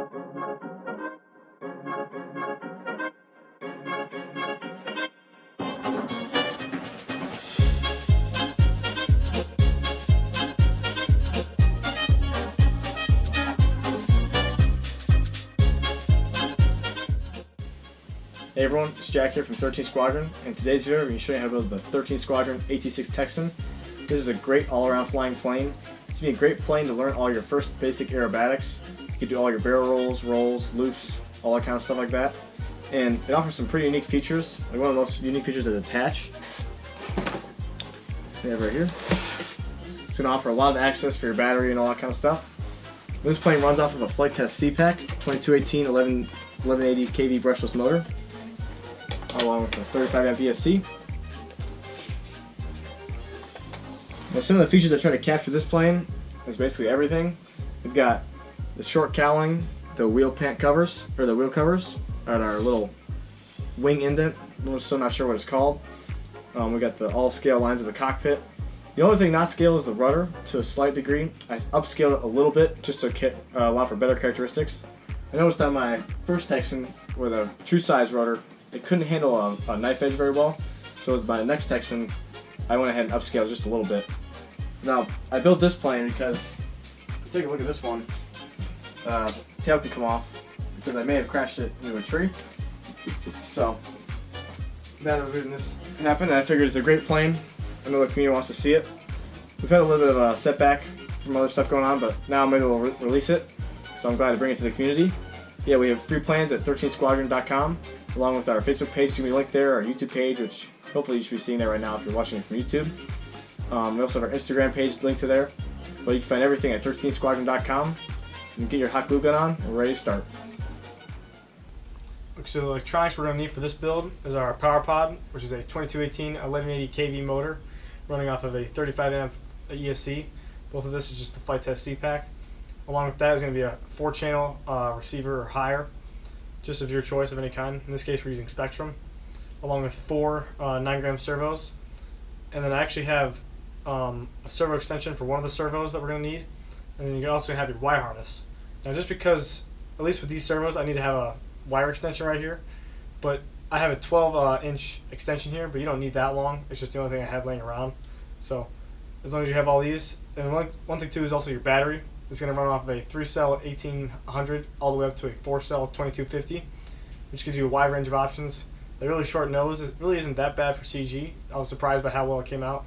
Hey everyone, it's Jack here from 13th Squadron, and in today's video we're going to show you how to build the 13th Squadron AT6 Texan. This is a great all-around flying plane. It's going to be a great plane to learn all your first basic aerobatics. You can do all your barrel rolls, loops, all that kind of stuff like that. And it offers some pretty unique features. Like one of the most unique features is attach. We have right here. It's going to offer a lot of access for your battery and all that kind of stuff. This plane runs off of a flight test CPAC 2218 1180 kV brushless motor, along with the 35 amp ESC. Now some of the features that try to capture this plane is basically everything. We've got the short cowling, the wheel pant covers, or the wheel covers, and our little wing indent. We're still not sure what it's called. We got the all scale lines of the cockpit. The only thing not scale is the rudder to a slight degree. I upscaled it a little bit just to allow for better characteristics. I noticed on my first Texan with a true size rudder, it couldn't handle a knife edge very well, so with my next Texan, I went ahead and upscaled just a little bit. Now, I built this plane because, take a look at this one, the tail can come off because I may have crashed it into a tree. So, that was reason this happened, and I figured it's a great plane. I know the community wants to see it. We've had a little bit of a setback from other stuff going on, but now I'm able to release it, so I'm glad to bring it to the community. Yeah, we have 3 planes at 13thSquadron.com, along with our Facebook page. It's going to be linked there, our YouTube page, which hopefully you should be seeing there right now if you're watching it from YouTube. We also have our Instagram page linked to there. But you can find everything at 13thSquadron.com. You can get your hot glue gun on, and we're ready to start. So the electronics we're going to need for this build is our power pod, which is a 2218 1180 kV motor running off of a 35 amp ESC. Both of this is just the flight test CPAC. Along with that is going to be a 4-channel receiver or higher, just of your choice of any kind. In this case we're using Spectrum, along with 4 9-gram servos. And then I actually have a servo extension for one of the servos that we're going to need. And then you can also have your wire harness. Now just because, at least with these servos, I need to have a wire extension right here, but I have a 12-inch extension here, but you don't need that long. It's just the only thing I have laying around. So as long as you have all these, and one thing too is also your battery. It's going to run off of a 3-cell 1800 all the way up to a 4-cell 2250, which gives you a wide range of options. The really short nose really isn't that bad for CG. I was surprised by how well it came out.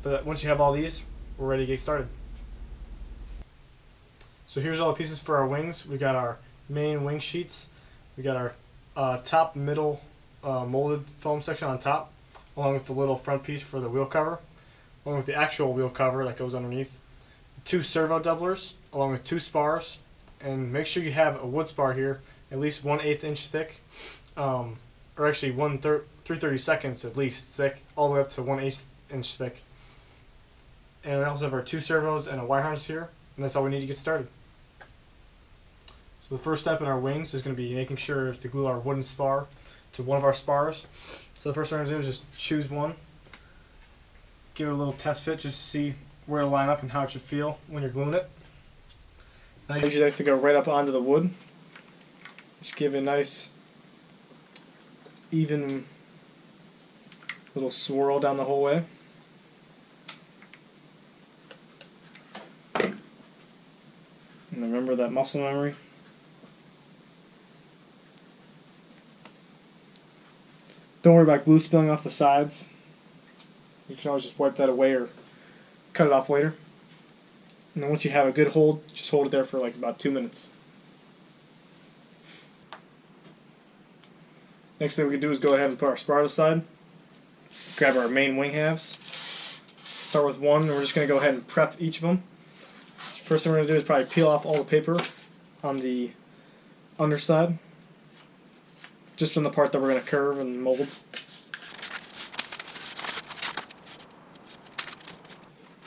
But once you have all these, we're ready to get started. So here's all the pieces for our wings. We got our main wing sheets. We got our top middle molded foam section on top, along with the little front piece for the wheel cover, along with the actual wheel cover that goes underneath. 2 servo doublers, along with 2 spars, and make sure you have a wood spar here, at least 1/8 inch thick, or actually 3/32 at least thick, all the way up to 1/8 inch thick. And we also have our 2 servos and a wire harness here, and that's all we need to get started. So the first step in our wings is going to be making sure to glue our wooden spar to one of our spars. So the first thing we're going to do is just choose one, give it a little test fit just to see where to line up and how it should feel when you're gluing it. I usually like to go right up onto the wood. Just give it a nice, even little swirl down the whole way. And remember that muscle memory. Don't worry about glue spilling off the sides. You can always just wipe that away or cut it off later. And then once you have a good hold, just hold it there for like about 2 minutes. Next thing we can do is go ahead and put our spar to the side. Grab our main wing halves. Start with one, and we're just going to go ahead and prep each of them. First thing we're going to do is probably peel off all the paper on the underside, just from the part that we're going to curve and mold. And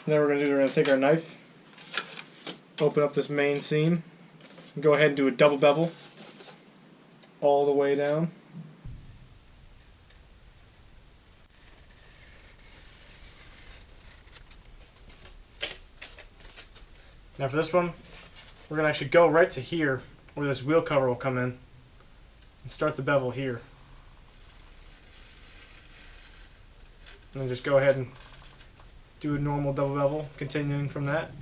then we're going to take our knife, open up this main seam, and go ahead and do a double bevel all the way down. Now for this one, we're going to actually go right to here where this wheel cover will come in and start the bevel here. And then just go ahead and do a normal double bevel, continuing from that.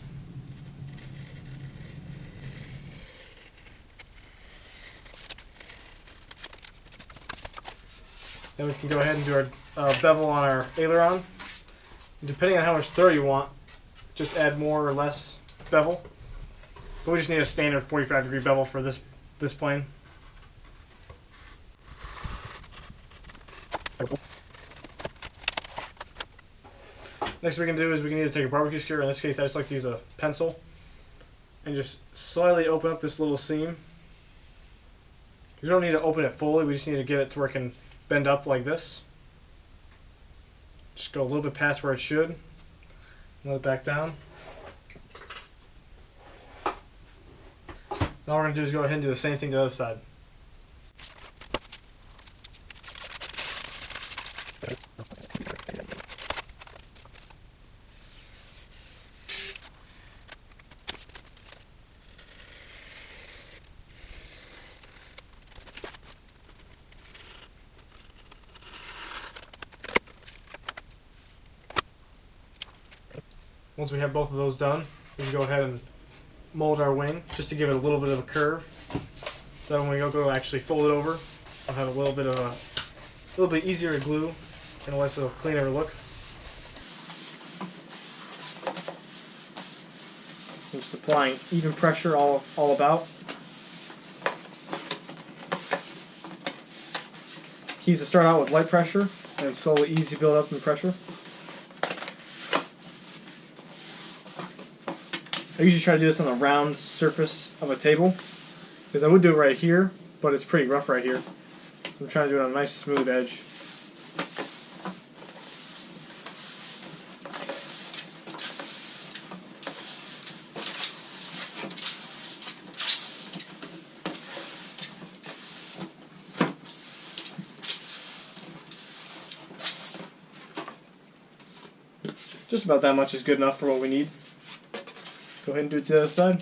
Then we can go ahead and do our bevel on our aileron. And depending on how much throw you want, just add more or less bevel. But we just need a standard 45-degree bevel for this plane. Next we can do is we can either take a barbecue skewer, in this case I just like to use a pencil, and just slightly open up this little seam. You don't need to open it fully, we just need to get it to where it can bend up like this. Just go a little bit past where it should, let it back down. Now what we're going to do is go ahead and do the same thing to the other side. Once we have both of those done, we can go ahead and mold our wing just to give it a little bit of a curve. So when we go actually fold it over, I'll have a little bit easier to glue and a less of a cleaner look. Just applying even pressure all about. Keys to start out with light pressure and slowly easy build up in pressure. I usually try to do this on a round surface of a table, because I would do it right here, but it's pretty rough right here. So I'm trying to do it on a nice smooth edge. Just about that much is good enough for what we need. Go ahead and do it to the other side.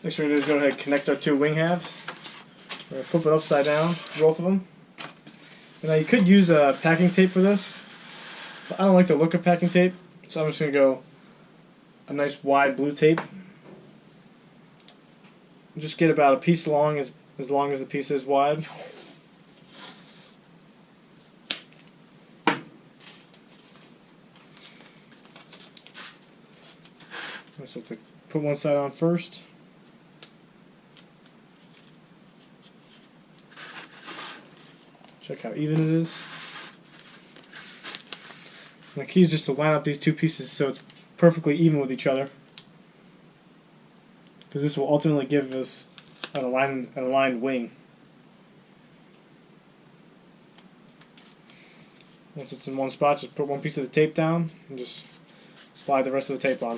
Next we're going to do is go ahead and connect our two wing halves. We're going to flip it upside down, both of them. And now you could use packing tape for this, but I don't like the look of packing tape, so I'm just going to go a nice wide blue tape. And just get about a piece long as long as the piece is wide. I just have to put one side on first. Check how even it is. And the key is just to line up these two pieces so it's perfectly even with each other, because this will ultimately give us an aligned wing. Once it's in one spot, just put one piece of the tape down and just slide the rest of the tape on.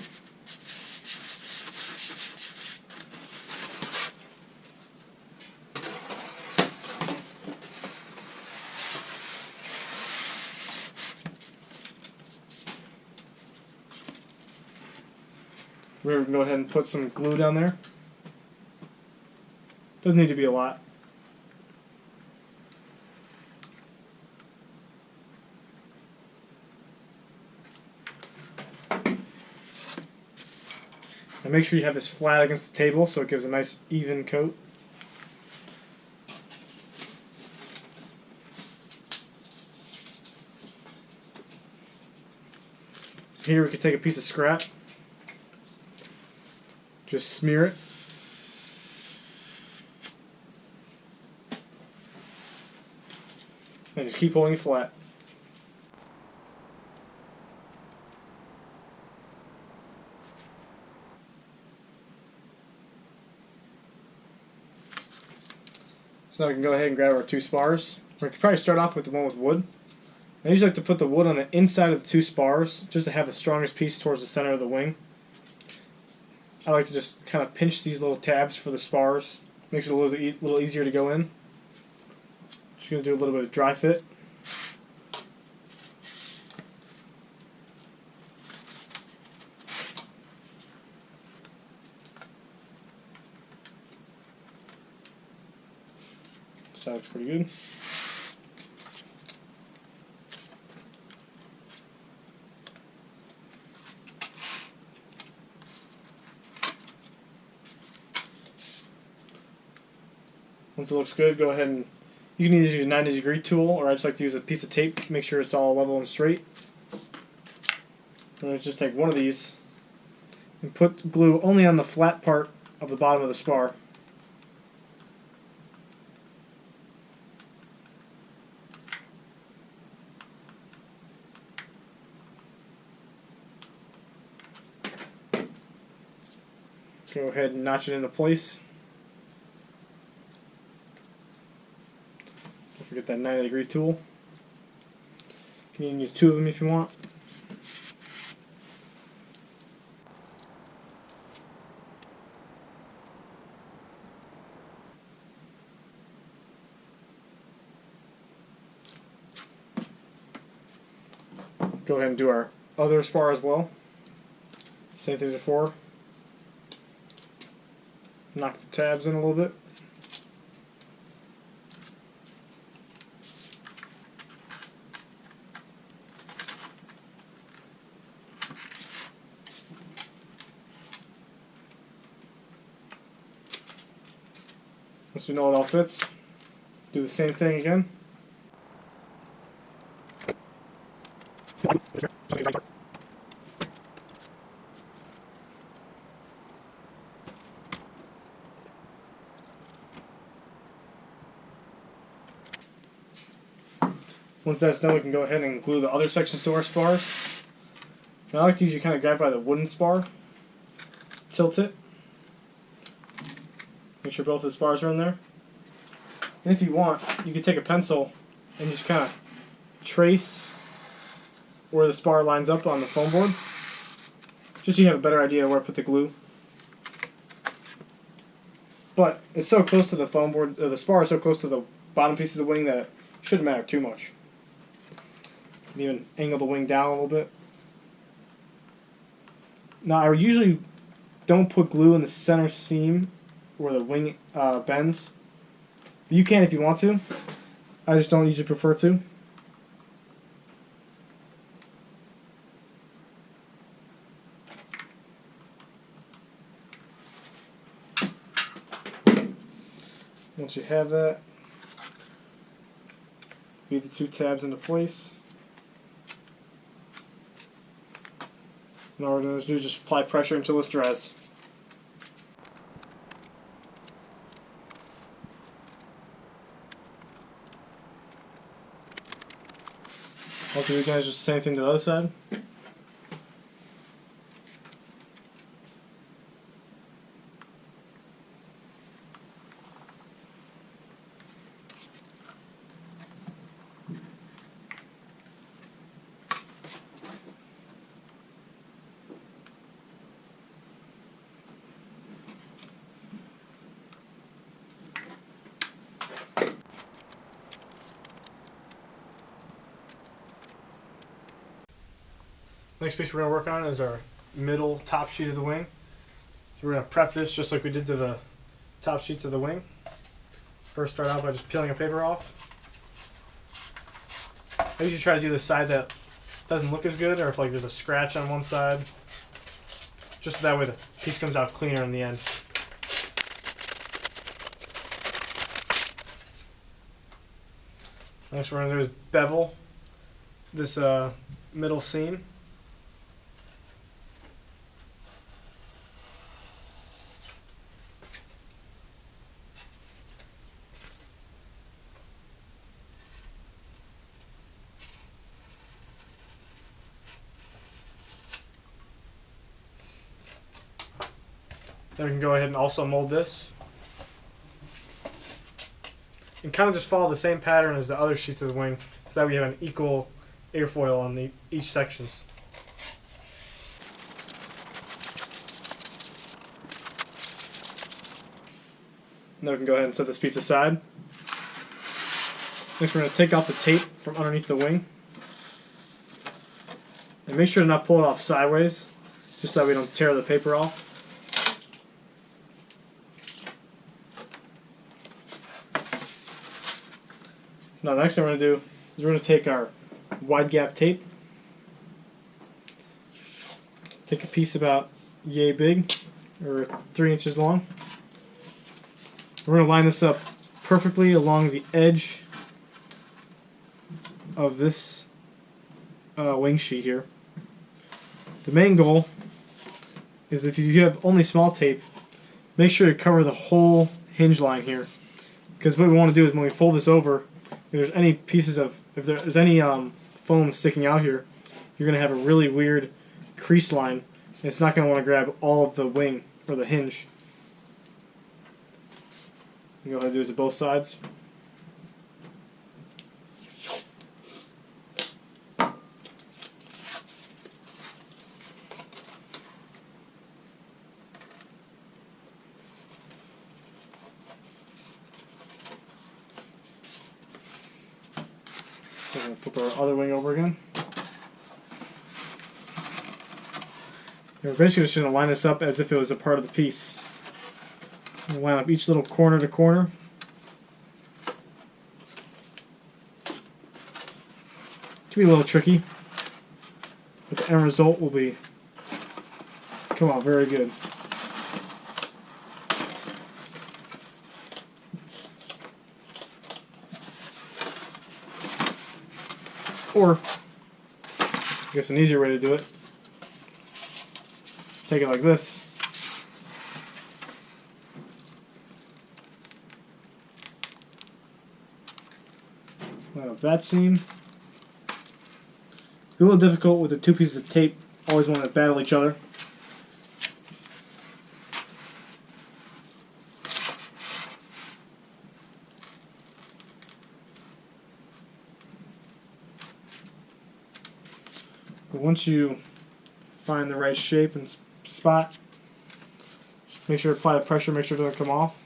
We're going to go ahead and put some glue down there. Doesn't need to be a lot. And make sure you have this flat against the table so it gives a nice even coat. Here we could take a piece of scrap, just smear it. And just keep holding it flat. So now we can go ahead and grab our two spars. We could probably start off with the one with wood. I usually like to put the wood on the inside of the two spars just to have the strongest piece towards the center of the wing. I like to just kind of pinch these little tabs for the spars. Makes it a little easier to go in. Just going to do a little bit of dry fit. That looks pretty good. Once it looks good, go ahead and you can either use a 90-degree tool, or I just like to use a piece of tape to make sure it's all level and straight. And just take one of these and put glue only on the flat part of the bottom of the spar. Go ahead and notch it into place. Don't forget that 90-degree tool. You can even use two of them if you want. Go ahead and do our other spar as well. Same thing as before. Knock the tabs in a little bit. Once we know it all fits, do the same thing again. Once that's done, we can go ahead and glue the other sections to our spars. Now I like to usually kind of grab by the wooden spar, tilt it, make sure both of the spars are in there. And if you want, you can take a pencil and just kind of trace where the spar lines up on the foam board, just so you have a better idea of where to put the glue. But it's so close to the foam board, or the spar is so close to the bottom piece of the wing that it shouldn't matter too much. You can even angle the wing down a little bit. Now I usually don't put glue in the center seam where the wing bends. You can if you want to. I just don't usually prefer to. Once you have that, feed the two tabs into place. And all we're going to do is just apply pressure until this dries. I'll do guys just the same thing to the other side. Next piece we're going to work on is our middle top sheet of the wing. So we're going to prep this just like we did to the top sheets of the wing. First start out by just peeling a paper off. I usually try to do the side that doesn't look as good, or if like there's a scratch on one side, just so that way the piece comes out cleaner in the end. Next we're going to do is bevel this middle seam. Then we can go ahead and also mold this. And kind of just follow the same pattern as the other sheets of the wing, so that we have an equal airfoil on each sections. Now we can go ahead and set this piece aside. Next we're going to take off the tape from underneath the wing. And make sure to not pull it off sideways, just so that we don't tear the paper off. Now the next thing we're going to do is we're going to take our wide gap tape, take a piece about yay big, or 3 inches long. We're going to line this up perfectly along the edge of this wing sheet here. The main goal is, if you have only small tape, make sure to cover the whole hinge line here, because what we want to do is when we fold this over, if there's any pieces of, if there's any foam sticking out here, you're going to have a really weird crease line, and it's not going to want to grab all of the wing or the hinge. You go ahead and do it to both sides. We're going to flip our other wing over again. And we're basically just going to line this up as if it was a part of the piece. We'll line up each little corner to corner. It can be a little tricky, but the end result will be come out very good. Or, I guess an easier way to do it, take it like this. Line up that seam. It's a little difficult with the two pieces of tape, always want to battle each other. But once you find the right shape and spot, make sure to apply the pressure, make sure it doesn't come off.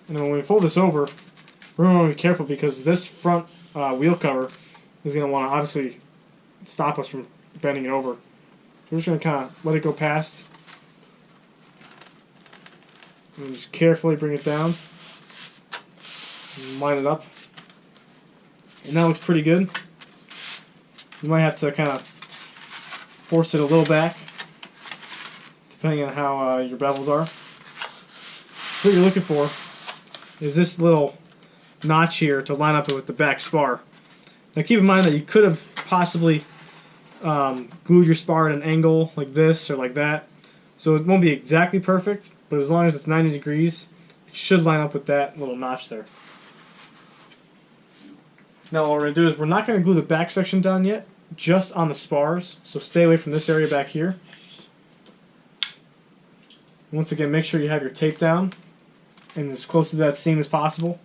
And then when we fold this over, we're going to want to be careful, because this front wheel cover is going to want to obviously stop us from bending it over. We're just going to kind of let it go past and just carefully bring it down and line it up. And that looks pretty good. You might have to kind of force it a little back, depending on how your bevels are. What you're looking for is this little notch here to line up with the back spar. Now keep in mind that you could have possibly glued your spar at an angle like this or like that, so it won't be exactly perfect, but as long as it's 90 degrees, it should line up with that little notch there. Now what we're going to do is we're not going to glue the back section down yet, just on the spars, so stay away from this area back here. Once again, make sure you have your tape down and as close to that seam as possible.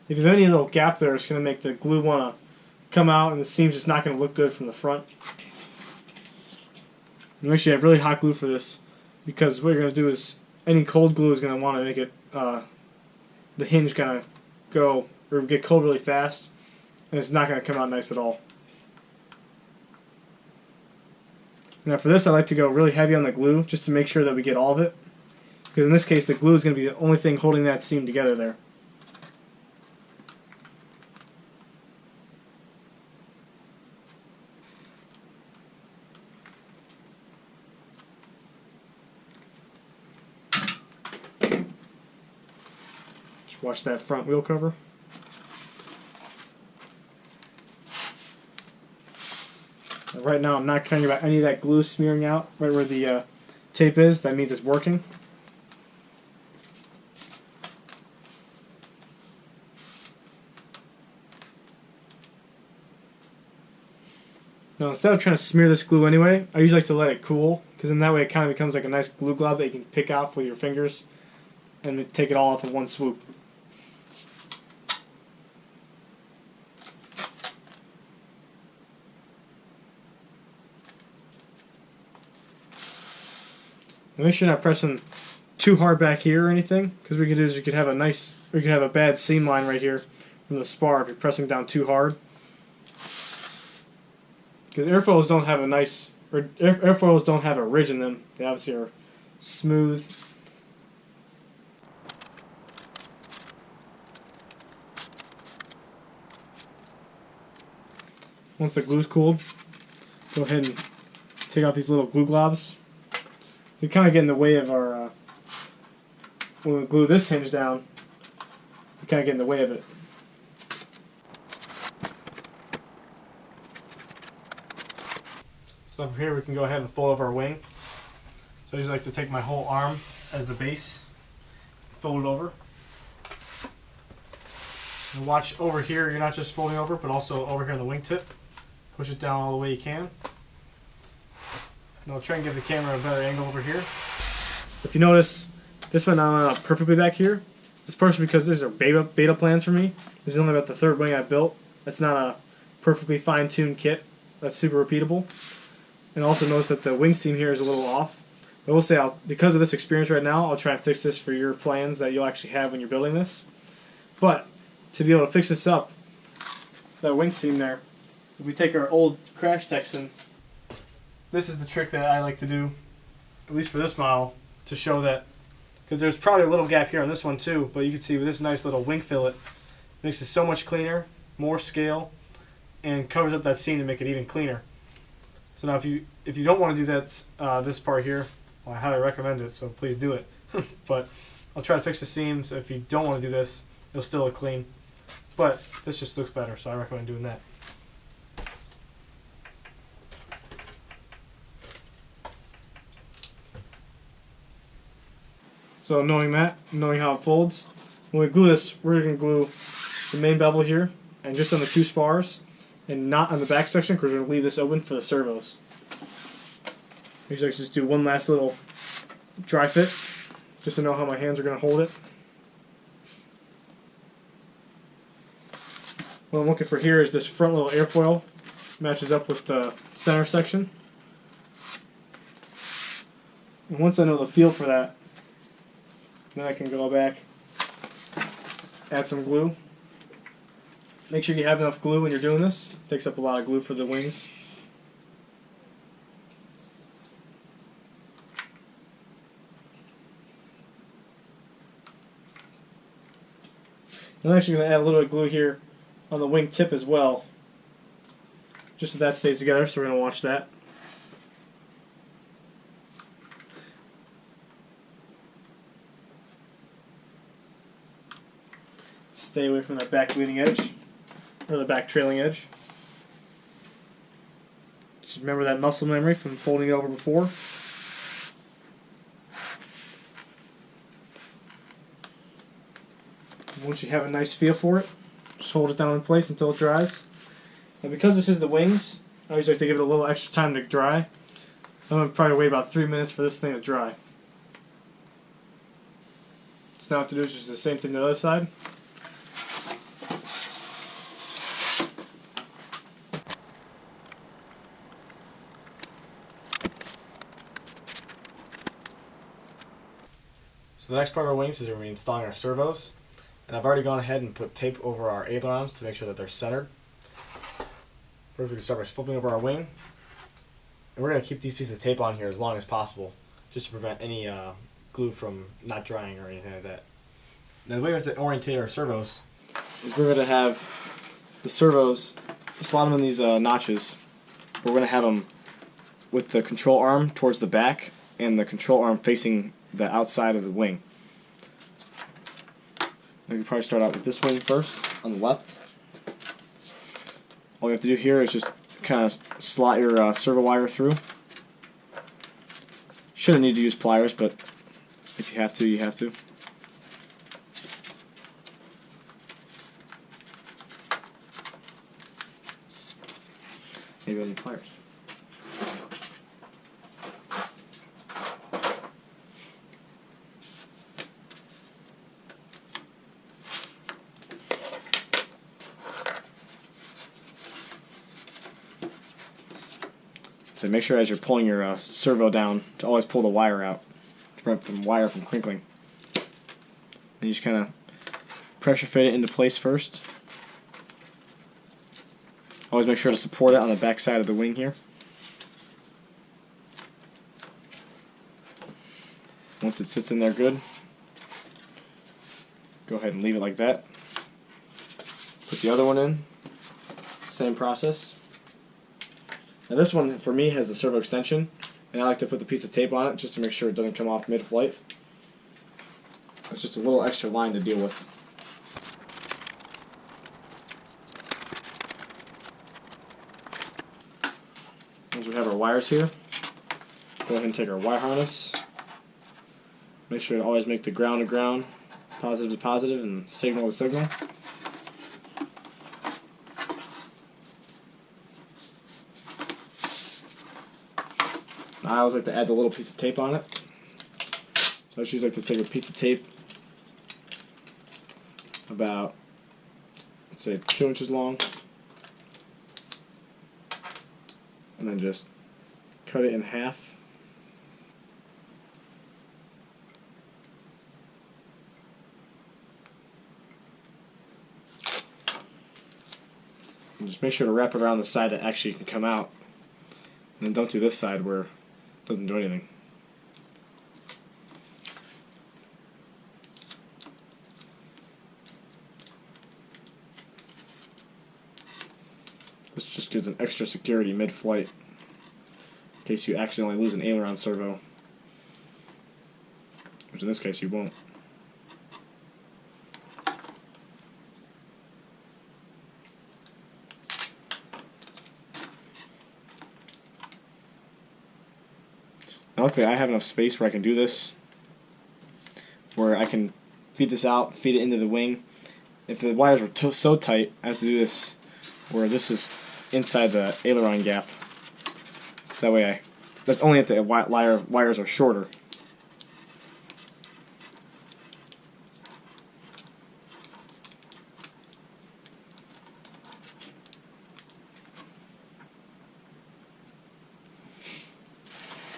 If you have any little gap there, it's going to make the glue want to come out, and the seam's just not going to look good from the front. And make sure you have really hot glue for this, because what you're going to do is any cold glue is going to want to make it the hinge kind of go or get cold really fast, and it's not going to come out nice at all. Now for this, I like to go really heavy on the glue just to make sure that we get all of it, because in this case the glue is going to be the only thing holding that seam together there. Just watch that front wheel cover. Right now I'm not caring about any of that glue smearing out right where the tape is. That means it's working. Now instead of trying to smear this glue anyway, I usually like to let it cool, because in that way it kind of becomes like a nice glue glob that you can pick off with your fingers and take it all off in one swoop. And make sure you're not pressing too hard back here or anything, because what we can do is you could have a nice, or you could have a bad seam line right here from the spar if you're pressing down too hard. Because airfoils don't have a nice, or airfoils don't have a ridge in them. They obviously are smooth. Once the glue's cooled, go ahead and take out these little glue globs. They kind of get in the way of our, when we glue this hinge down, they kind of get in the way of it. So from here we can go ahead and fold over our wing. So I usually like to take my whole arm as the base, fold it over. And watch over here, you're not just folding over, but also over here on the wingtip. Push it down all the way you can. And I'll try and give the camera a better angle over here. If you notice, this went on perfectly back here. It's partially because these are beta plans for me. This is only about the third wing I built. It's not a perfectly fine-tuned kit that's super repeatable. And also notice that the wing seam here is a little off. I will say, because of this experience right now, I'll try and fix this for your plans that you'll actually have when you're building this. But to be able to fix this up, that wing seam there, if we take our old Crash Texan, This is the trick that I like to do, at least for this model, to show that, because there's probably a little gap here on this one too, but you can see with this nice little wing fillet, it makes it so much cleaner, more scale, and covers up that seam to make it even cleaner. So now if you don't want to do that, this part here, well, I highly recommend it, so please do it. But I'll try to fix the seams. If you don't want to do this, it'll still look clean. But this just looks better, so I recommend doing that. So knowing that, knowing how it folds, when we glue this, we're going to glue the main bevel here, and just on the two spars, and not on the back section, because we're going to leave this open for the servos. Usually I just do one last little dry fit, just to know how my hands are going to hold it. What I'm looking for here is this front little airfoil, matches up with the center section. And once I know the feel for that, then I can go back, add some glue. Make sure you have enough glue when you're doing this. It takes up a lot of glue for the wings. I'm actually going to add a little bit of glue here on the wing tip as well, just so that stays together, so we're going to watch that. Stay away from that back leading edge, or the back trailing edge. Just remember that muscle memory from folding it over before. Once you have a nice feel for it, just hold it down in place until it dries. And because this is the wings, I always like to give it a little extra time to dry. I'm going to probably wait about 3 minutes for this thing to dry. So now I have to do is just the same thing to the other side. So the next part of our wings is we're installing our servos. And I've already gone ahead and put tape over our ailerons to make sure that they're centered. First we can start by flipping over our wing. And we're going to keep these pieces of tape on here as long as possible, just to prevent any glue from not drying or anything like that. Now the way we have to orientate our servos is we're going to have the servos, slot them in these notches. We're going to have them with the control arm towards the back and the control arm facing the outside of the wing. We can probably start out with this wing first, on the left. All you have to do here is just kind of slot your servo wire through. Shouldn't need to use pliers, but if you have to, you have to. Maybe I need pliers. So make sure as you're pulling your servo down to always pull the wire out to prevent the wire from crinkling. And you just kind of pressure fit it into place first. Always make sure to support it on the back side of the wing here. Once it sits in there good, go ahead and leave it like that. Put the other one in, same process. Now this one for me has the servo extension, and I like to put the piece of tape on it just to make sure it doesn't come off mid-flight. It's just a little extra line to deal with. Once we have our wires here, go ahead and take our wire harness. Make sure to always make the ground to ground, positive to positive, and signal to signal. I always like to add the little piece of tape on it. So I usually like to take a piece of tape about, let's say, 2 inches long, and then just cut it in half. And just make sure to wrap it around the side that actually can come out. And then don't do this side where it doesn't do anything. This just gives an extra security mid-flight in case you accidentally lose an aileron servo, which in this case you won't. Now luckily I have enough space where I can do this, where I can feed this out, feed it into the wing. If the wires were so tight, I have to do this where this is inside the aileron gap. So that way that's only if the wires are shorter.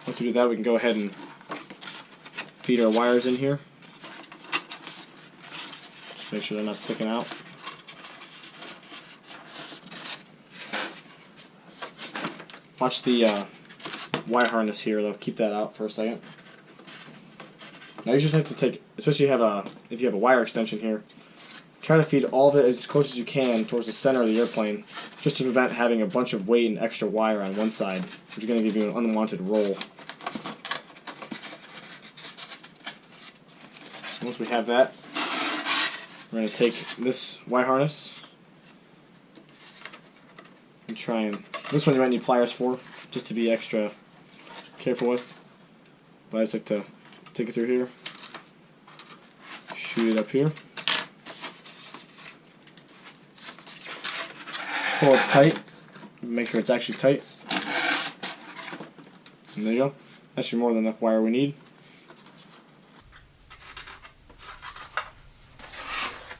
Once we do that, we can go ahead and feed our wires in here. Just make sure they're not sticking out. Watch the wire harness here, though. Keep that out for a second. Now you just have to take, especially if you have a wire extension here, try to feed all of it as close as you can towards the center of the airplane, just to prevent having a bunch of weight and extra wire on one side, which is going to give you an unwanted roll. Once we have that, we're going to take this wire harness and try and, this one you might need pliers for, just to be extra careful with. But I just like to take it through here, shoot it up here, pull it tight, make sure it's actually tight, and there you go. That should be more than enough wire we need.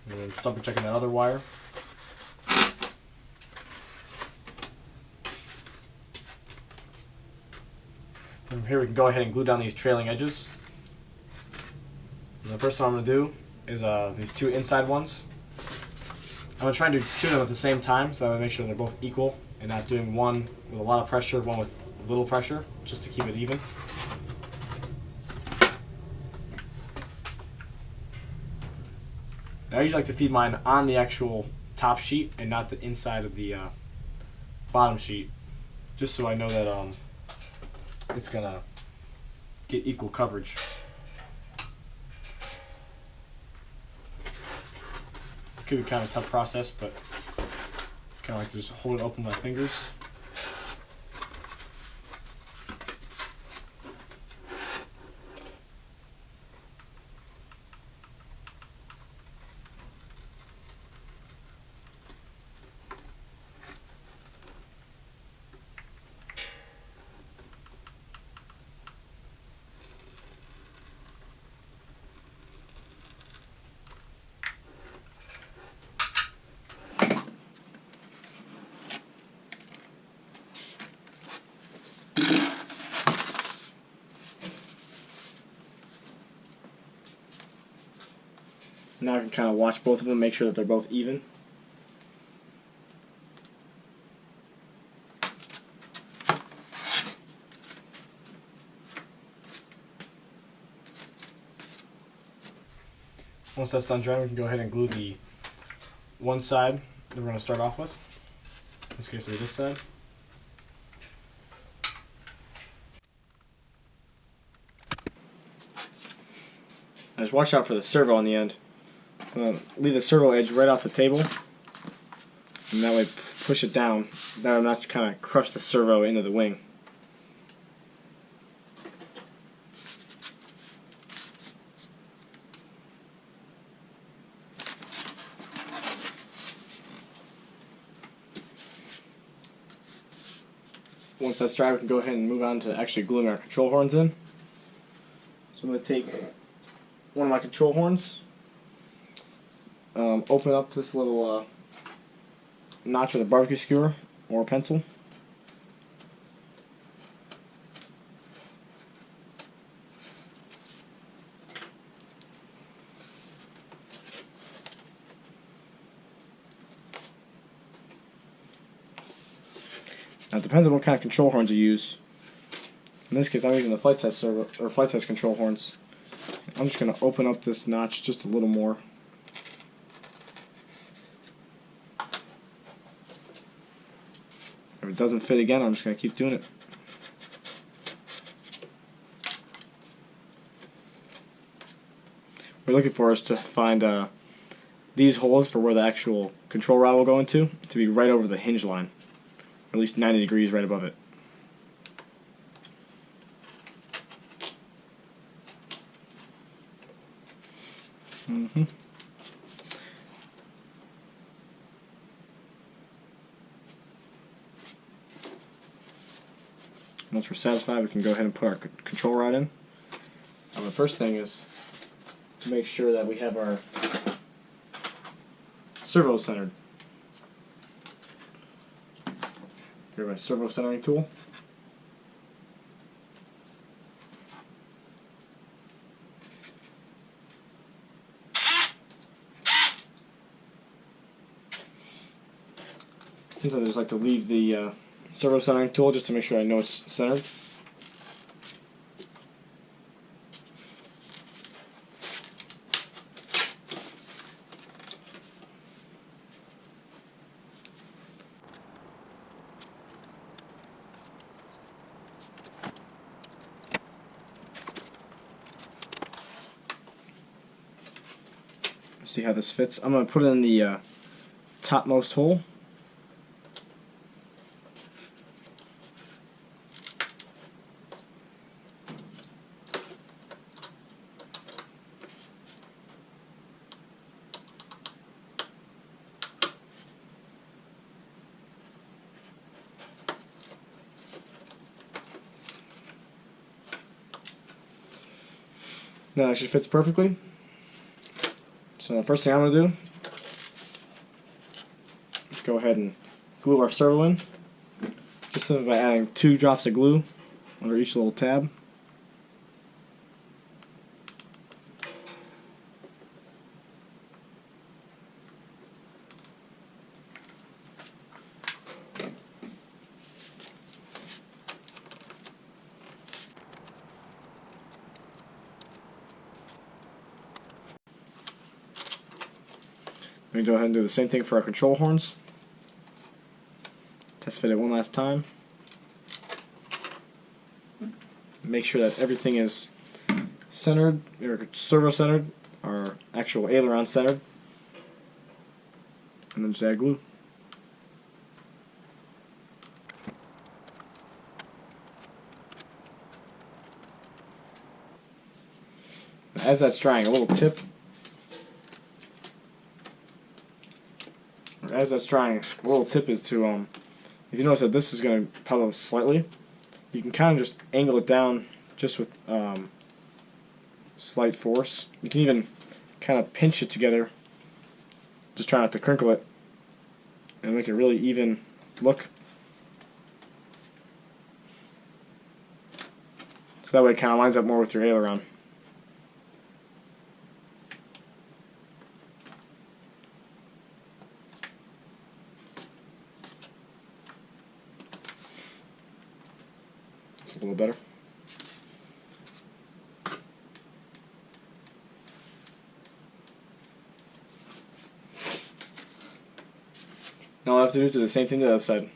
And then double checking that other wire. And here we can go ahead and glue down these trailing edges. And the first thing I'm going to do is these two inside ones. I'm going to try and do two of them at the same time, so that way make sure they're both equal and not doing one with a lot of pressure, one with little pressure, just to keep it even. Now I usually like to feed mine on the actual top sheet and not the inside of the bottom sheet, just so I know that it's going to get equal coverage. Could be kind of a tough process, but kind of like to just hold it open with my fingers. Now I can kind of watch both of them, make sure that they're both even. Once that's done drying, we can go ahead and glue the one side that we're going to start off with. In this case, it'll be this side. Now just watch out for the servo on the end. I'm going to leave the servo edge right off the table, and that way push it down. That will not kind of crush the servo into the wing. Once that's dry, we can go ahead and move on to actually gluing our control horns in. So I'm going to take one of my control horns, open up this little notch with a barbecue skewer or a pencil. Now it depends on what kind of control horns you use. In this case, I'm using the flight test servo or flight test control horns. I'm just going to open up this notch just a little more. If it doesn't fit again, I'm just going to keep doing it. What we're looking for is to find these holes for where the actual control rod will go into to be right over the hinge line, or at least 90 degrees right above it. Once we're satisfied, we can go ahead and put our control rod in. Now the first thing is to make sure that we have our servo centered. Here's my servo centering tool. Sometimes I just like to leave the servo centering tool just to make sure I know it's centered. See how this fits. I'm going to put it in the topmost hole. Now that actually fits perfectly. So the first thing I'm going to do is go ahead and glue our servo in, just simply by adding 2 drops of glue under each little tab. We can go ahead and do the same thing for our control horns. Test fit it one last time. Make sure that everything is centered, or servo centered, or actual aileron centered. And then just add glue. As that's drying, a little tip. As that's drying, a little tip is to, if you notice that this is going to pop up slightly, you can kind of just angle it down just with slight force. You can even kind of pinch it together, just try not to crinkle it, and make a really even look. So that way it kind of lines up more with your aileron. A little better. All I have to do is do the same thing to the other side.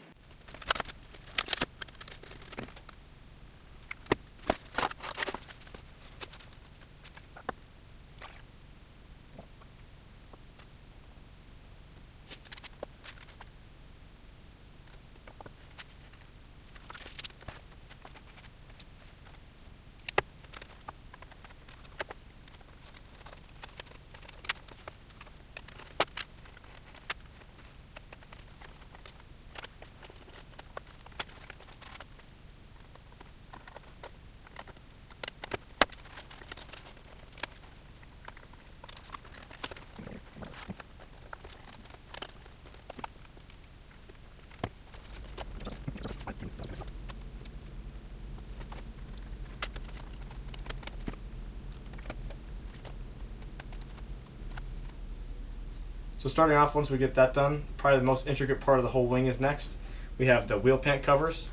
So starting off, once we get that done, probably the most intricate part of the whole wing is next. We have the wheel pant covers,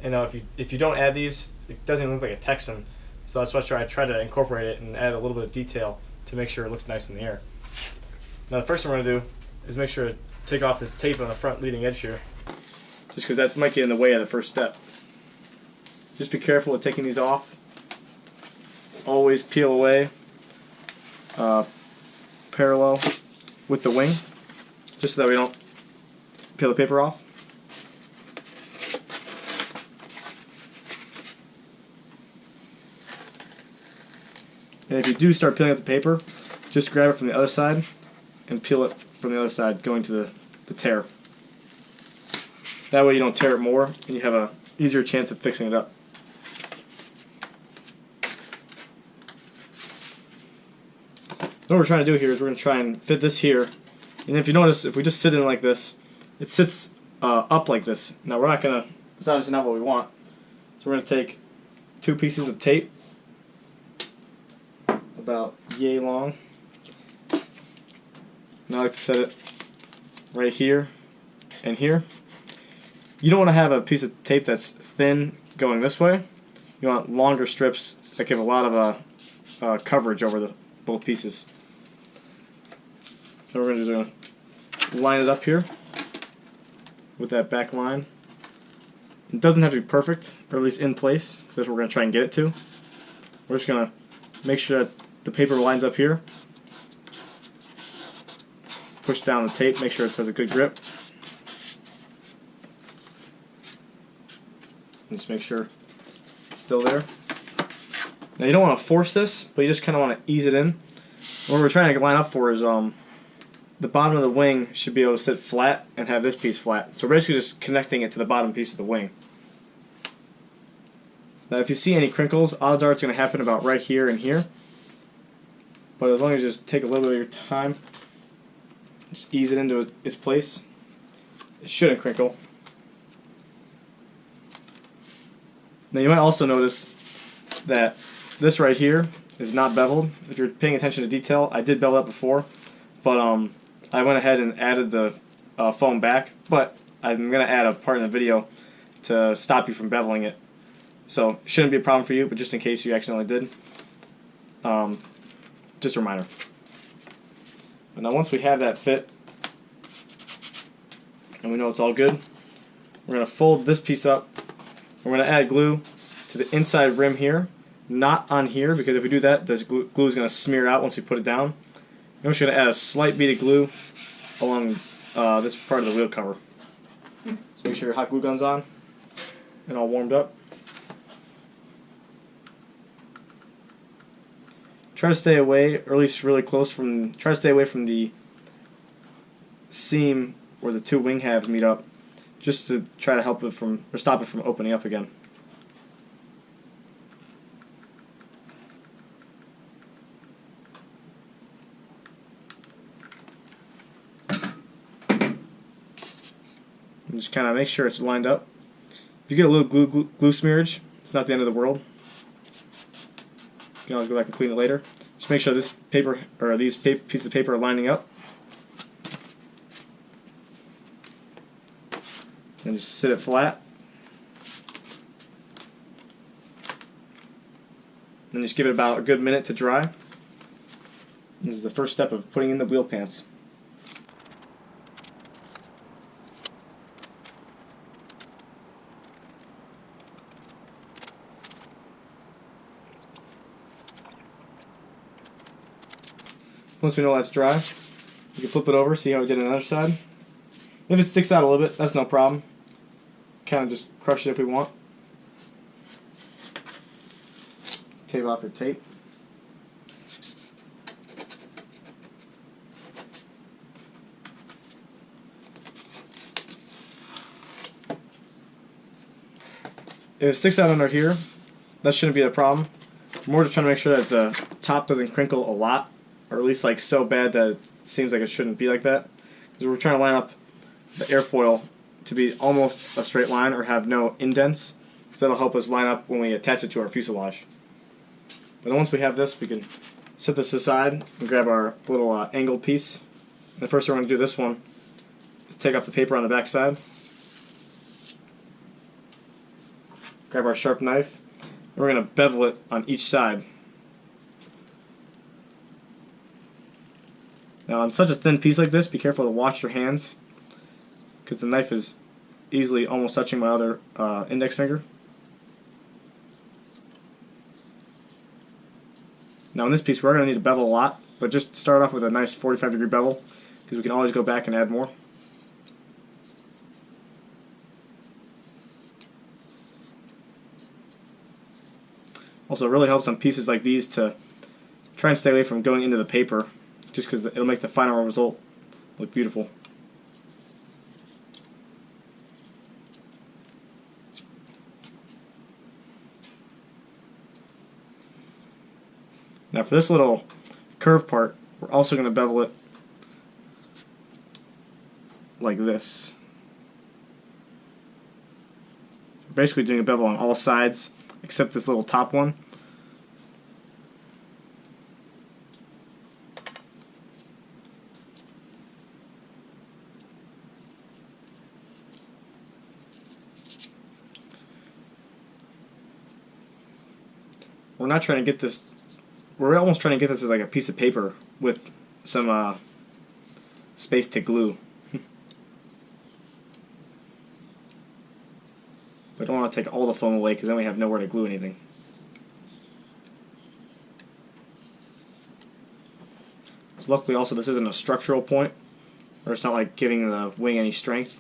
and if you don't add these, it doesn't even look like a Texan. So that's why I try to incorporate it and add a little bit of detail to make sure it looks nice in the air. Now the first thing we're going to do is make sure to take off this tape on the front leading edge here. Just because that might get in the way of the first step. Just be careful with taking these off. Always peel away parallel with the wing, just so that we don't peel the paper off. And if you do start peeling up the paper, just grab it from the other side and peel it from the other side, going to the tear. That way you don't tear it more and you have a easier chance of fixing it up. What we're trying to do here is we're going to try and fit this here. And if you notice, if we just sit in like this, it sits up like this. Now we're not going to, it's obviously not what we want. So we're going to take 2 pieces of tape, about yay long. Now I like to set it right here and here. You don't want to have a piece of tape that's thin going this way. You want longer strips that give a lot of coverage over both pieces. So we're going to line it up here with that back line. It doesn't have to be perfect, or at least in place, because that's what we're going to try and get it to. We're just going to make sure that the paper lines up here. Push down the tape, make sure it has a good grip. And just make sure it's still there. Now you don't want to force this, but you just kind of want to ease it in. What we're trying to line up for is the bottom of the wing should be able to sit flat and have this piece flat. So we're basically just connecting it to the bottom piece of the wing. Now if you see any crinkles, odds are it's going to happen about right here and here. But as long as you just take a little bit of your time, just ease it into its place, it shouldn't crinkle. Now you might also notice that this right here is not beveled. If you're paying attention to detail, I did bevel that before, but I went ahead and added the foam back, but I'm going to add a part in the video to stop you from beveling it. So it shouldn't be a problem for you, but just in case you accidentally did, just a reminder. And now once we have that fit, and we know it's all good, we're going to fold this piece up. We're going to add glue to the inside rim here, not on here, because if we do that, this glue is going to smear out once we put it down. And we're just going to add a slight bead of glue along this part of the wheel cover. So make sure your hot glue gun's on and all warmed up. Try to stay away, or at least really close from, try to stay away from the seam where the 2 wing halves meet up, just to try to help it from, or stop it from opening up again. And just kind of make sure it's lined up. If you get a little glue smearage, it's not the end of the world. You can always go back and clean it later. Just make sure this paper, or these pieces of paper, are lining up. And just sit it flat. Then just give it about a good minute to dry. This is the first step of putting in the wheel pants. Once we know that's dry, we can flip it over, see how we did on the other side. If it sticks out a little bit, that's no problem. Kind of just crush it if we want. Tape off your tape. If it sticks out under here, that shouldn't be a problem. We're more just trying to make sure that the top doesn't crinkle a lot, or at least like so bad that it seems like it shouldn't be like that. Because we're trying to line up the airfoil to be almost a straight line or have no indents, so that'll help us line up when we attach it to our fuselage. But once we have this, we can set this aside and grab our little angled piece. And the first thing we're going to do this one is take off the paper on the back side. Grab our sharp knife, and we're going to bevel it on each side. Now on such a thin piece like this, be careful to watch your hands, because the knife is easily almost touching my other index finger. Now in this piece we're going to need to bevel a lot, but just start off with a nice 45-degree bevel, because we can always go back and add more. Also, it really helps on pieces like these to try and stay away from going into the paper, just because it'll make the final result look beautiful. Now for this little curved part, we're also going to bevel it like this. Basically doing a bevel on all sides except this little top one. We're not trying to get this, we're almost trying to get this as like a piece of paper with some space to glue. We don't want to take all the foam away because then we have nowhere to glue anything. So luckily also this isn't a structural point, or it's not like giving the wing any strength.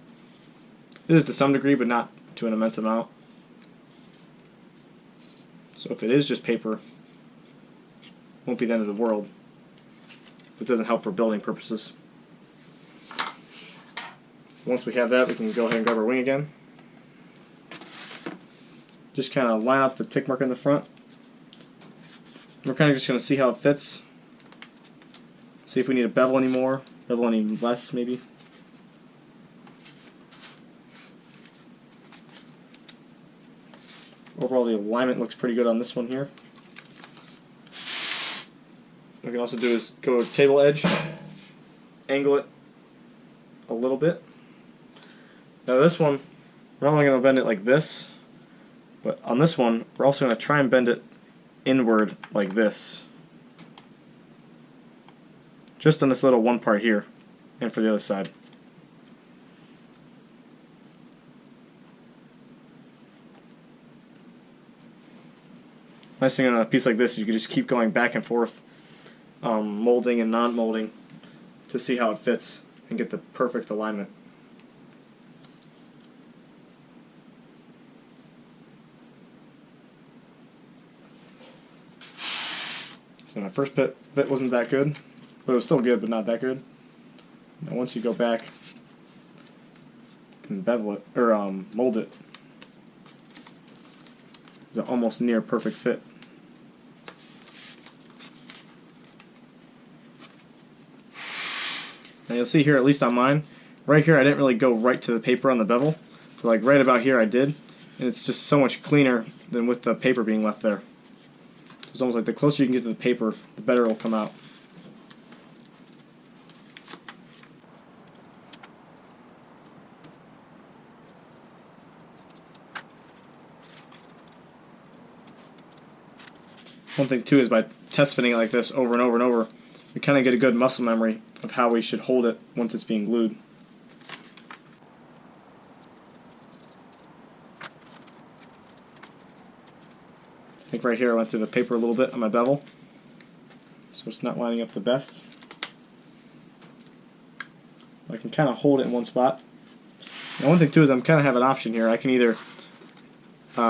It is to some degree, but not to an immense amount. So if it is just paper, it won't be the end of the world. It doesn't help for building purposes. So once we have that, we can go ahead and grab our wing again. Just kind of line up the tick mark in the front. We're kind of just going to see how it fits. See if we need to bevel any more, bevel any less maybe. Overall the alignment looks pretty good on this one here. What we can also do is go table edge, angle it a little bit. Now this one, we're only going to bend it like this. But on this one, we're also going to try and bend it inward like this. Just on this little one part here, and for the other side. Nice thing on a piece like this is you can just keep going back and forth, molding and non-molding, to see how it fits and get the perfect alignment. So my first fit wasn't that good, but it was still good, but not that good. Now once you go back and bevel it, or mold it, it's an almost near perfect fit. Now you'll see here, at least on mine, right here I didn't really go right to the paper on the bevel, but like right about here I did, and it's just so much cleaner than with the paper being left there. It's almost like the closer you can get to the paper, the better it will come out. One thing too is by test fitting it like this over and over and over, we kind of get a good muscle memory of how we should hold it once it's being glued. I think right here I went through the paper a little bit on my bevel, so it's not lining up the best. I can kind of hold it in one spot. Now one thing too is I'm kind of have an option here. I can either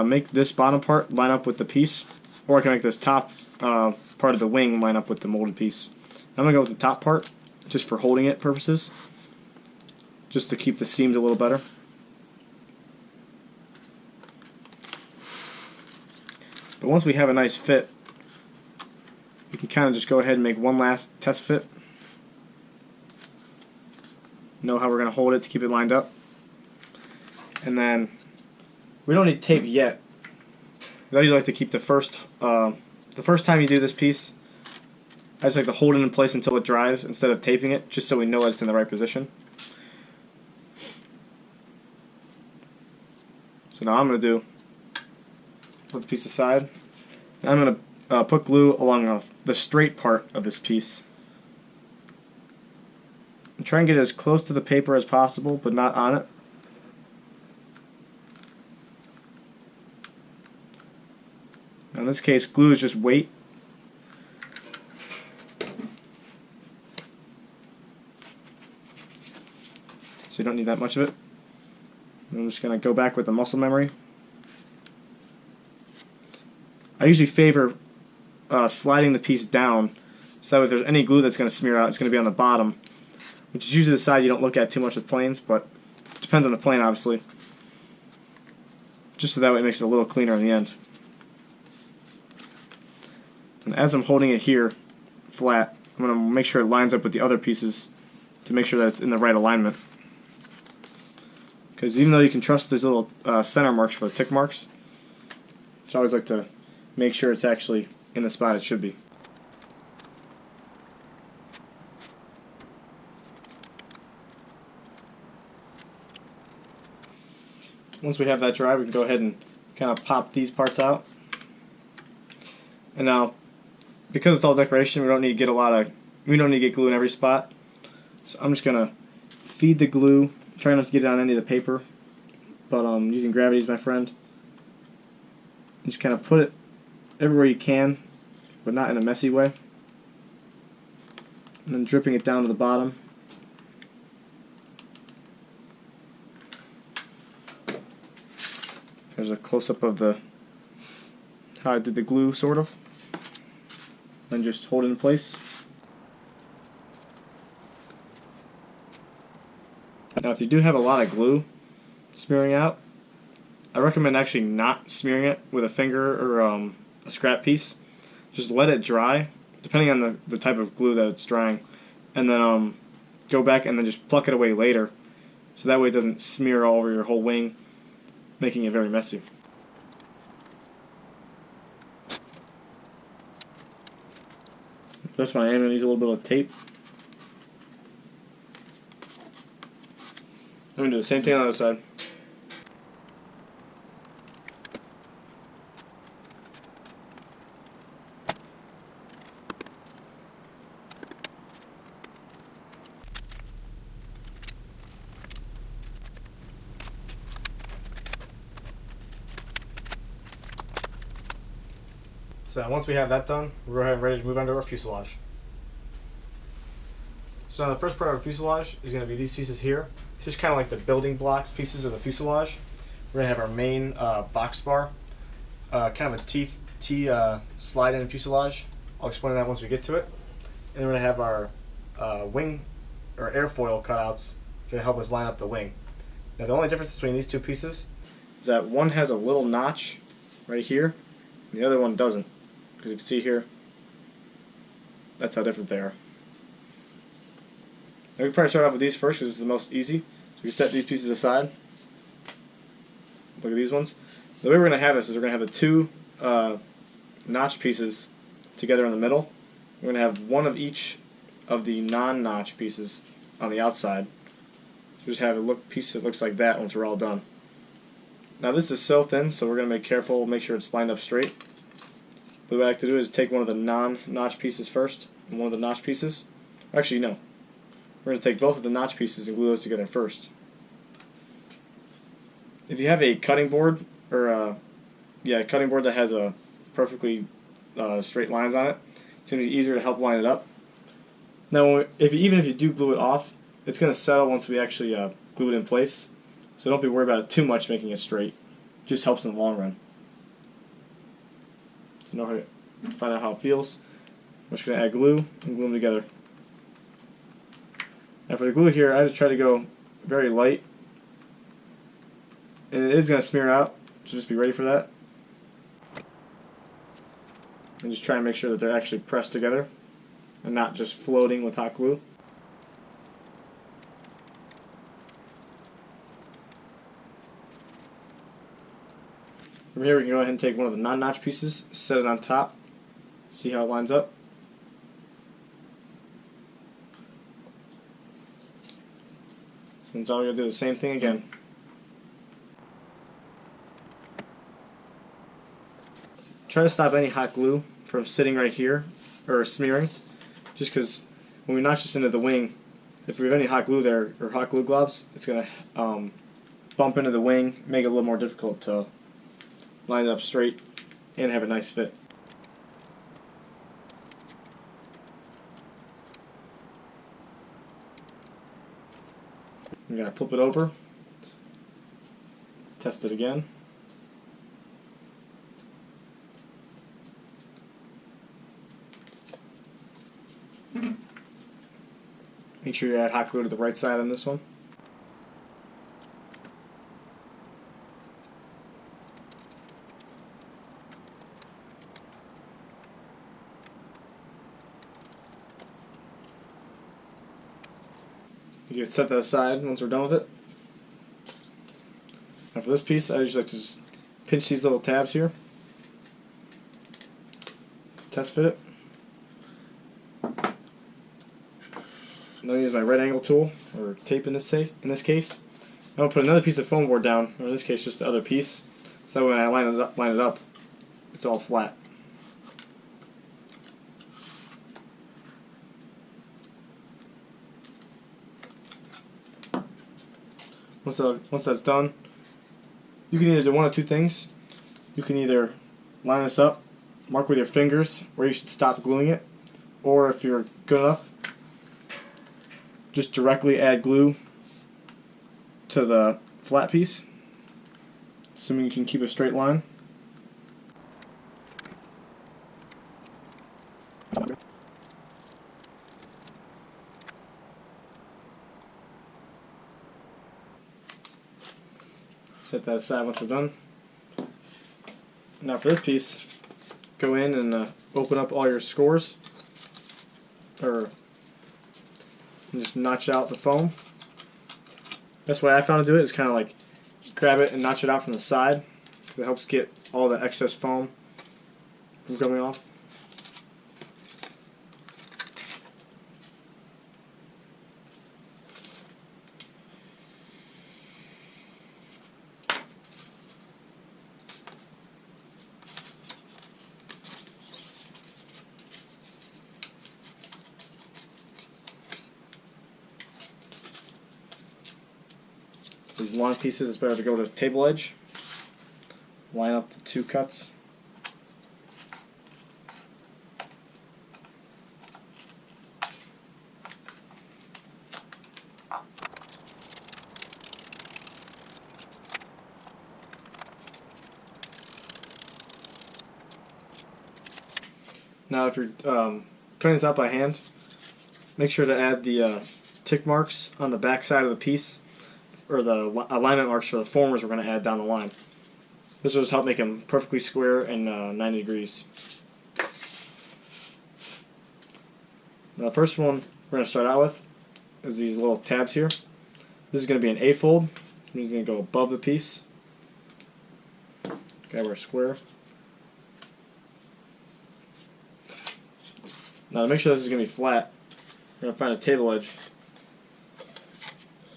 make this bottom part line up with the piece, or I can make this top part of the wing line up with the molded piece. I'm going to go with the top part just for holding it purposes, just to keep the seams a little better. But once we have a nice fit, we can kind of just go ahead and make one last test fit. Know how we're going to hold it to keep it lined up. And then we don't need tape yet. I usually like to keep the first time you do this piece, I just like to hold it in place until it dries instead of taping it, just so we know that it's in the right position. So now I'm going to put the piece aside. Now I'm going to put glue along the straight part of this piece. And try and get as close to the paper as possible, but not on it. Now in this case, glue is just weight. So you don't need that much of it. I'm just going to go back with the muscle memory. I usually favor sliding the piece down, so that if there's any glue that's going to smear out, it's going to be on the bottom, which is usually the side you don't look at too much with planes, but it depends on the plane, obviously. Just so that way it makes it a little cleaner in the end. And as I'm holding it here flat, I'm going to make sure it lines up with the other pieces to make sure that it's in the right alignment. Because even though you can trust these little center marks for the tick marks, I always like to make sure it's actually in the spot it should be. Once we have that dry, we can go ahead and kind of pop these parts out. And now, because it's all decoration, we don't need to get glue in every spot. So I'm just gonna feed the glue. Try not to get it on any of the paper, but using gravity is my friend. Just kind of put it everywhere you can, but not in a messy way. And then dripping it down to the bottom. There's a close-up of how I did the glue, sort of. And just hold it in place. Now if you do have a lot of glue smearing out, I recommend actually not smearing it with a finger or a scrap piece. Just let it dry, depending on the type of glue that it's drying, and then go back and then just pluck it away later, so that way it doesn't smear all over your whole wing, making it very messy. For this one I am going to use a little bit of tape. I'm going to do the same thing on the other side. So once we have that done, we're ready to move on to our fuselage. So the first part of our fuselage is going to be these pieces here. It's just kind of like the building blocks pieces of the fuselage. We're going to have our main box bar, kind of a T slide-in fuselage. I'll explain that once we get to it. And then we're going to have our wing or airfoil cutouts to help us line up the wing. Now the only difference between these two pieces is that one has a little notch right here, and the other one doesn't. Because you can see here, that's how different they are. Now we can probably start off with these first because it's the most easy. So we set these pieces aside. Look at these ones. The way we're going to have this is we're going to have the two notch pieces together in the middle. We're going to have one of each of the non-notch pieces on the outside. So we just have a piece that looks like that once we're all done. Now this is so thin, so we're going to make careful, make sure it's lined up straight. But what I like to do is take one of the non-notch pieces first, and one of the notch pieces. Actually, no. We're going to take both of the notch pieces and glue those together first. If you have a cutting board, or a cutting board that has a perfectly straight lines on it, it's going to be easier to help line it up. Now, even if you do glue it off, it's going to settle once we actually glue it in place. So don't be worried about it too much making it straight. It just helps in the long run. So know how to find out how it feels. I'm just going to add glue and glue them together. Now for the glue here, I just try to go very light. And it is going to smear out, so just be ready for that. And just try and make sure that they're actually pressed together and not just floating with hot glue. From here we can go ahead and take one of the non-notch pieces, set it on top, see how it lines up. And so we're going to do the same thing again. Try to stop any hot glue from sitting right here or smearing, just because when we notch this into the wing, if we have any hot glue there or hot glue globs, it's going to bump into the wing, make it a little more difficult to line it up straight and have a nice fit. I'm going to flip it over, test it again. Make sure you add hot glue to the right side on this one. You can set that aside once we're done with it. Now for this piece, I usually like to just pinch these little tabs here. Test fit it. I'm going to use my right angle tool, or tape in this case. I'm going to put another piece of foam board down, or in this case just the other piece, so that when I line it up, it's all flat. Once that's done, you can either do one of two things. You can either line this up, mark with your fingers where you should stop gluing it, or if you're good enough, just directly add glue to the flat piece, assuming you can keep a straight line. Set that aside once we're done. Now for this piece, go in and open up all your scores, and just notch out the foam. Best way I found to do it is kind of like grab it and notch it out from the side, because it helps get all the excess foam from coming off. These long pieces, it's better to go to the table edge. Line up the two cuts. Now if you're cutting this out by hand, make sure to add the tick marks on the back side of the piece, or the alignment marks for the formers we're going to add down the line. This will just help make them perfectly square and 90 degrees. Now the first one we're going to start out with is these little tabs here. This is going to be an A-fold. You're going to go above the piece. Okay, we're square. Now to make sure this is going to be flat, we're going to find a table edge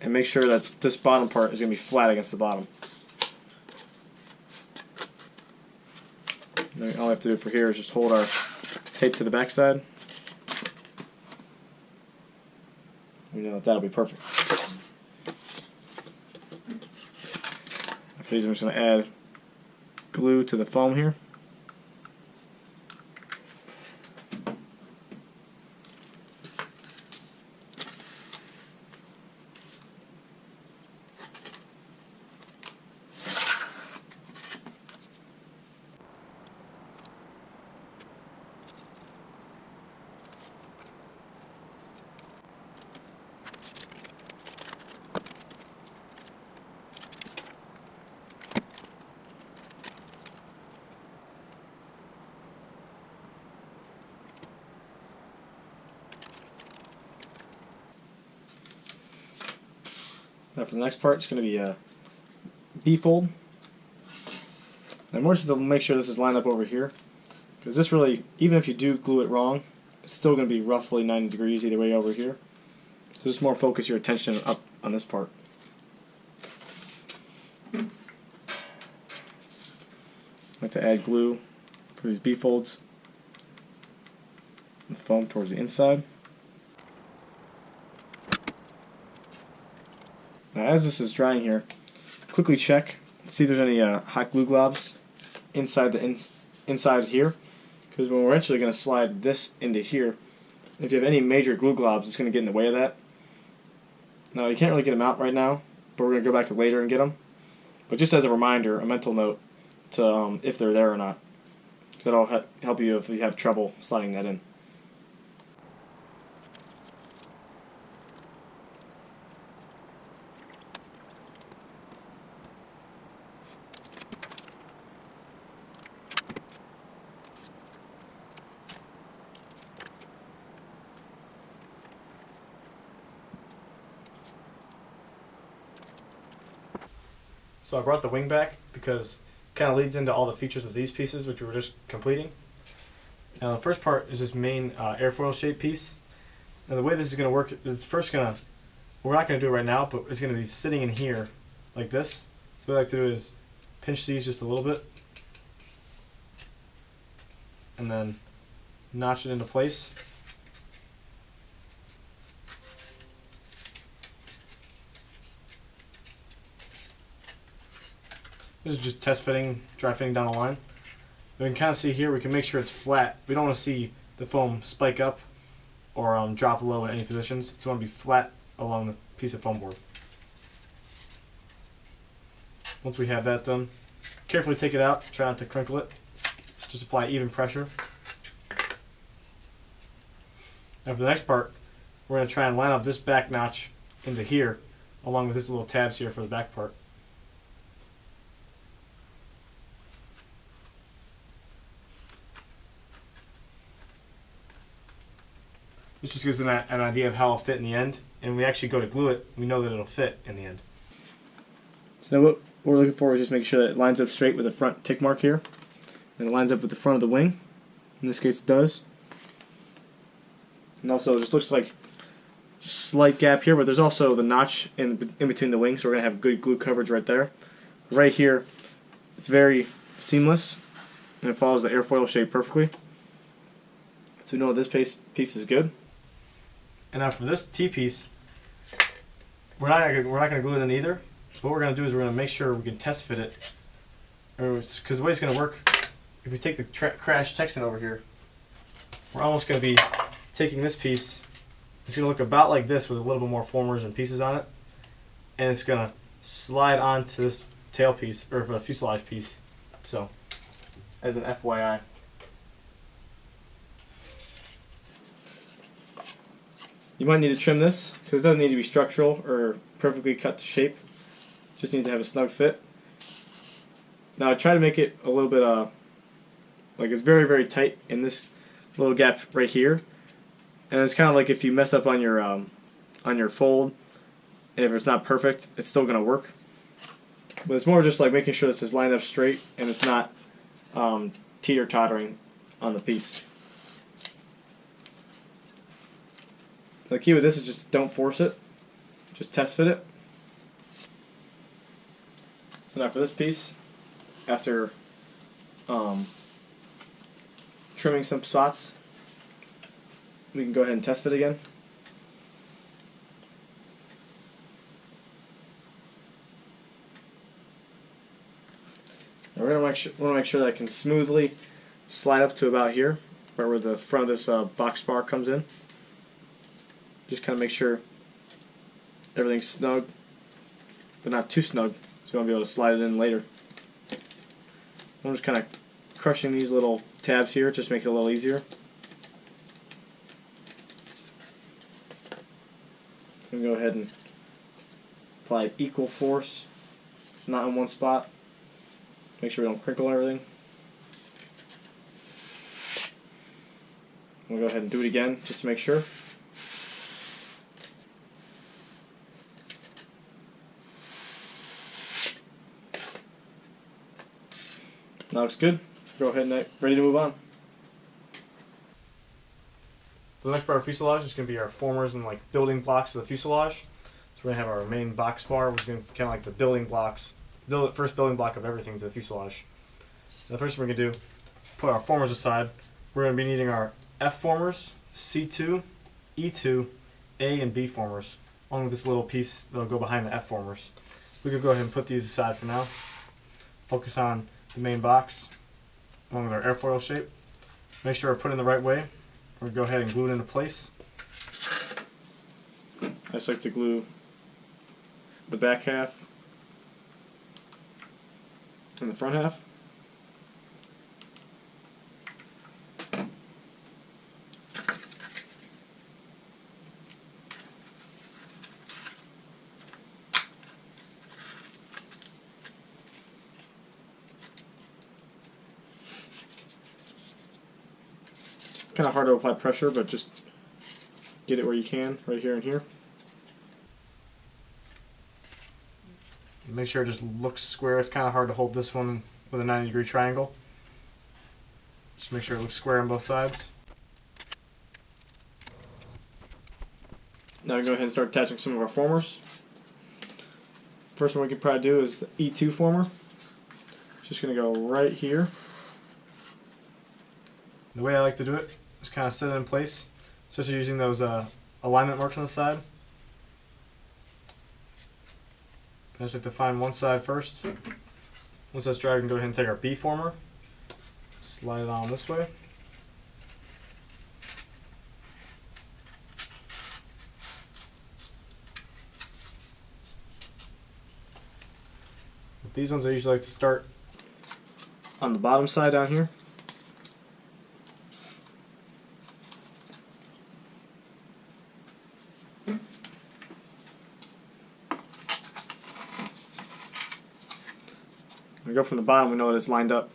and make sure that this bottom part is going to be flat against the bottom. And all we have to do for here is just hold our tape to the back side. We know that that'll be perfect. After these, I'm just going to add glue to the foam here. Now for the next part, it's going to be a B-fold. And we're just to make sure this is lined up over here, because this really, even if you do glue it wrong, it's still going to be roughly 90 degrees either way over here. So just more focus your attention up on this part. I like to add glue for these B-folds, the foam towards the inside. Now as this is drying here, quickly check, see if there's any hot glue globs inside the inside here, because when we're eventually going to slide this into here, if you have any major glue globs, it's going to get in the way of that. Now you can't really get them out right now, but we're going to go back later and get them. But just as a reminder, a mental note to if they're there or not, because that'll help you if you have trouble sliding that in. So I brought the wing back because it kind of leads into all the features of these pieces, which we were just completing. Now the first part is this main airfoil shaped piece. Now the way this is going to work is it's first going to, we're not going to do it right now, but it's going to be sitting in here like this. So what I like to do is pinch these just a little bit and then notch it into place. This is just test fitting, dry fitting down the line. We can kind of see here, we can make sure it's flat. We don't want to see the foam spike up or drop low in any positions. It's going to be flat along the piece of foam board. Once we have that done, carefully take it out, try not to crinkle it. Just apply even pressure. Now for the next part, we're going to try and line up this back notch into here, along with this little tabs here for the back part. This just gives an idea of how it'll fit in the end, and we actually go to glue it, we know that it'll fit in the end. So now what we're looking for is just make sure that it lines up straight with the front tick mark here, and it lines up with the front of the wing. In this case it does. And also it just looks like a slight gap here, but there's also the notch in between the wings, so we're going to have good glue coverage right there. Right here, it's very seamless, and it follows the airfoil shape perfectly. So we know this piece is good. And now for this T-piece, we're not going to glue it in either. So what we're going to do is we're going to make sure we can test fit it. Because the way it's going to work, if we take the Crash Texan over here, we're almost going to be taking this piece. It's going to look about like this with a little bit more formers and pieces on it. And it's going to slide onto this tail piece, or the fuselage piece. So, as an FYI. You might need to trim this, because it doesn't need to be structural or perfectly cut to shape. It just needs to have a snug fit. Now I try to make it a little bit, like it's very, very tight in this little gap right here. And it's kind of like if you mess up on your fold, and if it's not perfect, it's still going to work. But it's more just like making sure this is lined up straight and it's not teeter-tottering on the piece. The key with this is just don't force it, just test fit it. So now for this piece, after trimming some spots, we can go ahead and test fit again. Now we're going to make sure that I can smoothly slide up to about here, right where the front of this box bar comes in. Just kind of make sure everything's snug, but not too snug, so you won't be able to slide it in later. I'm just kind of crushing these little tabs here just to make it a little easier. I'm going to go ahead and apply equal force, not in one spot. Make sure we don't crinkle everything. I'm going to go ahead and do it again just to make sure. That looks good. Go ahead and ready to move on. For the next part of fuselage is going to be our formers and like building blocks of the fuselage. So we're going to have our main box bar, which is going to be kind of like the building blocks, first building block of everything to the fuselage. And the first thing we're going to do, put our formers aside. We're going to be needing our F formers, C2, E2, A, and B formers, along with this little piece that will go behind the F formers. We could go ahead and put these aside for now. Focus on the main box, along with our airfoil shape. Make sure we're put in the right way. We're going to go ahead and glue it into place. I just like to glue the back half and the front half. Kind of hard to apply pressure, but just get it where you can, right here and here. Make sure it just looks square. It's kind of hard to hold this one with a 90-degree triangle. Just make sure it looks square on both sides. Now we go ahead and start attaching some of our formers. First one we could probably do is the E2 former. Just going to go right here. The way I like to do it is kind of set it in place, especially using those alignment marks on the side. I just like to find one side first. Once that's dry, we can go ahead and take our B former, slide it on this way. With these ones I usually like to start on the bottom side down here. We go from the bottom, we know that it's lined up.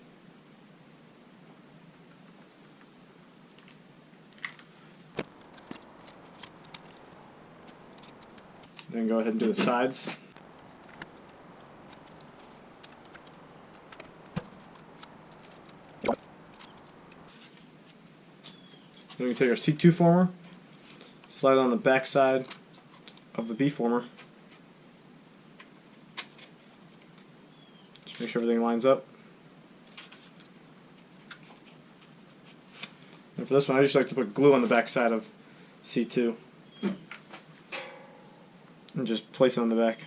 Then go ahead and do the sides. Then we take our C2 former, slide it on the back side of the B former. Make sure everything lines up. And for this one, I just like to put glue on the back side of C2 and just place it on the back.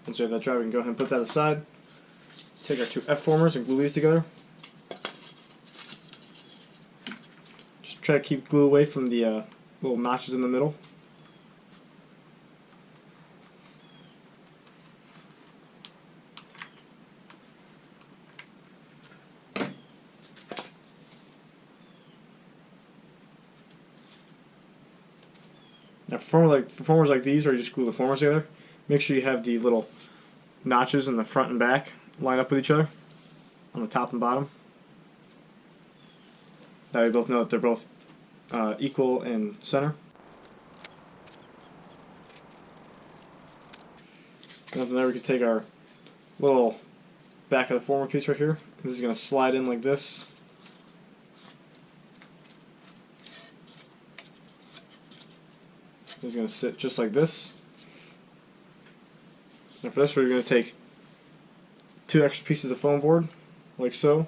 Once we have that dry, we can go ahead and put that aside. Take our two F formers and glue these together. Just try to keep glue away from the little notches in the middle. Now for formers like these, where you just glue the formers together, make sure you have the little notches in the front and back line up with each other on the top and bottom. That way we both know that they're both equal in center. And from there we can take our little back of the former piece right here. This is going to slide in like this. This is going to sit just like this. And for this, we're going to take two extra pieces of foam board, like so,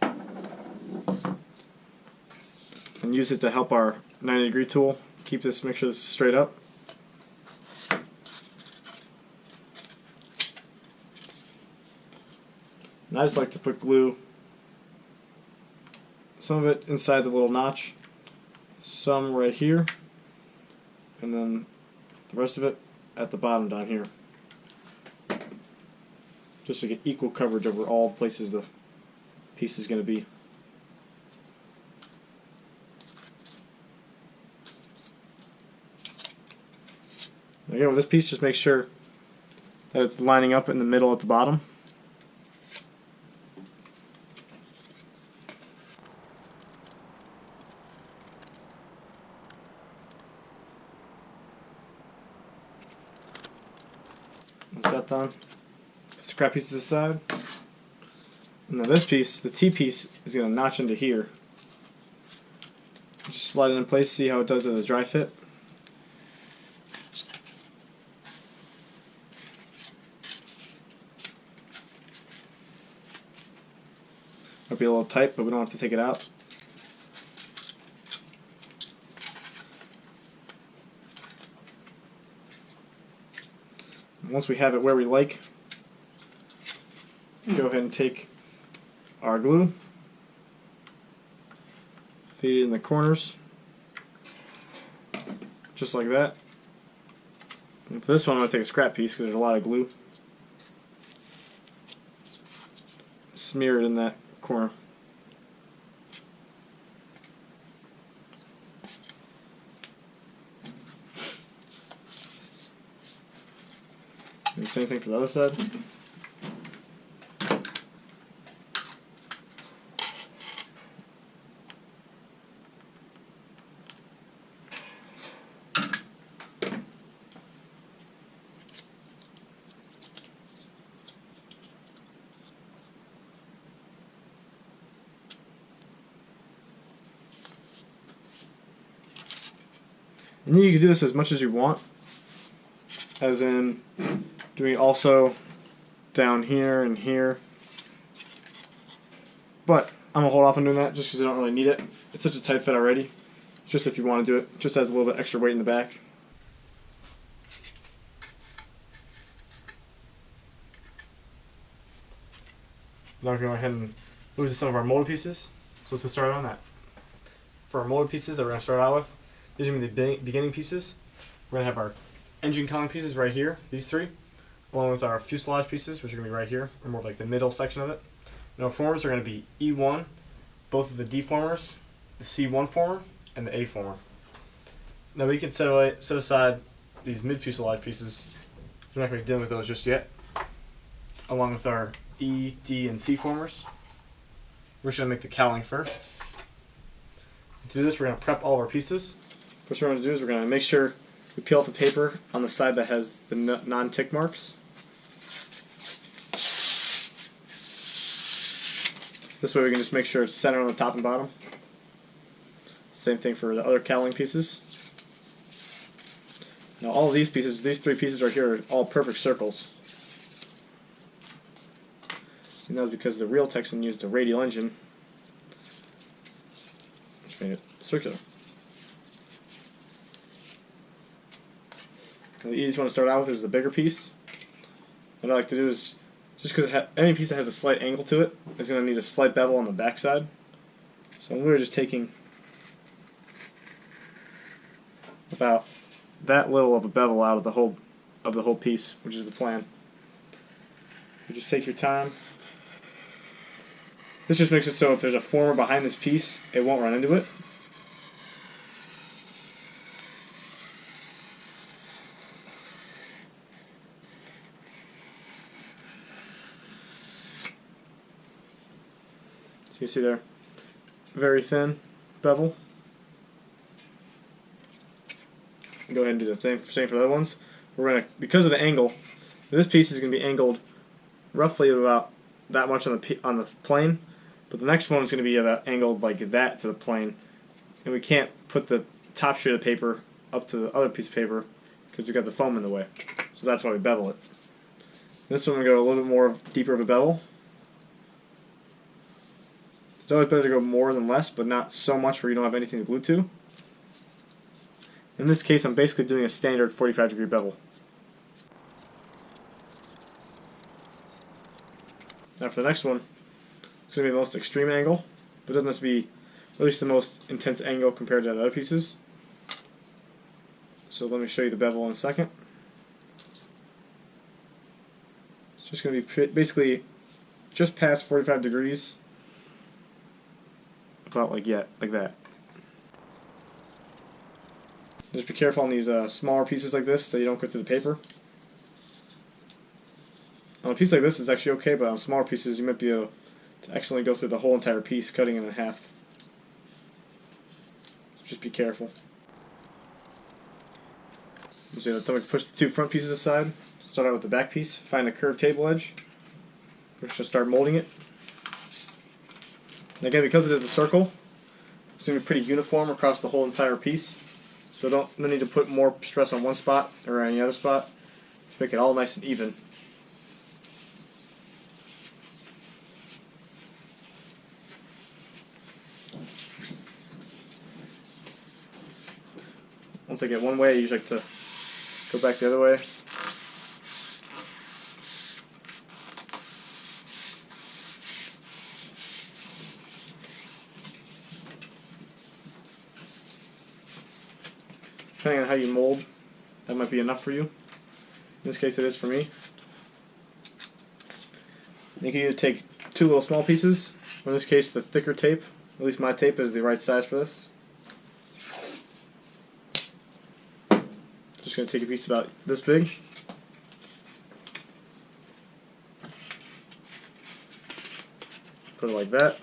and use it to help our 90-degree tool keep this, make sure this is straight up. And I just like to put glue, some of it inside the little notch, some right here, and then the rest of it at the bottom down here. Just to get equal coverage over all the places the piece is going to be. Again, with this piece, just make sure that it's lining up in the middle at the bottom. Once that's done, put scrap pieces aside. And now this piece, the T piece, is going to notch into here. Just slide it in place, see how it does as a dry fit. Might be a little tight, but we don't have to take it out. And once we have it where we like, go ahead and take our glue, feed it in the corners, just like that. And for this one, I'm going to take a scrap piece because there's a lot of glue. Smear it in that corner. And the same thing for the other side. And then you can do this as much as you want, as in doing also down here and here. But I'm going to hold off on doing that just because I don't really need it. It's such a tight fit already. It's just if you want to do it, just has a little bit extra weight in the back. Now we're going to go ahead and move to some of our molded pieces. So let's get started on that. For our molded pieces that we're going to start out with, these are going to be the beginning pieces. We're going to have our engine cowling pieces right here, these three, along with our fuselage pieces, which are going to be right here, or more like the middle section of it. And our formers are going to be E1, both of the D formers, the C1 former, and the A former. Now we can set aside these mid fuselage pieces. We're not going to be dealing with those just yet, along with our E, D, and C formers. We're just going to make the cowling first. To do this, we're going to prep all of our pieces. First, what we're going to do is we're going to make sure we peel off the paper on the side that has the non-tick marks. This way we can just make sure it's centered on the top and bottom. Same thing for the other cowling pieces. Now all of these pieces, these three pieces right here, are all perfect circles. And that's because the real Texan used a radial engine, which made it circular. And the easiest one to start out with is the bigger piece. What I like to do is, just because any piece that has a slight angle to it is going to need a slight bevel on the back side. So I'm really just taking about that little of a bevel out of the whole piece, which is the plan. You just take your time. This just makes it so if there's a former behind this piece, it won't run into it. So you see there, very thin bevel. Go ahead and do the same for the other ones. We're gonna, because of the angle, this piece is gonna be angled roughly about that much on the plane, but the next one is gonna be about angled like that to the plane, and we can't put the top sheet of paper up to the other piece of paper because we've got the foam in the way. So that's why we bevel it. This one we go a little bit more deeper of a bevel. It's always better to go more than less, but not so much where you don't have anything to glue to. In this case, I'm basically doing a standard 45-degree bevel. Now for the next one, it's going to be the most extreme angle, but it doesn't have to be at least the most intense angle compared to the other pieces. So let me show you the bevel in a second. It's just going to be basically just past 45 degrees, about like that. Just be careful on these smaller pieces like this that you don't go through the paper. On a piece like this it's actually okay, but on smaller pieces you might be able to accidentally go through the whole entire piece, cutting it in half. Just be careful. So then we push the two front pieces aside. Start out with the back piece. Find a curved table edge. We're just going to start molding it. And again, because it is a circle, it's going to be pretty uniform across the whole entire piece. So no need to put more stress on one spot or any other spot. Just make it all nice and even. Once I get one way, I usually like to go back the other way. Depending on how you mold, that might be enough for you. In this case it is for me. You can either take two little small pieces, or in this case the thicker tape. At least my tape is the right size for this. Just going to take a piece about this big. Put it like that.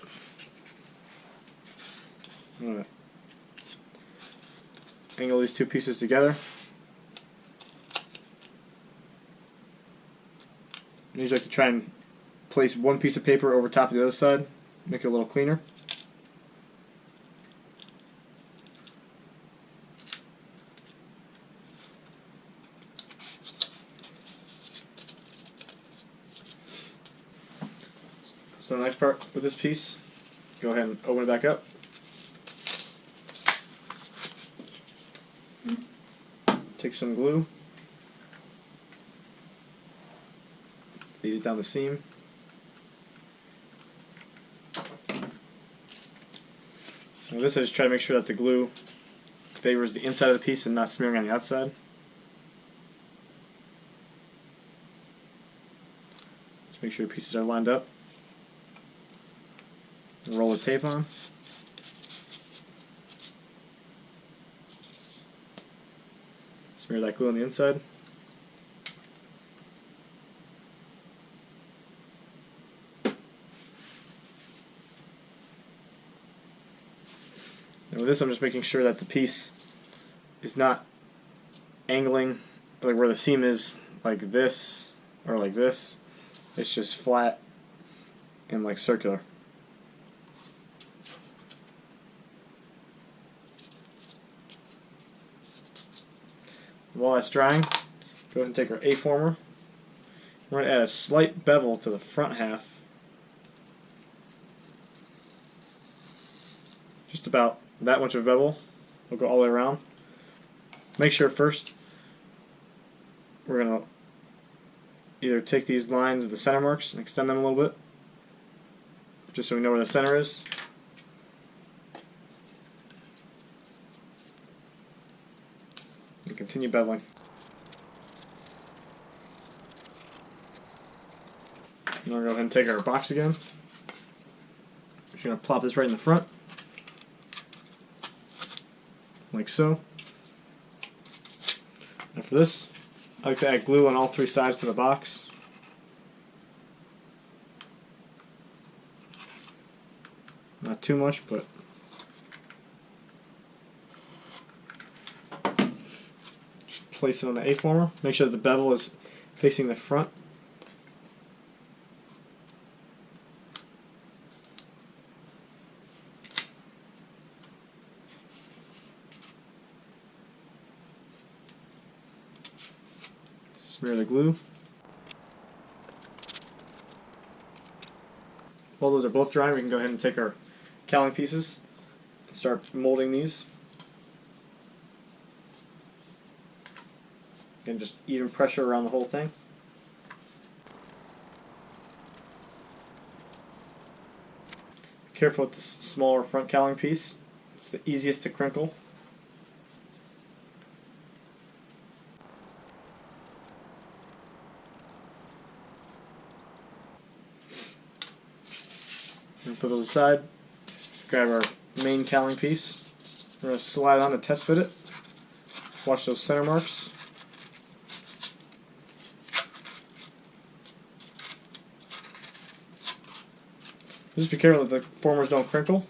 I'm going to angle these two pieces together. I usually like to try and place one piece of paper over top of the other side, make it a little cleaner. So the next part with this piece, go ahead and open it back up. Take some glue, feed it down the seam. Now this I just try to make sure that the glue favors the inside of the piece and not smearing on the outside. Just make sure the pieces are lined up. Roll the tape on. Smear that glue on the inside. And with this I'm just making sure that the piece is not angling like where the seam is like this or like this. It's just flat and like circular. While that's drying, go ahead and take our A-former. We're going to add a slight bevel to the front half. Just about that much of a bevel. We'll go all the way around. Make sure first we're going to either take these lines of the center marks and extend them a little bit, just so we know where the center is. And continue beveling. Now we're going to go ahead and take our box again. Just going to plop this right in the front, like so. And for this, I like to add glue on all three sides to the box. Not too much, but just place it on the A-former. Make sure that the bevel is facing the front. Smear the glue. While those are both drying, we can go ahead and take our cowling pieces and start molding these. Again, just even pressure around the whole thing. Be careful with the smaller front cowling piece. It's the easiest to crinkle. And put those aside. Grab our main cowling piece. We're going to slide on to test fit it. watch those center marks. Just be careful that the formers don't crinkle.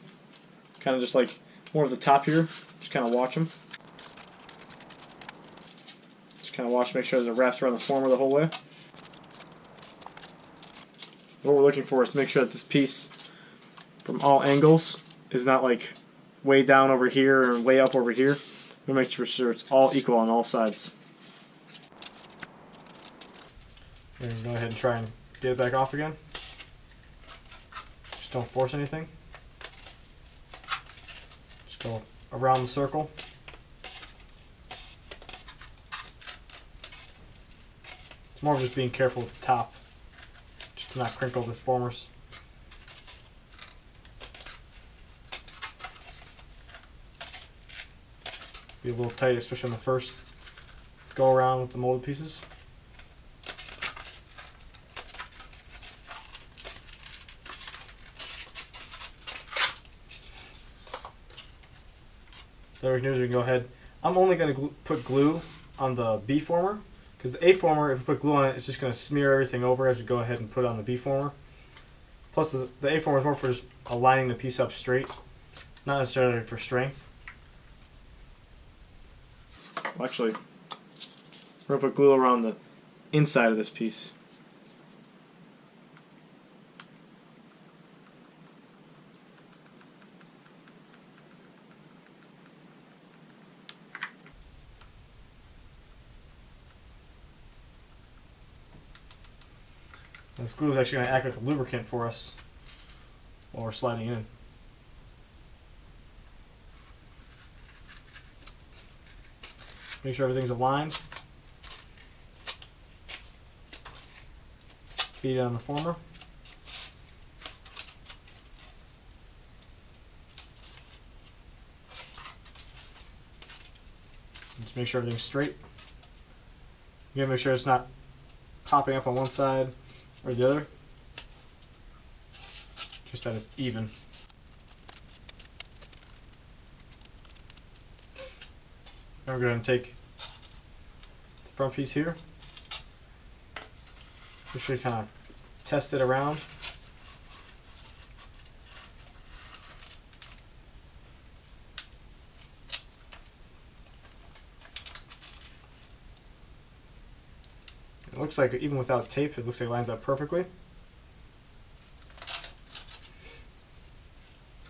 Kind of just like more of the top here. Just kind of watch them. Just kind of watch, make sure that it wraps around the former the whole way. What we're looking for is to make sure that this piece from all angles is not like way down over here or way up over here. We'll make sure it's all equal on all sides. And go ahead and try and get it back off again. Just don't force anything. Just go around the circle. It's more of just being careful at the top, just to not crinkle the formers. Be a little tight, especially on the first go around with the molded pieces. Then we can do is we can go ahead. I'm only going to put glue on the B former, because the A former, if we put glue on it, it's just going to smear everything over as we go ahead and put it on the B former. Plus the A former is more for just aligning the piece up straight, not necessarily for strength. Actually, we're going to put glue around the inside of this piece. And this glue is actually going to act like a lubricant for us while we're sliding in. Make sure everything's aligned. Feed it on the former. Just make sure everything's straight. You gotta make sure it's not popping up on one side or the other. Just that it's even. Now we're going to take the front piece here. Just to kind of test it around. It looks like even without tape, it looks like it lines up perfectly.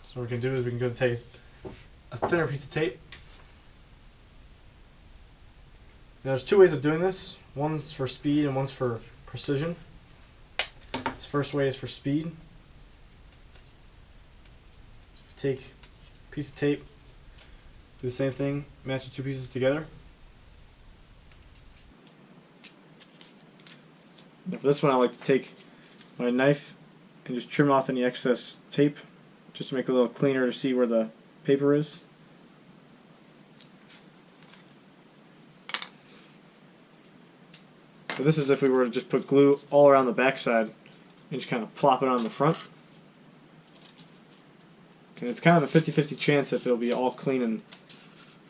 So what we can do is we can go take a thinner piece of tape. Now, there's two ways of doing this. One's for speed and one's for precision. This first way is for speed. Take a piece of tape, do the same thing, match the two pieces together. Now for this one, I like to take my knife and just trim off any excess tape, just to make it a little cleaner to see where the paper is. So this is if we were to just put glue all around the backside and just kind of plop it on the front. And it's kind of a 50-50 chance if it'll be all clean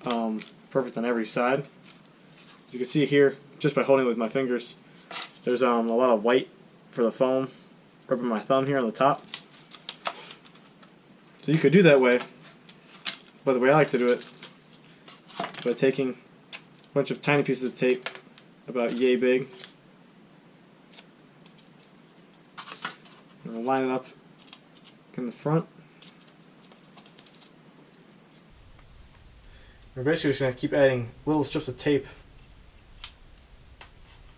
and perfect on every side. As you can see here, just by holding it with my fingers, there's a lot of white for the foam rubbing my thumb here on the top. So you could do that way, but the way I like to do it, by taking a bunch of tiny pieces of tape, about yay big, and I'll line it up in the front. We're basically just going to keep adding little strips of tape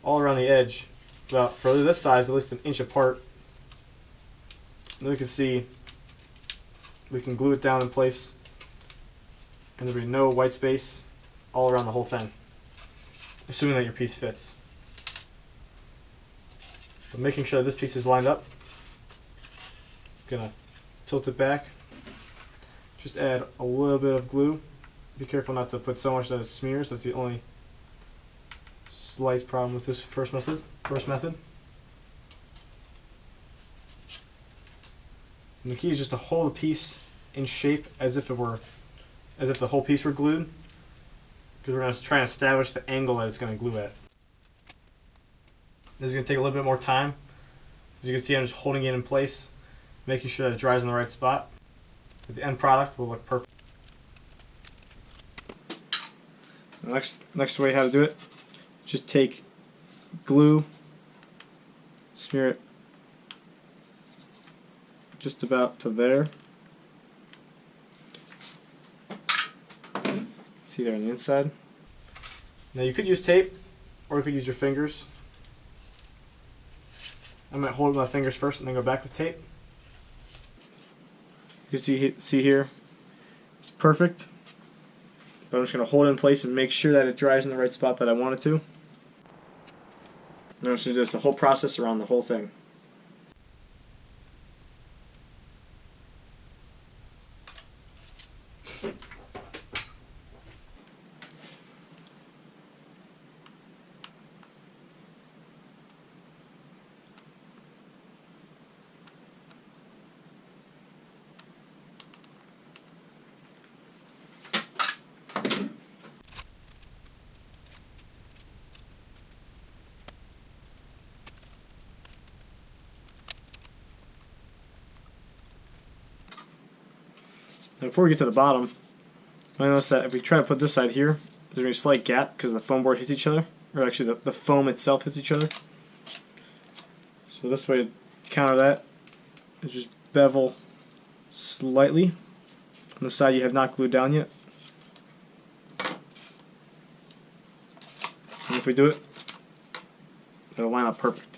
all around the edge, about for this size at least an inch apart. And then we can see we can glue it down in place and there'll be no white space all around the whole thing, assuming that your piece fits. But making sure that this piece is lined up, I'm gonna tilt it back, just add a little bit of glue. Be careful not to put so much that it smears. That's the only slight problem with this first method. And the key is just to hold the piece in shape as if the whole piece were glued. because we're going to try and establish the angle that it's going to glue at. This is going to take a little bit more time. As you can see, I'm just holding it in place, making sure that it dries in the right spot. But the end product will look perfect. The next way how to do it, just take glue, smear it just about to there. See there on the inside. Now you could use tape, or you could use your fingers. I'm going to hold my fingers first and then go back with tape. You can see here, it's perfect. But I'm just going to hold it in place and make sure that it dries in the right spot that I want it to. And I'm just going to do this the whole process around the whole thing. And before we get to the bottom, I notice that if we try to put this side here, there's going to be a slight gap because the foam board hits each other, or actually the foam itself hits each other. So this way to counter that is just bevel slightly on the side you have not glued down yet. And if we do it, it'll line up perfect.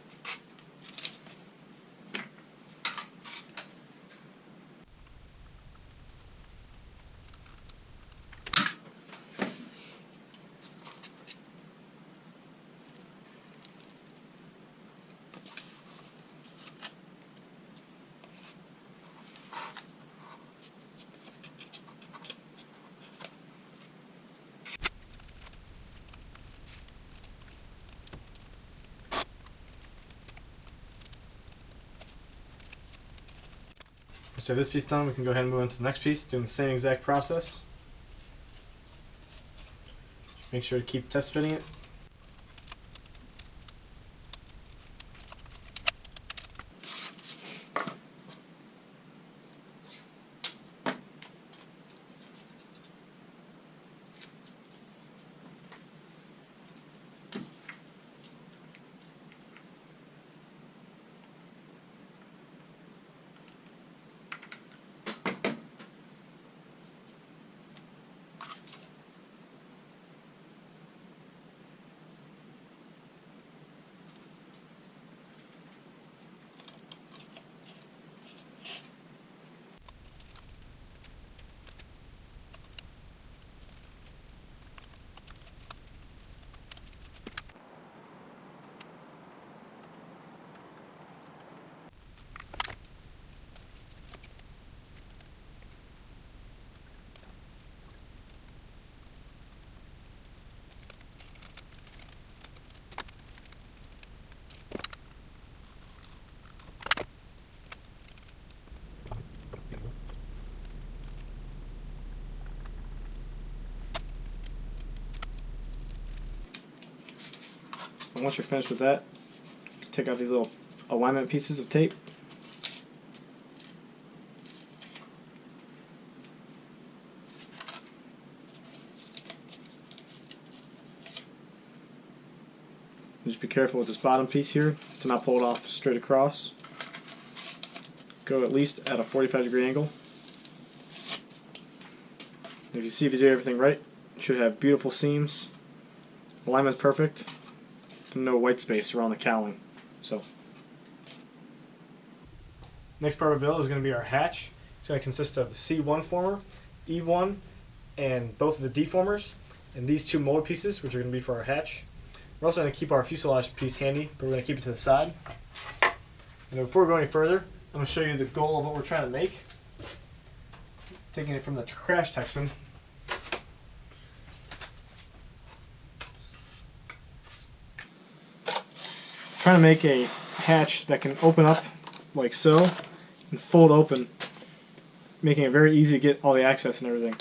So this piece done, we can go ahead and move on to the next piece, doing the same exact process. Just make sure to keep test fitting it. And once you're finished with that, take out these little alignment pieces of tape. Just be careful with this bottom piece here to not pull it off straight across. Go at least at a 45-degree angle. If you do everything right, it should have beautiful seams. Alignment's perfect. And no white space around the cowling. So, next part of the build is going to be our hatch. It's going to consist of the C1 former, E1, and both of the D formers, and these two molded pieces, which are going to be for our hatch. We're also going to keep our fuselage piece handy, but we're going to keep it to the side. And before we go any further, I'm going to show you the goal of what we're trying to make. Taking it from the Crash Texan. Trying to make a hatch that can open up like so and fold open, making it very easy to get all the access and everything.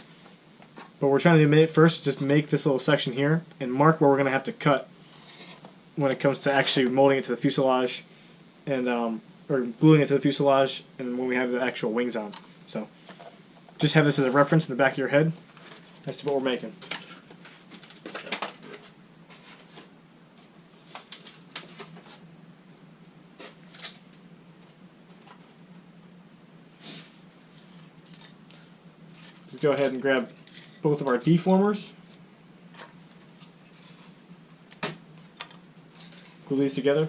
But we're trying to do first, just make this little section here and mark where we're going to have to cut when it comes to actually molding it to the fuselage and or gluing it to the fuselage and when we have the actual wings on. So just have this as a reference in the back of your head as to what we're making. Just go ahead and grab both of our deformers. Glue these together.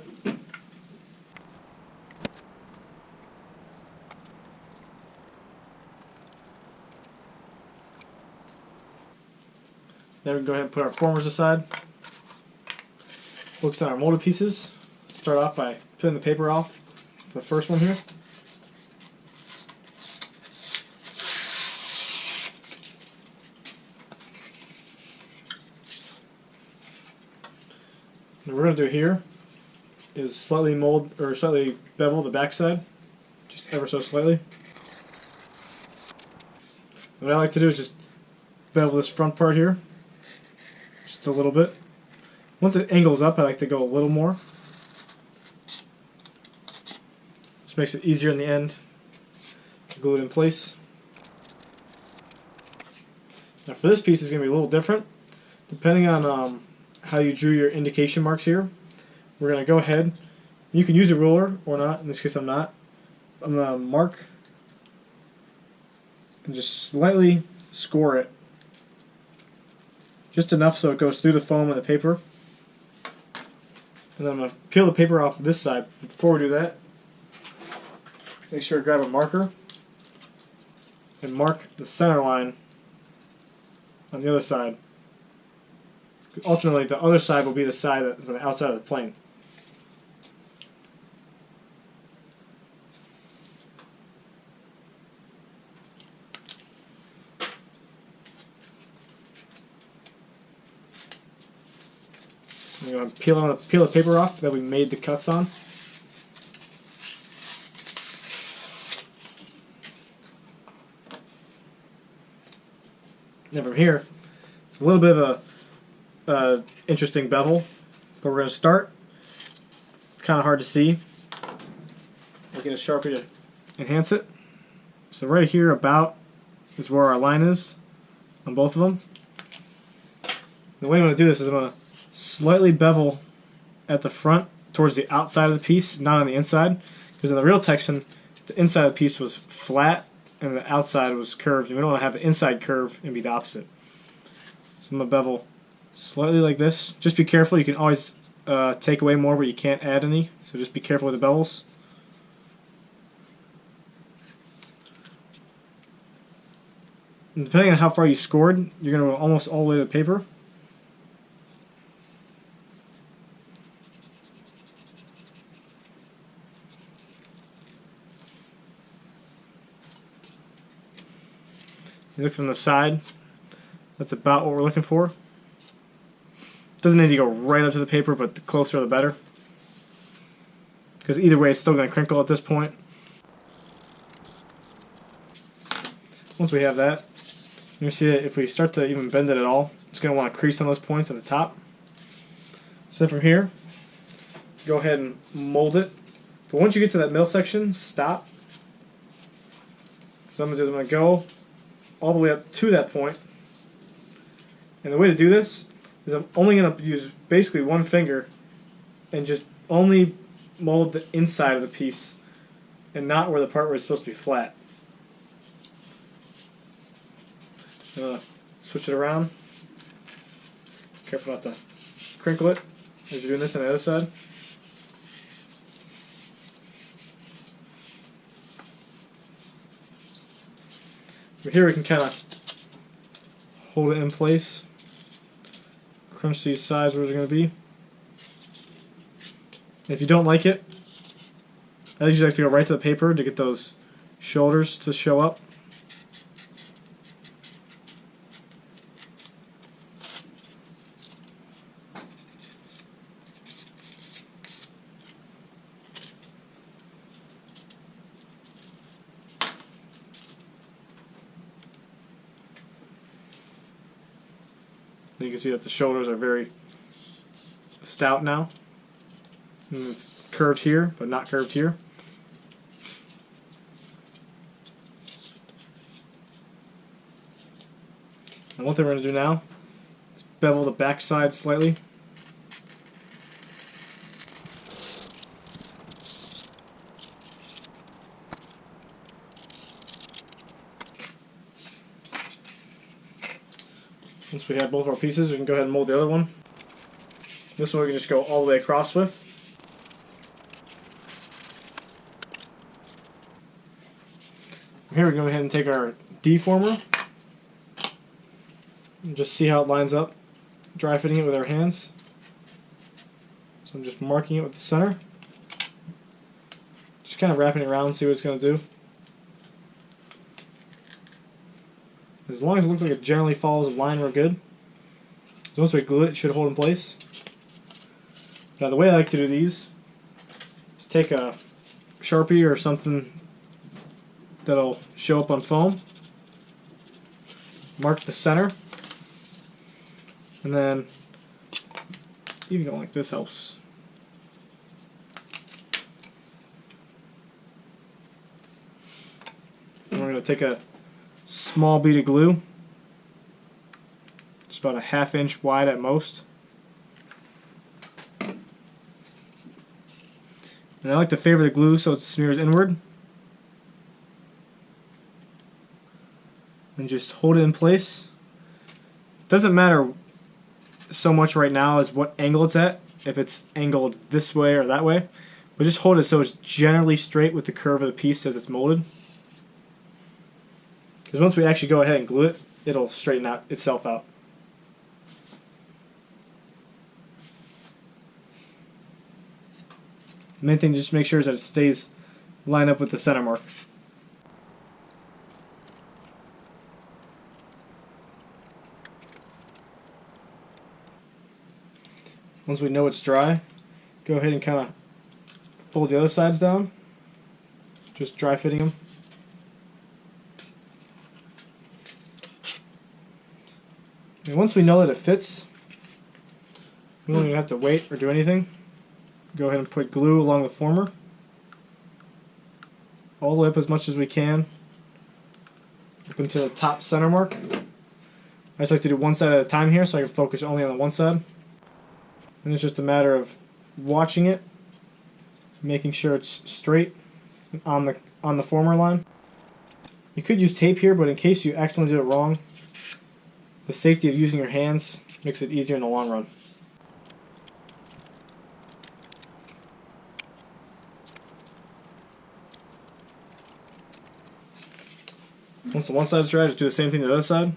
Then we can go ahead and put our formers aside. Focus on our molded pieces. Start off by peeling the paper off the first one here. What we're going to do here is slightly bevel the backside, just ever so slightly. What I like to do is just bevel this front part here, just a little bit. Once it angles up, I like to go a little more. Just makes it easier in the end to glue it in place. Now for this piece, it's going to be a little different, depending on how you drew your indication marks here. We're going to go ahead, you can use a ruler or not, in this case I'm not. I'm going to mark and just slightly score it, just enough so it goes through the foam of the paper. And then I'm going to peel the paper off this side. Before we do that, make sure to grab a marker and mark the center line on the other side. Ultimately, the other side will be the side that's on the outside of the plane. I'm going to peel the paper off that we made the cuts on. Then from here, it's a little bit of a interesting bevel, but we're going to start. It's kind of hard to see. I'll get a Sharpie to enhance it. So right here about is where our line is on both of them. The way I'm going to do this is I'm going to slightly bevel at the front towards the outside of the piece, not on the inside, because in the real Texan, the inside of the piece was flat and the outside was curved, and we don't want to have the inside curve and be the opposite. So I'm going to bevel slightly like this. Just be careful, you can always take away more, but you can't add any, so just be careful with the bevels. And depending on how far you scored, you're going to go almost all the way to the paper. You look from the side, that's about what we're looking for. Doesn't need to go right up to the paper, but the closer the better. Because either way, it's still going to crinkle at this point. Once we have that, you see that if we start to even bend it at all, it's going to want to crease on those points at the top. So from here, go ahead and mold it. But once you get to that middle section, stop. So I'm going to go all the way up to that point. And the way to do this is I'm only going to use basically one finger and just only mold the inside of the piece and not where the part where it's supposed to be flat. Switch it around. Careful not to crinkle it as you're doing this on the other side. But here we can kind of hold it in place, crunch these sides where they're going to be. And if you don't like it, I usually like to go right to the paper to get those shoulders to show up. You can see that the shoulders are very stout now. And it's curved here, but not curved here. And one thing we're going to do now is bevel the back side slightly. Once we have both our pieces, we can go ahead and mold the other one. This one we can just go all the way across with. Here we go ahead and take our deformer and just see how it lines up, dry fitting it with our hands. So I'm just marking it with the center. Just kind of wrapping it around and see what it's going to do. As long as it looks like it generally follows a line, we're good. So once we glue it, it should hold in place. Now the way I like to do these is take a Sharpie or something that'll show up on foam, mark the center, and then even going like this helps. And we're going to take a small bead of glue, just about a ½ inch wide at most. And I like to favor the glue so it smears inward. And just hold it in place. It doesn't matter so much right now as what angle it's at, if it's angled this way or that way, but just hold it so it's generally straight with the curve of the piece as it's molded. Because once we actually go ahead and glue it, it'll straighten out itself out. The main thing, just make sure that it stays lined up with the center mark. Once we know it's dry, go ahead and kind of fold the other sides down, just dry fitting them. And once we know that it fits, we don't even have to wait or do anything. Go ahead and put glue along the former, all the way up as much as we can, up into the top center mark. I just like to do one side at a time here so I can focus only on the one side. And it's just a matter of watching it, making sure it's straight on the former line. You could use tape here, but in case you accidentally do it wrong, the safety of using your hands makes it easier in the long run. Once the one side is dry, just do the same thing to the other side.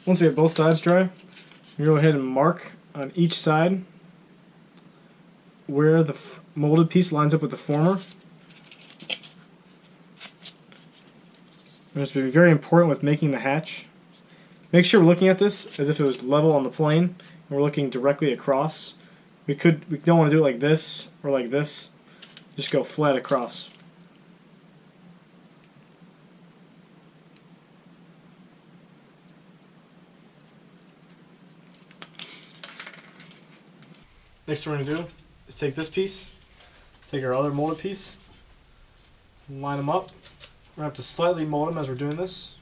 Once we have both sides dry, we go ahead and mark on each side where the molded piece lines up with the former. And it's very important with making the hatch. Make sure we're looking at this as if it was level on the plane and we're looking directly across. We don't want to do it like this or like this. Just go flat across. Next thing we're going to do is take this piece, take our other molded piece, and line them up. We're going to have to slightly mold them as we're doing this.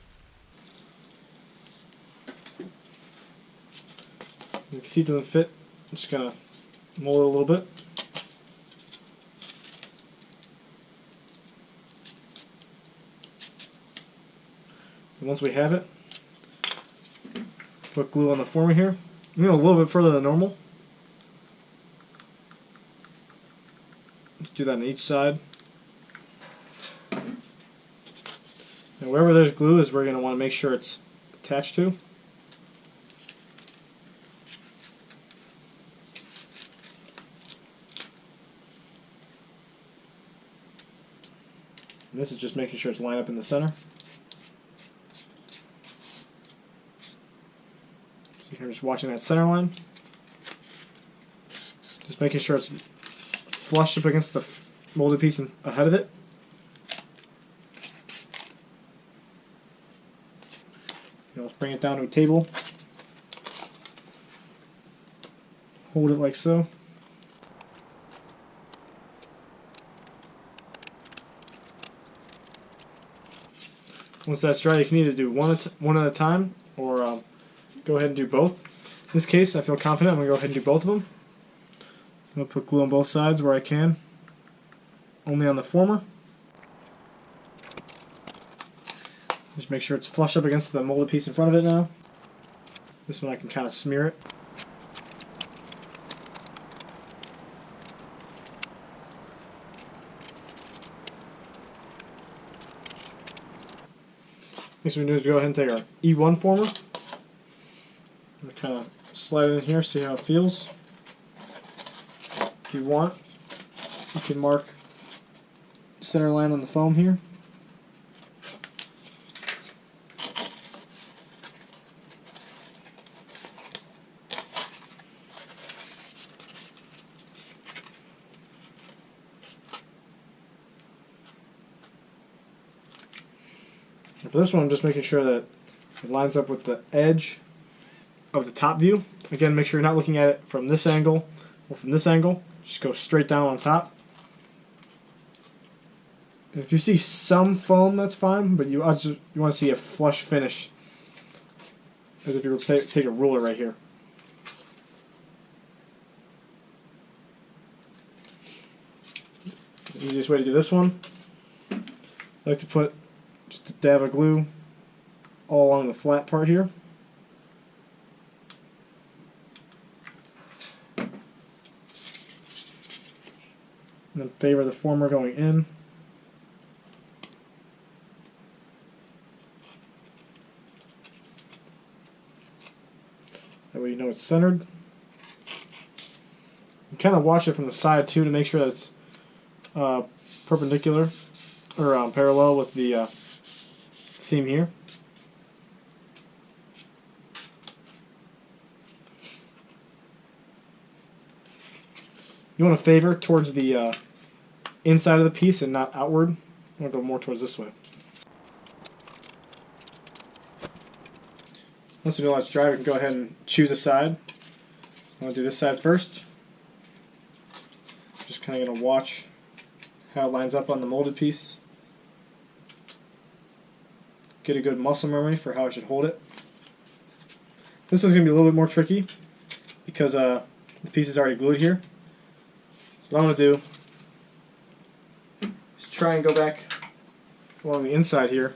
You can see it doesn't fit. I'm just going to mold it a little bit. And once we have it, put glue on the former here. I'm going a little bit further than normal. Just do that on each side. And wherever there's glue is where you're going to want to make sure it's attached to. And this is just making sure it's lined up in the center. So you're just watching that center line. Just making sure it's flush up against the molded piece ahead of it. Let's bring it down to a table. Hold it like so. Once that's dry, you can either do one at a time or go ahead and do both. In this case, I feel confident I'm going to go ahead and do both of them. So I'm going to put glue on both sides where I can, only on the former. Just make sure it's flush up against the molded piece in front of it now. This one I can kind of smear it. Next what we're going to do is go ahead and take our E1 former. And kind of slide it in here, see how it feels. If you want, you can mark center line on the foam here. And for this one, I'm just making sure that it lines up with the edge of the top view. Again, make sure you're not looking at it from this angle or from this angle. Just go straight down on top. And if you see some foam, that's fine, but you want to see a flush finish, as if you were to take a ruler right here. The easiest way to do this one, I like to put just a dab of glue all along the flat part here. And then favor the former going in. That way you know it's centered. And kind of watch it from the side too to make sure that it's perpendicular or parallel with the seam here. You want to favor towards the inside of the piece and not outward. You want to go more towards this way. Once we know it's dry, we can go ahead and choose a side. I'm going to do this side first. Just kind of going to watch how it lines up on the molded piece. Get a good muscle memory for how I should hold it. This one's going to be a little bit more tricky because the piece is already glued here. So what I'm going to do is try and go back along the inside here.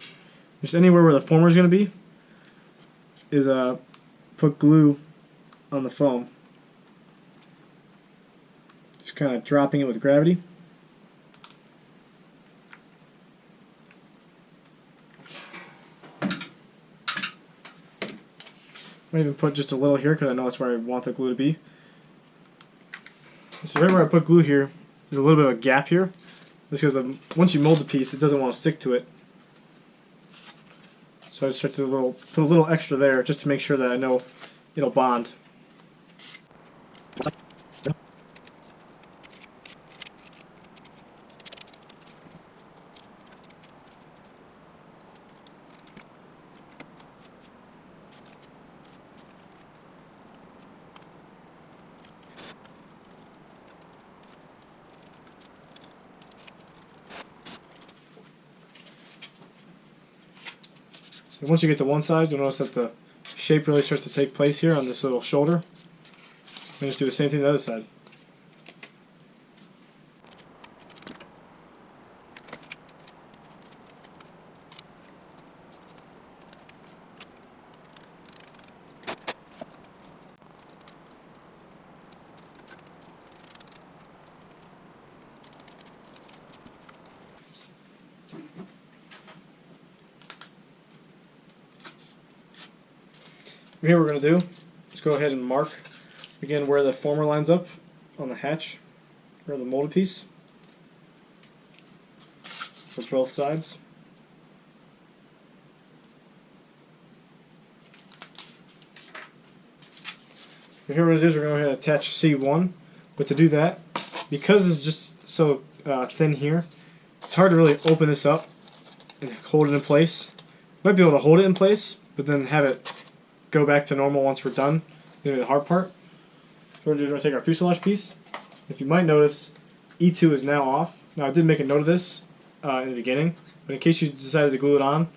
Just anywhere where the former is going to be is put glue on the foam. Just kind of dropping it with gravity. I might even put just a little here because I know that's where I want the glue to be. So right where I put glue here, there's a little bit of a gap here. That's because once you mold the piece, it doesn't want to stick to it. So I just start to put a little extra there just to make sure that I know it'll bond. So once you get to one side, you'll notice that the shape really starts to take place here on this little shoulder. And just do the same thing to the other side. Here what we're going to do is go ahead and mark again where the former lines up on the hatch or the molded piece. for both sides. Here what it is, we're going to attach C1, but to do that, because it's just so thin here, it's hard to really open this up and hold it in place. You might be able to hold it in place, but then have it go back to normal once we're done. Maybe the hard part. So we're going to take our fuselage piece. If you might notice, E2 is now off. Now I did make a note of this in the beginning, but in case you decided to glue it on,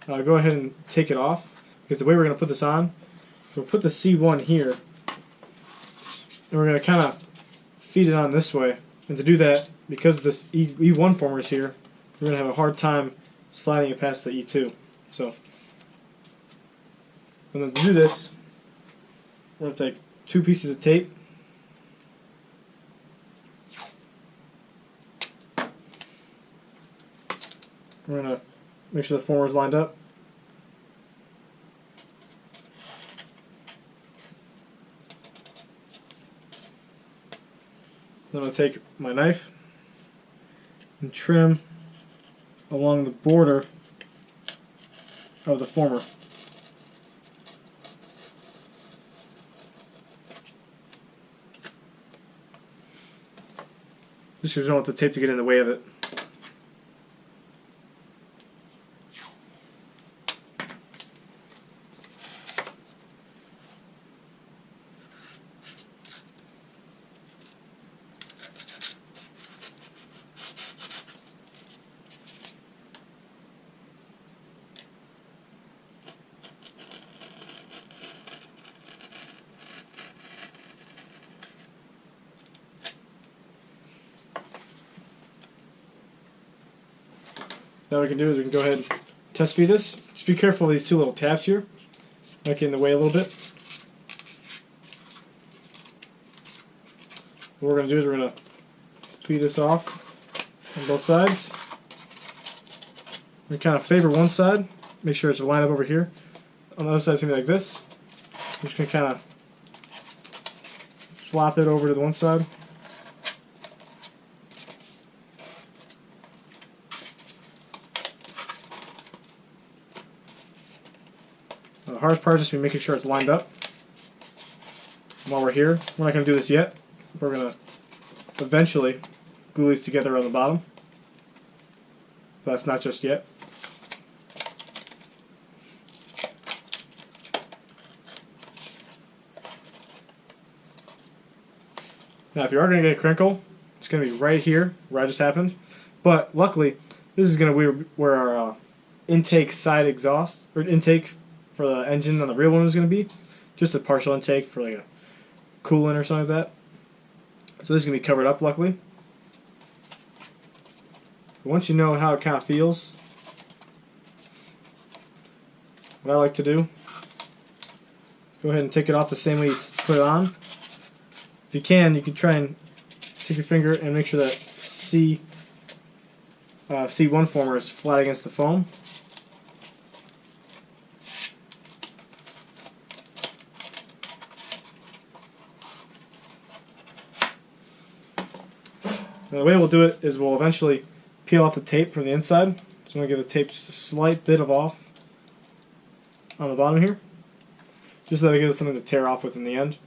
go ahead and take it off, because the way we're going to put this on, we'll put the C1 here, and we're going to kind of feed it on this way. And to do that, because this E1 former is here, we're going to have a hard time sliding it past the E2. So, and then to do this, we're going to take 2 pieces of tape. We're going to make sure the former is lined up. Then I'm going to take my knife and trim along the border of the former. Just because we don't want the tape to get in the way of it. Now what we can do is we can go ahead and test feed this. Just be careful of these 2 little tabs here. Might get in the way a little bit. What we're going to do is we're going to feed this off on both sides. We kind of favor one side. Make sure it's lined up over here. On the other side it's going to be like this. We're just going to kind of flop it over to the one side. The hardest part is just making sure it's lined up. While we're here, we're not going to do this yet. We're going to eventually glue these together on the bottom. But that's not just yet. Now if you are going to get a crinkle, it's going to be right here where I just happened. But luckily, this is going to be where our intake side exhaust, or intake for the engine on the real one is going to be. Just a partial intake for like a coolant or something like that. So this is going to be covered up, luckily. But once you know how it kind of feels, what I like to do, go ahead and take it off the same way you put it on. If you can try and take your finger and make sure that C1 former is flat against the foam. And the way we'll do it is we'll eventually peel off the tape from the inside. So I'm going to give the tape just a slight bit of off on the bottom here, just so that it gives us something to tear off with in the end.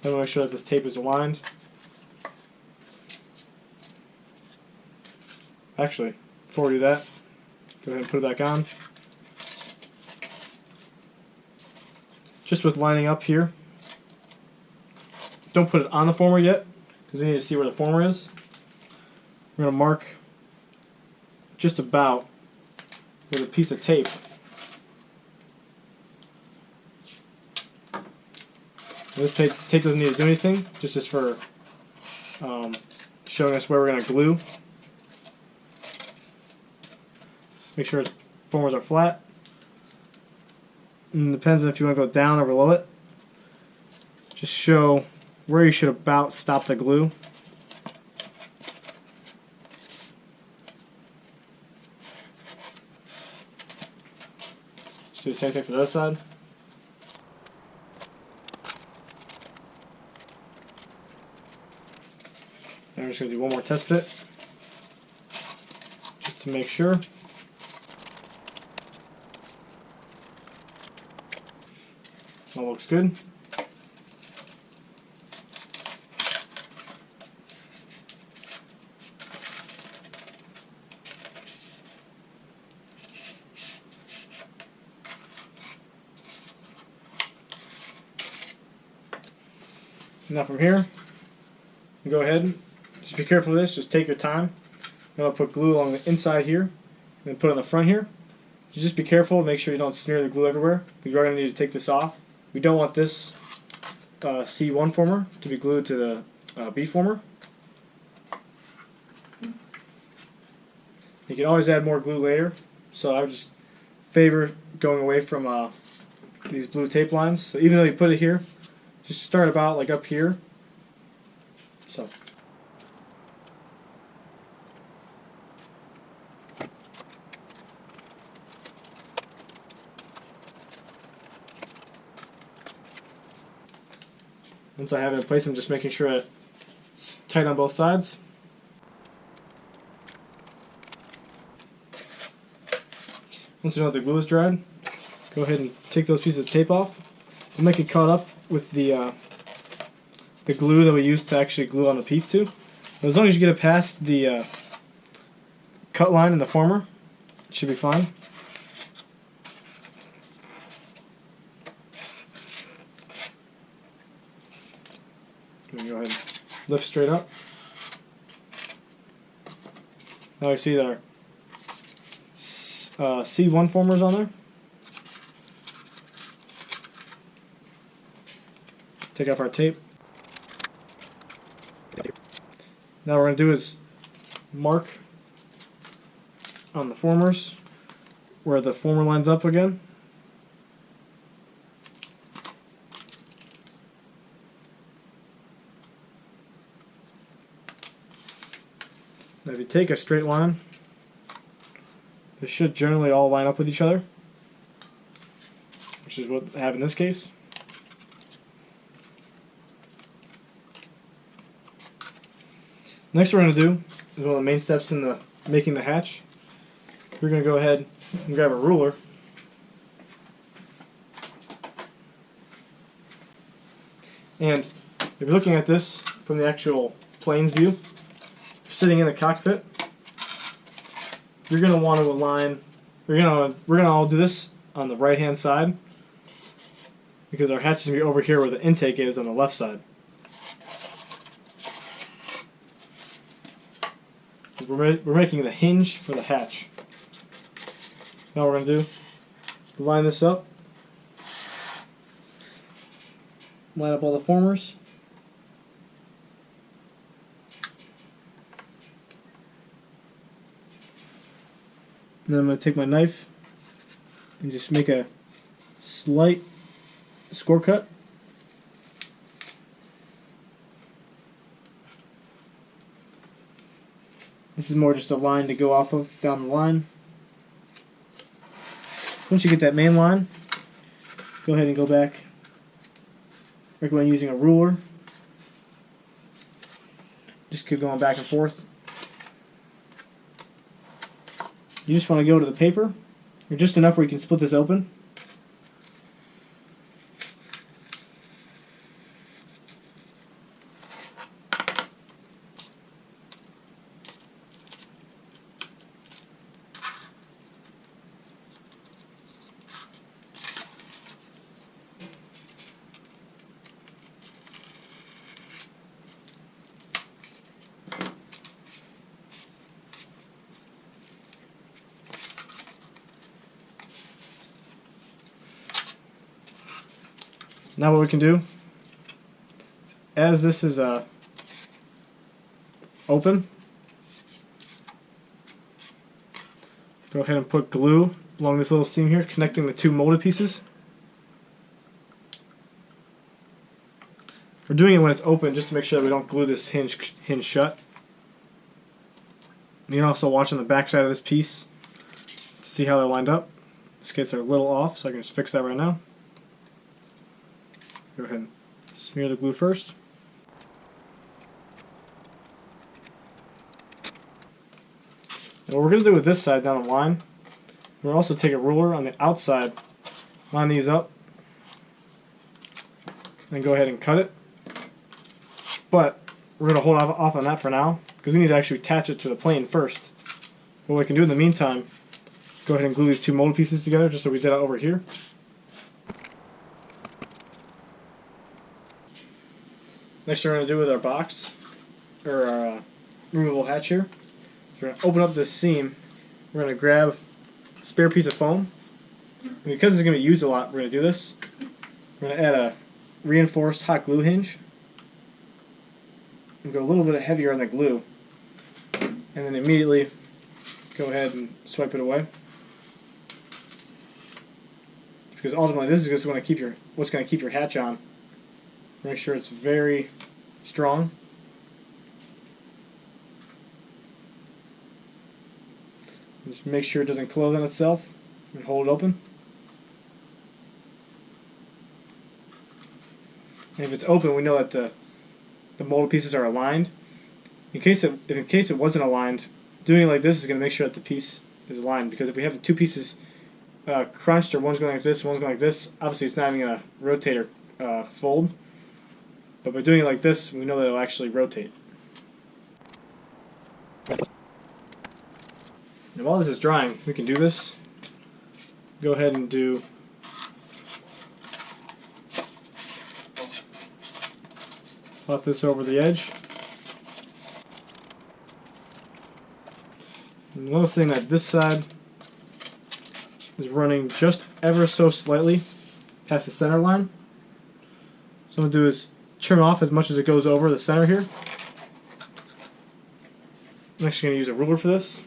Then we'll make sure that this tape is aligned. Actually, before we do that, go ahead and put it back on. Just with lining up here. Don't put it on the former yet, because we need to see where the former is. We're going to mark just about with a piece of tape. This tape doesn't need to do anything, just for showing us where we're going to glue. Make sure its formers are flat. And it depends on if you want to go down or below it. Just show where you should about stop the glue. Just do the same thing for the other side. And we're just going to do one more test fit. to make sure. All looks good. So now from here, go ahead, just be careful of this, just take your time. I'm going to put glue along the inside here, and then put it on the front here. Just be careful, make sure you don't smear the glue everywhere. You're going to need to take this off. We don't want this C1 former to be glued to the B former. You can always add more glue later, so I would just favor going away from these blue tape lines. So even though you put it here, just start about like up here. So. Once I have it in place, I'm just making sure it's tight on both sides. Once you know that the glue is dried, go ahead and take those pieces of tape off. We'll make it caught up with the glue that we used to actually glue on the piece to. But as long as you get it past the cut line in the former, it should be fine. Go ahead and lift straight up. Now you see that our C1 former is on there. Take off our tape. Now what we're going to do is mark on the formers where the former lines up again. Now if you take a straight line, they should generally all line up with each other, which is what I have in this case. Next, we're going to do is one of the main steps in making the hatch. We're going to go ahead and grab a ruler. And if you're looking at this from the actual plane's view, sitting in the cockpit, you're going to want to align. We're going to all do this on the right hand side because our hatch is going to be over here where the intake is on the left side. We're making the hinge for the hatch. Now what we're going to do, line this up, line up all the formers. And then I'm going to take my knife and just make a slight score cut. This is more just a line to go off of down the line. Once you get that main line, go ahead and go back. I recommend using a ruler. Just keep going back and forth. You just want to go to the paper, or just enough where you can split this open. Now what we can do, as this is open, go ahead and put glue along this little seam here, connecting the two molded pieces. We're doing it when it's open just to make sure that we don't glue this hinge shut. You can also watch on the back side of this piece to see how they're lined up. In this case they're a little off, so I can just fix that right now. Go ahead and smear the glue first. What we're going to do with this side down the line, we'll also take a ruler on the outside, line these up, and go ahead and cut it. But we're going to hold off on that for now, because we need to actually attach it to the plane first. What we can do in the meantime, go ahead and glue these two molded pieces together, just like we did over here. Next thing we're going to do with our box, or our removable hatch here, we're going to open up this seam. We're going to grab a spare piece of foam. And because it's going to be used a lot, we're going to do this. We're going to add a reinforced hot glue hinge. And go a little bit heavier on the glue. And then immediately go ahead and swipe it away. Because ultimately this is just going to keep what's going to keep your hatch on. Make sure it's very strong. Just make sure it doesn't close on itself and hold it open. And if it's open, we know that the molded pieces are aligned. In case it wasn't aligned, doing it like this is going to make sure that the piece is aligned. Because if we have the two pieces crunched, or one's going like this, one's going like this, obviously it's not even going to rotate or fold. But by doing it like this, we know that it'll actually rotate. And while this is drying, we can do this. Go ahead and do plot this over the edge. And noticing that this side is running just ever so slightly past the center line. So what I'm going to do is trim off as much as it goes over the center here. I'm actually going to use a ruler for this.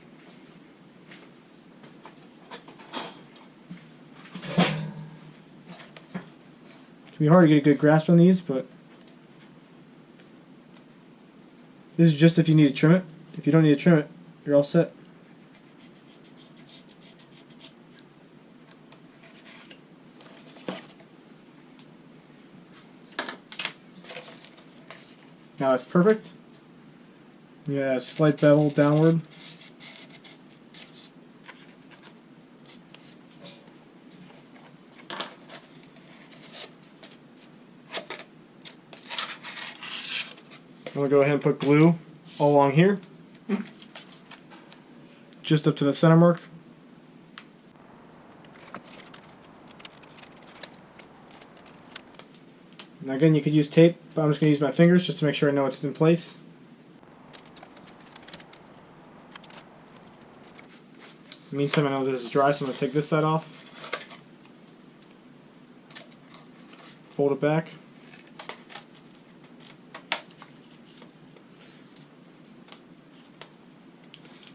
It can be hard to get a good grasp on these, but this is just if you need to trim it. If you don't need to trim it, you're all set. Now that's perfect. Yeah, a slight bevel downward. I'm going to go ahead and put glue all along here, just up to the center mark. Now again, you could use tape, but I'm just going to use my fingers just to make sure I know it's in place. In the meantime, I know this is dry, so I'm going to take this side off, fold it back.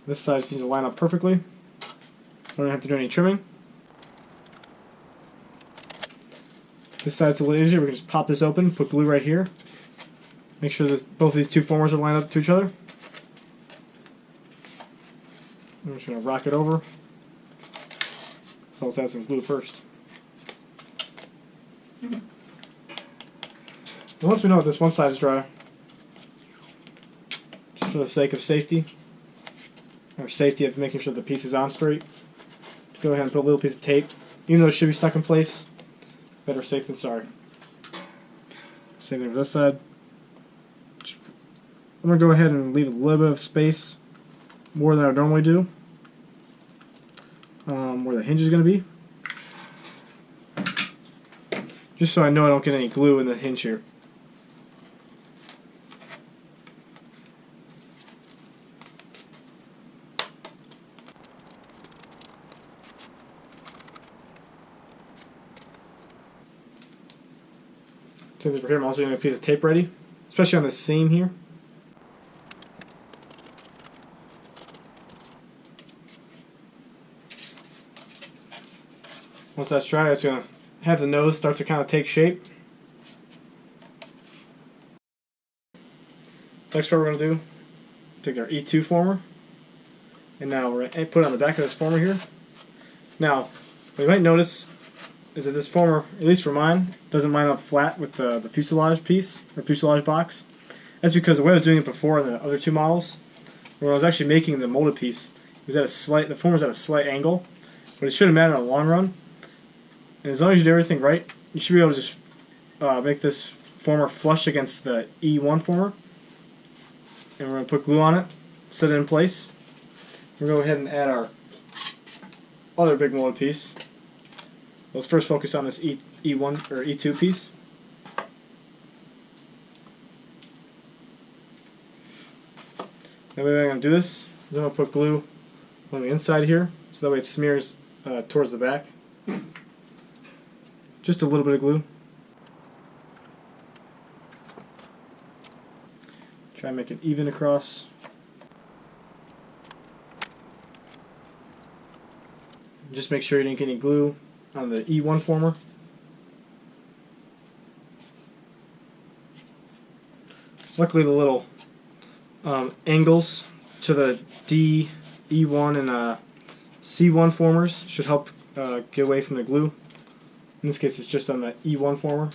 This side seems to line up perfectly. I don't have to do any trimming. This side's a little easier. We can just pop this open, put glue right here. Make sure that both of these two formers are lined up to each other. I'm just going to rock it over. So let's add some glue first. And once we know that this one side is dry, just for the sake of safety, or safety of making sure the piece is on straight, go ahead and put a little piece of tape. Even though it should be stuck in place, better safe than sorry. Same thing for this side. I'm going to go ahead and leave a little bit of space, more than I normally do, where the hinge is going to be. Just so I know I don't get any glue in the hinge here. Same thing for here. I'm also getting a piece of tape ready, especially on this seam here. Once that's dry, it's going to have the nose start to kind of take shape. Next part we're going to do, take our E2 former, and now we're going to put it on the back of this former here. Now, what you might notice is that this former, at least for mine, doesn't line up flat with the fuselage piece, or fuselage box. That's because the way I was doing it before in the other two models, when I was actually making the molded piece, it the former's at a slight angle, but it shouldn't matter in the long run. And as long as you do everything right, you should be able to just make this former flush against the E1 former. And we're going to put glue on it, set it in place. We're going to go ahead and add our other big molded piece. Let's first focus on this E1 or E2 piece. The way I'm going to do this is I'm going to put glue on the inside here, so that way it smears towards the back. Just a little bit of glue. Try and make it even across. Just make sure you didn't get any glue on the E1 former. Luckily the little angles to the D, E1, and C1 formers should help get away from the glue. In this case it's just on the E1 former.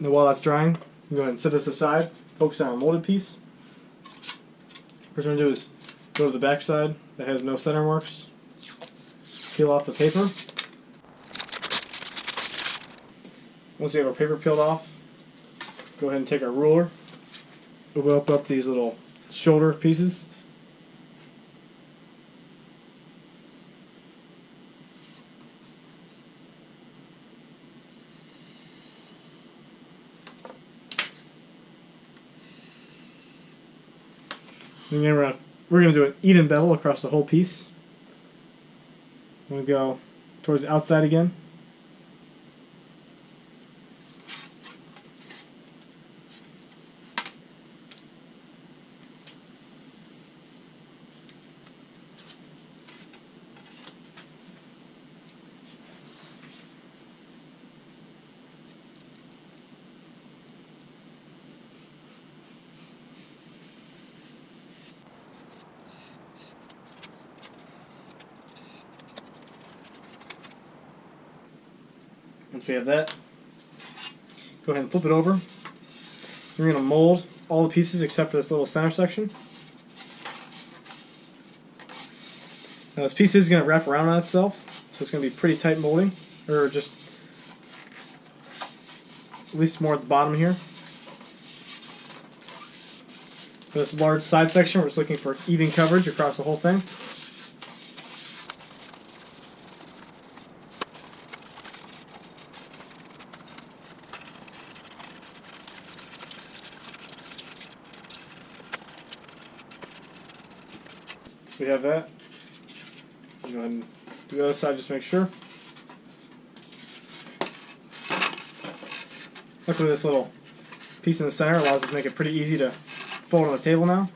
Now while that's drying, I'm going to set this aside, focus on our molded piece. First I'm going to do is go to the back side that has no center marks. Peel off the paper. Once you have our paper peeled off, go ahead and take our ruler. We'll open up these little shoulder pieces. And then we're going to do an even bevel across the whole piece. I'm going to go towards the outside again. Once we have that, go ahead and flip it over. We're going to mold all the pieces except for this little center section. Now this piece is going to wrap around on itself, so it's going to be pretty tight molding, or just at least more at the bottom here. For this large side section, we're just looking for even coverage across the whole thing. We have that. Go ahead and do the other side just to make sure. Luckily this little piece in the center allows us to make it pretty easy to fold on the table now.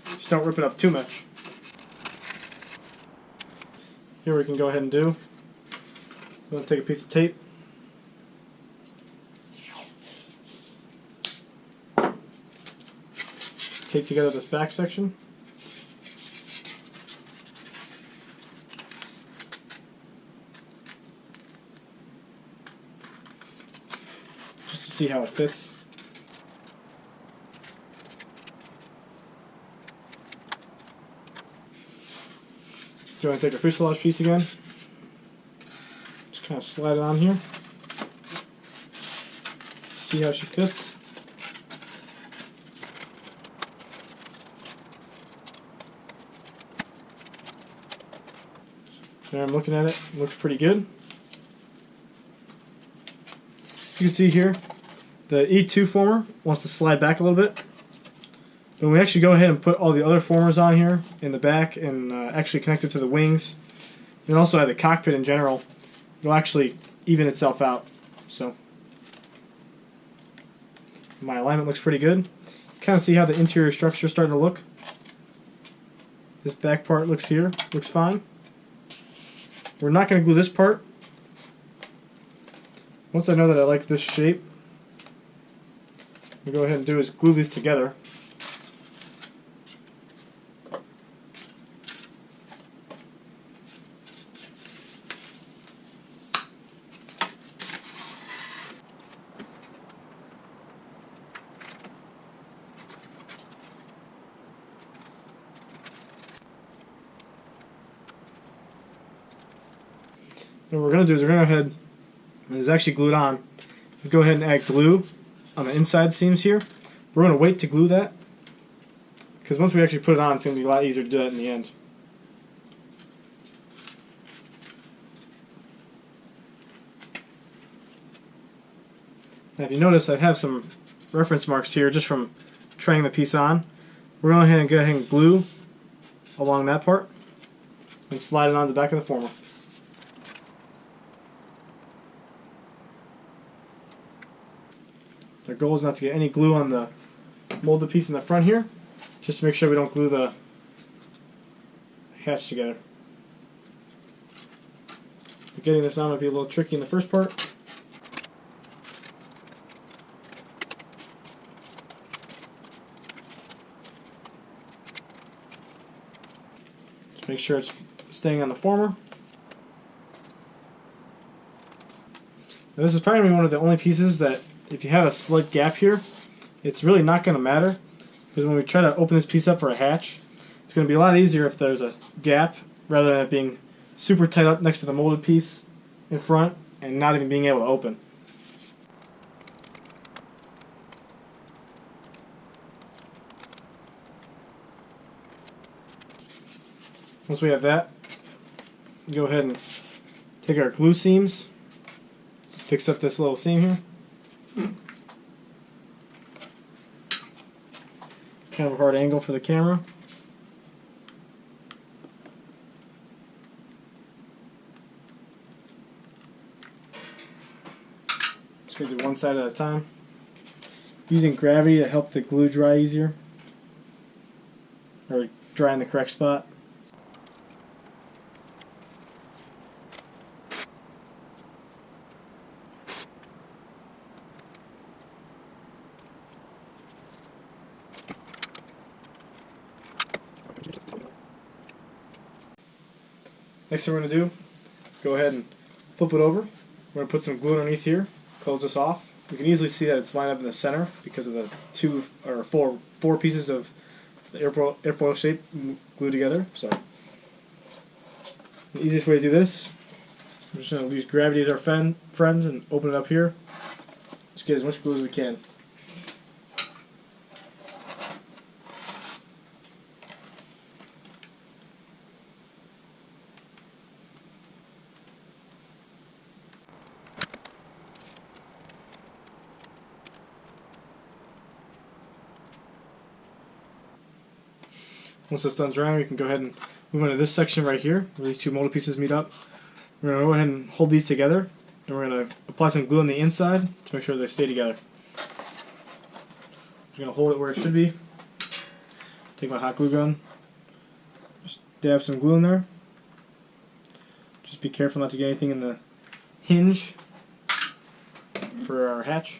Just don't rip it up too much. Here we can go ahead and do. I'm going to take a piece of tape. Tape together this back section. Just to see how it fits. Go ahead and take our fuselage piece again. Just kind of slide it on here. See how she fits. There, I'm looking at it. It looks pretty good. You can see here, the E2 former wants to slide back a little bit. But when we actually go ahead and put all the other formers on here in the back and actually connect it to the wings, and also at the cockpit in general, it'll actually even itself out. So my alignment looks pretty good. Kind of see how the interior structure is starting to look. This back part looks fine. We're not going to glue this part. Once I know that I like this shape, what we'll go ahead and do is glue these together. what we're going to do is we're going to go ahead, and it's actually glued on, go ahead and add glue on the inside seams here. We're going to wait to glue that, because once we actually put it on, it's going to be a lot easier to do that in the end. Now if you notice, I have some reference marks here just from trying the piece on. We're going to go ahead and glue along that part and slide it on the back of the former. Our goal is not to get any glue on the molded piece in the front here, just to make sure we don't glue the hatch together. Getting this on might be a little tricky in the first part. Just make sure it's staying on the former. Now this is probably one of the only pieces that if you have a slight gap here, it's really not going to matter, because when we try to open this piece up for a hatch, it's going to be a lot easier if there's a gap rather than it being super tight up next to the molded piece in front and not even being able to open. Once we have that, go ahead and take our glue seams, fix up this little seam here. Kind of a hard angle for the camera. Just going to do one side at a time. Using gravity to help the glue dry easier, or dry in the correct spot. Next thing we're going to do, go ahead and flip it over. We're going to put some glue underneath here, close this off. You can easily see that it's lined up in the center because of the four pieces of the airfoil shape glued together. So the easiest way to do this, we're just going to use gravity as our friend and open it up here. Just get as much glue as we can. Once it's done drying, we can go ahead and move on to this section right here, where these two molded pieces meet up. We're going to go ahead and hold these together, and we're going to apply some glue on the inside to make sure they stay together. I'm just going to hold it where it should be. Take my hot glue gun, just dab some glue in there. Just be careful not to get anything in the hinge for our hatch.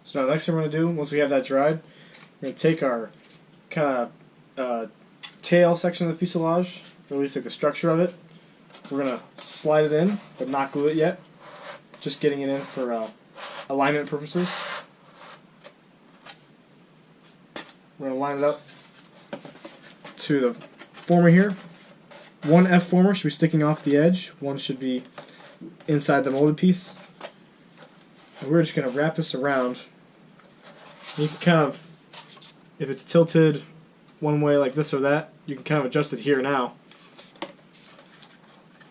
So now the next thing we're going to do, once we have that dried, we're going to take our kind of tail section of the fuselage, or at least like the structure of it. We're going to slide it in, but not glue it yet. Just getting it in for alignment purposes. We're going to line it up to the former here. One F former should be sticking off the edge. One should be inside the molded piece. And we're just going to wrap this around. You can kind of, if it's tilted one way like this or that, you can kind of adjust it here now.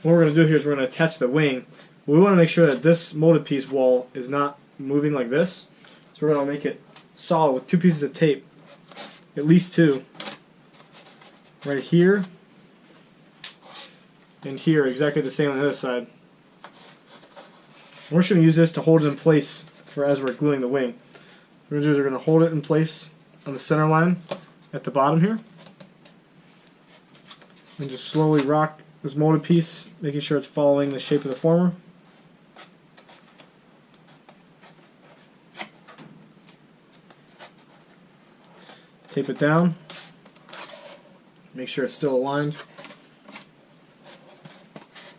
What we're going to do here is we're going to attach the wing. We want to make sure that this molded piece wall is not moving like this. So we're going to make it solid with two pieces of tape, at least two, right here and here, exactly the same on the other side. And we're just going to use this to hold it in place for as we're gluing the wing. What we're going to do is we're going to hold it in place on the center line at the bottom here, and just slowly rock this molded piece, making sure it's following the shape of the former. Tape it down, Make sure it's still aligned.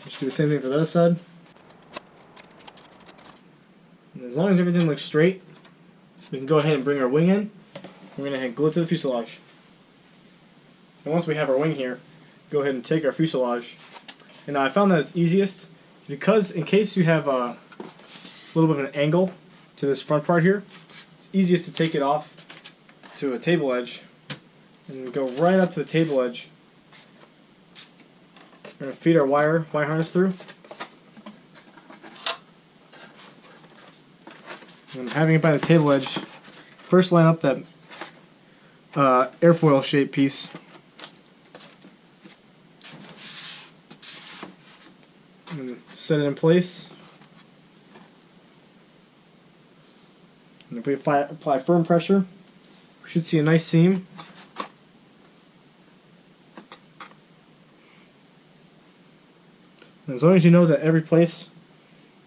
Just do the same thing for the other side. And as long as everything looks straight, we can go ahead and bring our wing in. We're going to glue it to the fuselage. So once we have our wing here, go ahead and take our fuselage. And now I found that it's easiest because in case you have a little bit of an angle to this front part here, it's easiest to take it off to a table edge and go right up to the table edge. We're going to feed our wire harness through. And having it by the table edge, first line up that airfoil shaped piece. And set it in place. And if we apply firm pressure, we should see a nice seam. And as long as you know that every place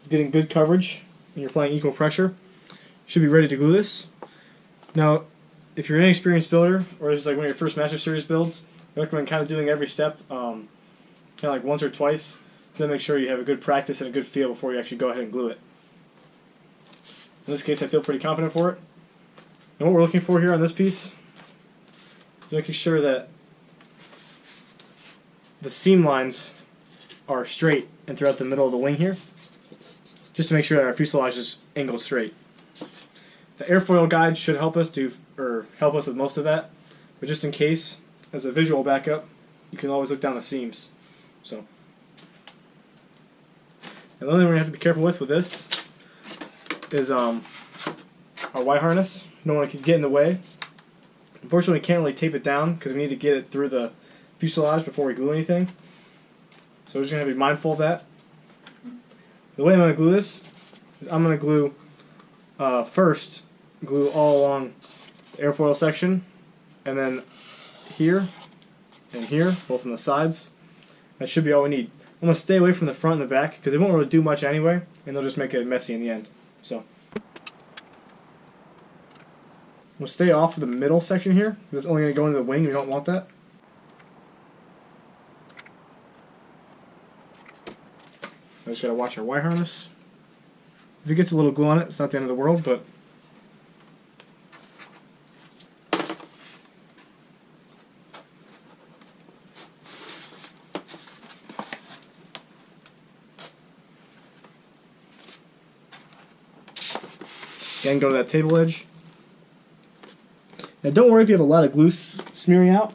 is getting good coverage and you're applying equal pressure, you should be ready to glue this. Now, if you're an inexperienced builder, or this is like one of your first Master Series builds, I recommend kind of doing every step kind of like once or twice to make sure you have a good practice and a good feel before you actually go ahead and glue it. In this case, I feel pretty confident for it. And what we're looking for here on this piece is making sure that the seam lines are straight and throughout the middle of the wing here, just to make sure that our fuselage is angled straight. The airfoil guide should help us with most of that, but just in case, as a visual backup, you can always look down the seams. So, and the only thing we have to be careful with this is our Y harness. You don't want to get in the way. Unfortunately, we can't really tape it down because we need to get it through the fuselage before we glue anything. So we're just going to be mindful of that. The way I'm going to glue this is I'm going to glue first glue all along the airfoil section, and then here and here, both on the sides. That should be all we need. I'm going to stay away from the front and the back because they won't really do much anyway, and they'll just make it messy in the end. So we'll stay off of the middle section here. It's only going to go into the wing. We don't want that. I just got to watch our Y harness. If it gets a little glue on it, it's not the end of the world, but again, go to that table edge. Now don't worry if you have a lot of glue smearing out,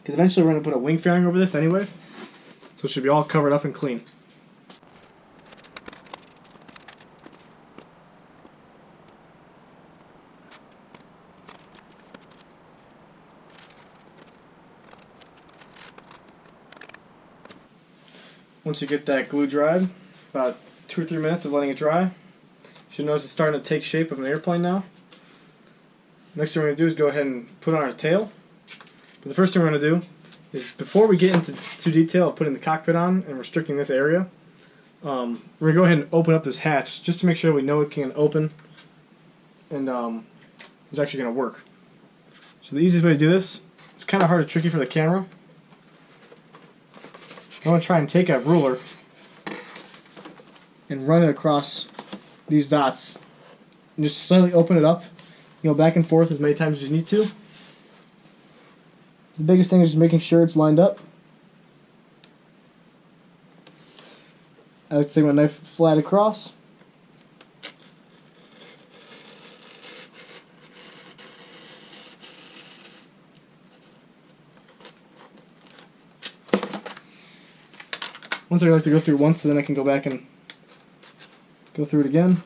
because eventually we're going to put a wing fairing over this anyway, so it should be all covered up and clean. Once you get that glue dried, about 2 or 3 minutes of letting it dry, you should notice it's starting to take shape of an airplane now. Next thing we're going to do is go ahead and put on our tail. But the first thing we're going to do is, before we get into too detail of putting the cockpit on and restricting this area, we're going to go ahead and open up this hatch just to make sure we know it can open and it's actually going to work. So the easiest way to do this, it's kind of hard and tricky for the camera. I'm going to try and take a ruler and run it across these dots and just slightly open it up. You go back and forth as many times as you need to. The biggest thing is just making sure it's lined up. I like to take my knife flat across. Once I like to go through once, then I can go back and go through it again.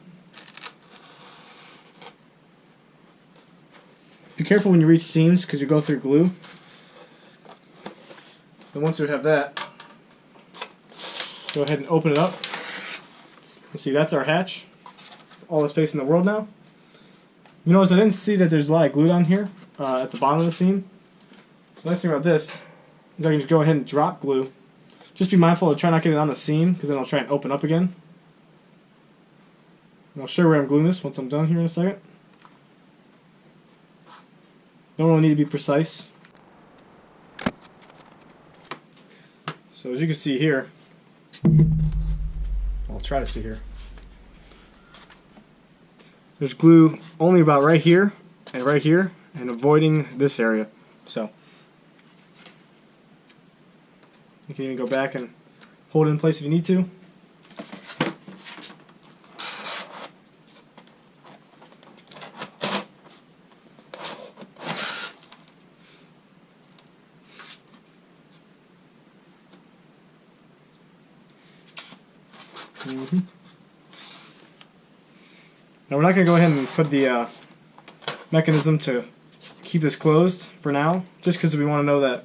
Be careful when you reach seams because you go through glue. Then once you have that, go ahead and open it up. You see, that's our hatch. All the space in the world now. You notice I didn't see that there's a lot of glue down here at the bottom of the seam. The nice thing about this is I can just go ahead and drop glue. Just be mindful to try not to get it on the seam, because then I'll try and open up again. And I'll show you where I'm gluing this once I'm done here in a second. Don't really need to be precise. So as you can see here, I'll try to see here. There's glue only about right here, and avoiding this area. So you can even go back and hold it in place if you need to. Now we're not going to go ahead and put the mechanism to keep this closed for now, just because we want to know that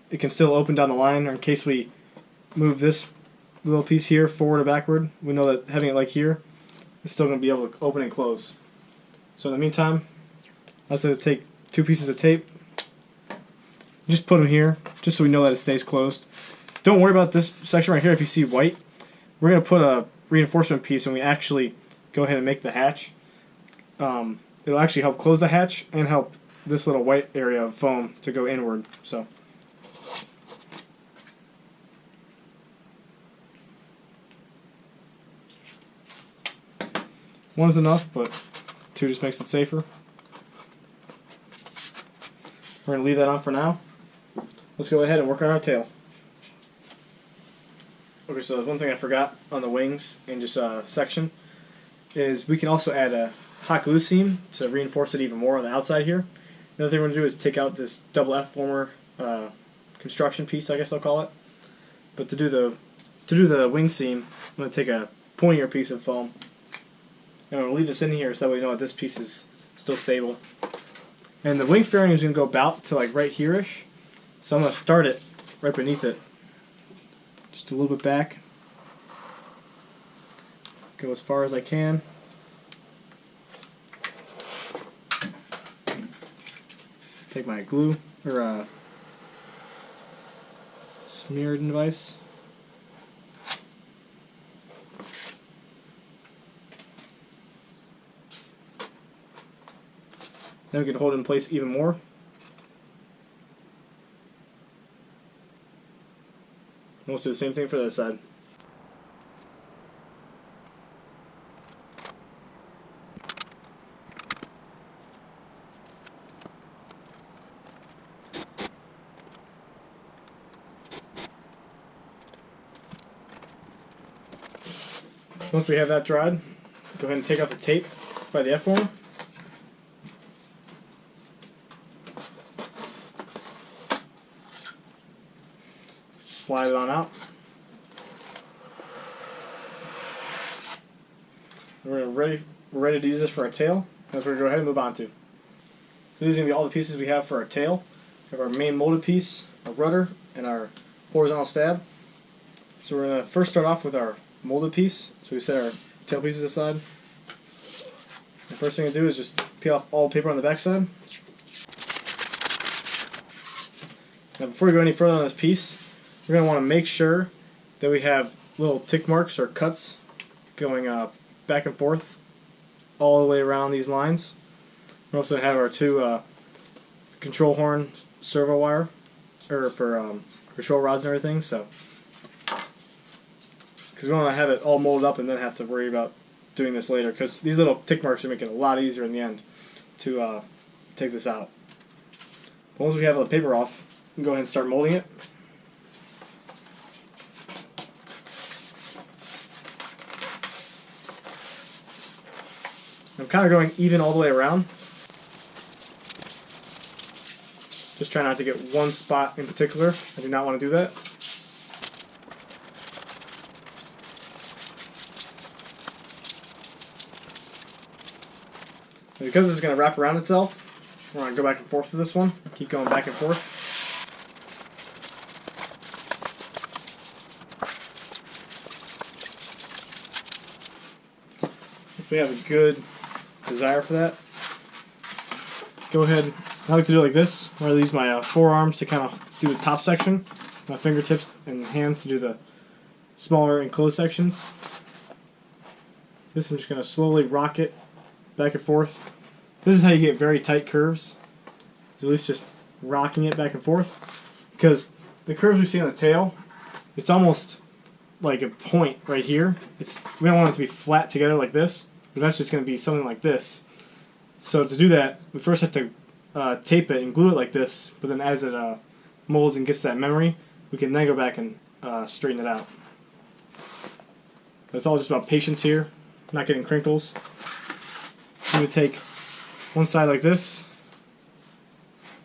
it can still open down the line, or in case we move this little piece here forward or backward, we know that having it like here is still going to be able to open and close. So in the meantime, I was going to take 2 pieces of tape, just put them here, just so we know that it stays closed. Don't worry about this section right here if you see white. We're going to put a reinforcement piece when we actually go ahead and make the hatch. It'll actually help close the hatch and help this little white area of foam to go inward. So one's enough, but 2 just makes it safer. We're going to leave that on for now. Let's go ahead and work on our tail. Okay, so there's one thing I forgot on the wings in just section is we can also add a hot glue seam to reinforce it even more on the outside here. Another thing we're going to do is take out this double F former construction piece, I guess I'll call it. But to do the wing seam, I'm going to take a pointier piece of foam. And I'm going to leave this in here so that we know that this piece is still stable. And the wing fairing is going to go about to like right here-ish. So I'm going to start it right beneath it. Just a little bit back. Go as far as I can. Take my glue or smearing device. Then we can hold it in place even more. And let's do the same thing for the other side. Once we have that dried, go ahead and take out the tape by the F-former. Slide it on out. We're ready to use this for our tail. That's what we're going to go ahead and move on to. So these are going to be all the pieces we have for our tail. We have our main molded piece, our rudder, and our horizontal stab. So we're going to first start off with our molded piece. So we set our tail pieces aside. The first thing to do is just peel off all the paper on the back side. Now before we go any further on this piece, we're going to want to make sure that we have little tick marks or cuts going back and forth all the way around these lines. We also have our 2 control horn servo wire, or for control rods and everything. So, because we want to have it all molded up and then have to worry about doing this later, because these little tick marks are making it a lot easier in the end to take this out. But once we have the paper off, we can go ahead and start molding it. I'm kind of going even all the way around. Just try not to get one spot in particular. I do not want to do that. And because this is going to wrap around itself, we're going to go back and forth to this one. Keep going back and forth. Once we have a good desire for that, go ahead. I like to do it like this, where I use my forearms to kind of do the top section, my fingertips and hands to do the smaller enclosed sections. This I'm just going to slowly rock it back and forth. This is how you get very tight curves. So at least just rocking it back and forth, because the curves we see on the tail it's almost like a point right here. We don't want it to be flat together like this. Eventually it's going to be something like this. So to do that, we first have to tape it and glue it like this, but then as it molds and gets that memory, we can then go back and straighten it out. It's all just about patience here, not getting crinkles. I'm going to take one side like this,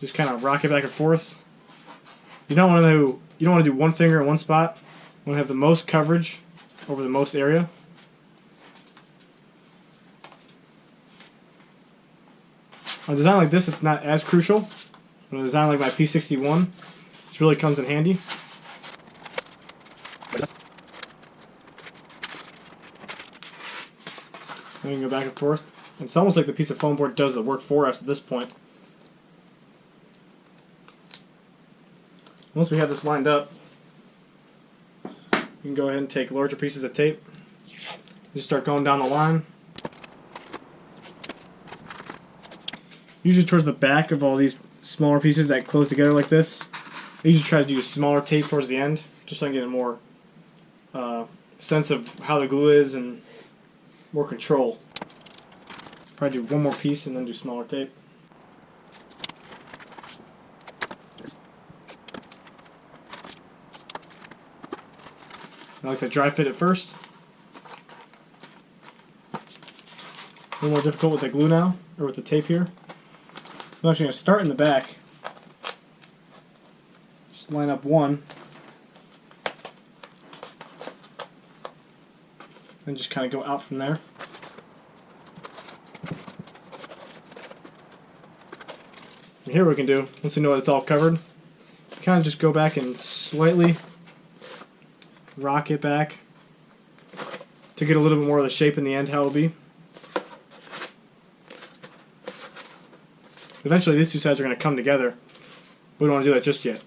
just kind of rock it back and forth. You don't want to do one finger in one spot. You want to have the most coverage over the most area. On a design like this, it's not as crucial. On a design like my P61, this really comes in handy. And we can go back and forth. It's almost like the piece of foam board does the work for us at this point. Once we have this lined up, we can go ahead and take larger pieces of tape. Just start going down the line. Usually towards the back of all these smaller pieces that close together like this, I usually try to use smaller tape towards the end, just so I can get a more sense of how the glue is and more control. Probably do one more piece and then do smaller tape. I like to dry fit it first. A little more difficult with the glue now, or with the tape here. I'm actually going to start in the back. Just line up one. And just kind of go out from there. And here we can do, once we know it's all covered, kind of just go back and slightly rock it back to get a little bit more of the shape in the end, how it'll be. Eventually these two sides are going to come together. We don't want to do that just yet.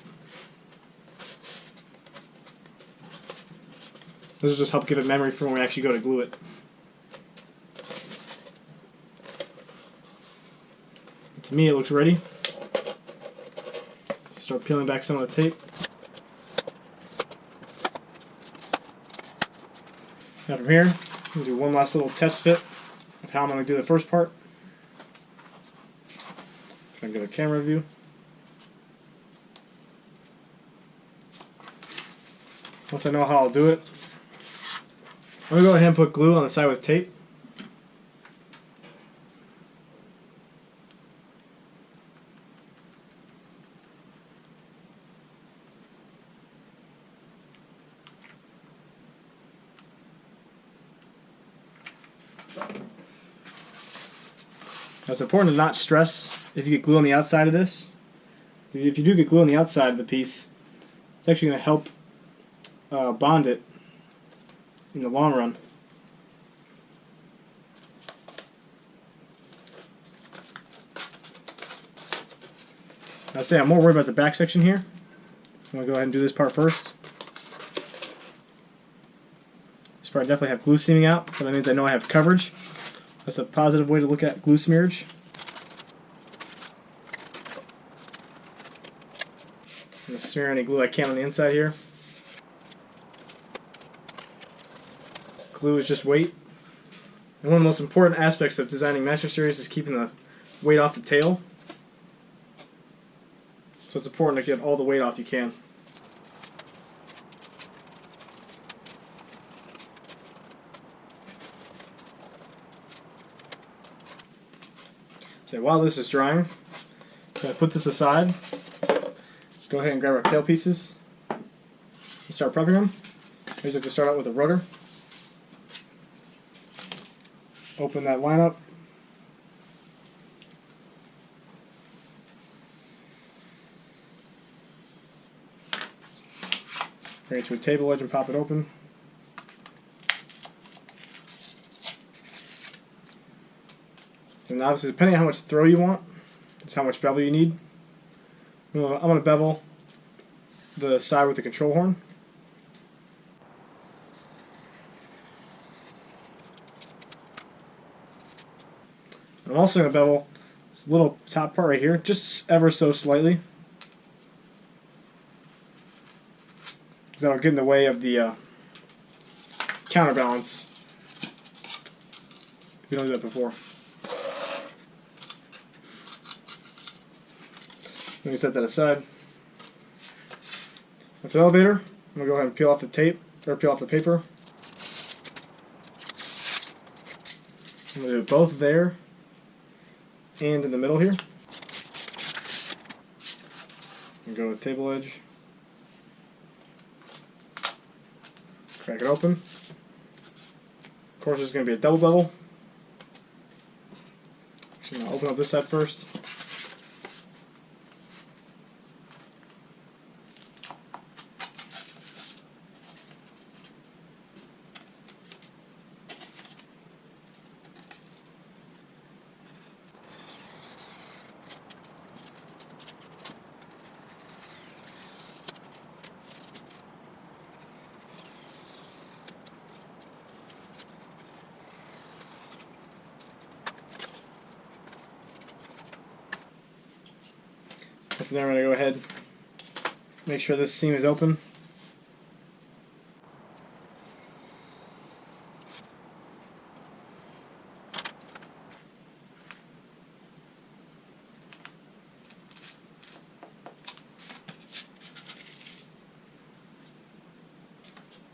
This will just help give it memory for when we actually go to glue it. To me it looks ready. Start peeling back some of the tape. Now from here, I'm going to do one last little test fit of how I'm going to do the first part. Try and get a camera view. Once I know how I'll do it, I'm going to go ahead and put glue on the side with tape. Now it's important to not stress if you get glue on the outside of this. If you do get glue on the outside of the piece, it's actually going to help bond it in the long run. I'd say I'm more worried about the back section here. I'm going to go ahead and do this part first. This part I definitely have glue seaming out, but that means I know I have coverage. That's a positive way to look at glue smearage. I'm going to smear any glue I can on the inside here. Glue is just weight. And one of the most important aspects of designing Master Series is keeping the weight off the tail. So it's important to get all the weight off you can. So while this is drying, I'm going to put this aside. Go ahead and grab our tail pieces and start prepping them. I usually like to start out with a rudder. Open that line up. Bring it to a table edge and pop it open. And obviously, depending on how much throw you want, it's how much bevel you need. I'm going to bevel the side with the control horn. I'm also going to bevel this little top part right here, just ever so slightly. That'll get in the way of the counterbalance. We don't do that before. Let me set that aside. With the elevator, I'm going to go ahead and peel off the tape, or peel off the paper. I'm going to do it both there and in the middle here. And go with table edge. Crack it open. Of course, it's going to be a double bevel. Actually, I'm going to open up this side first. From there, I'm going to go ahead, make sure this seam is open.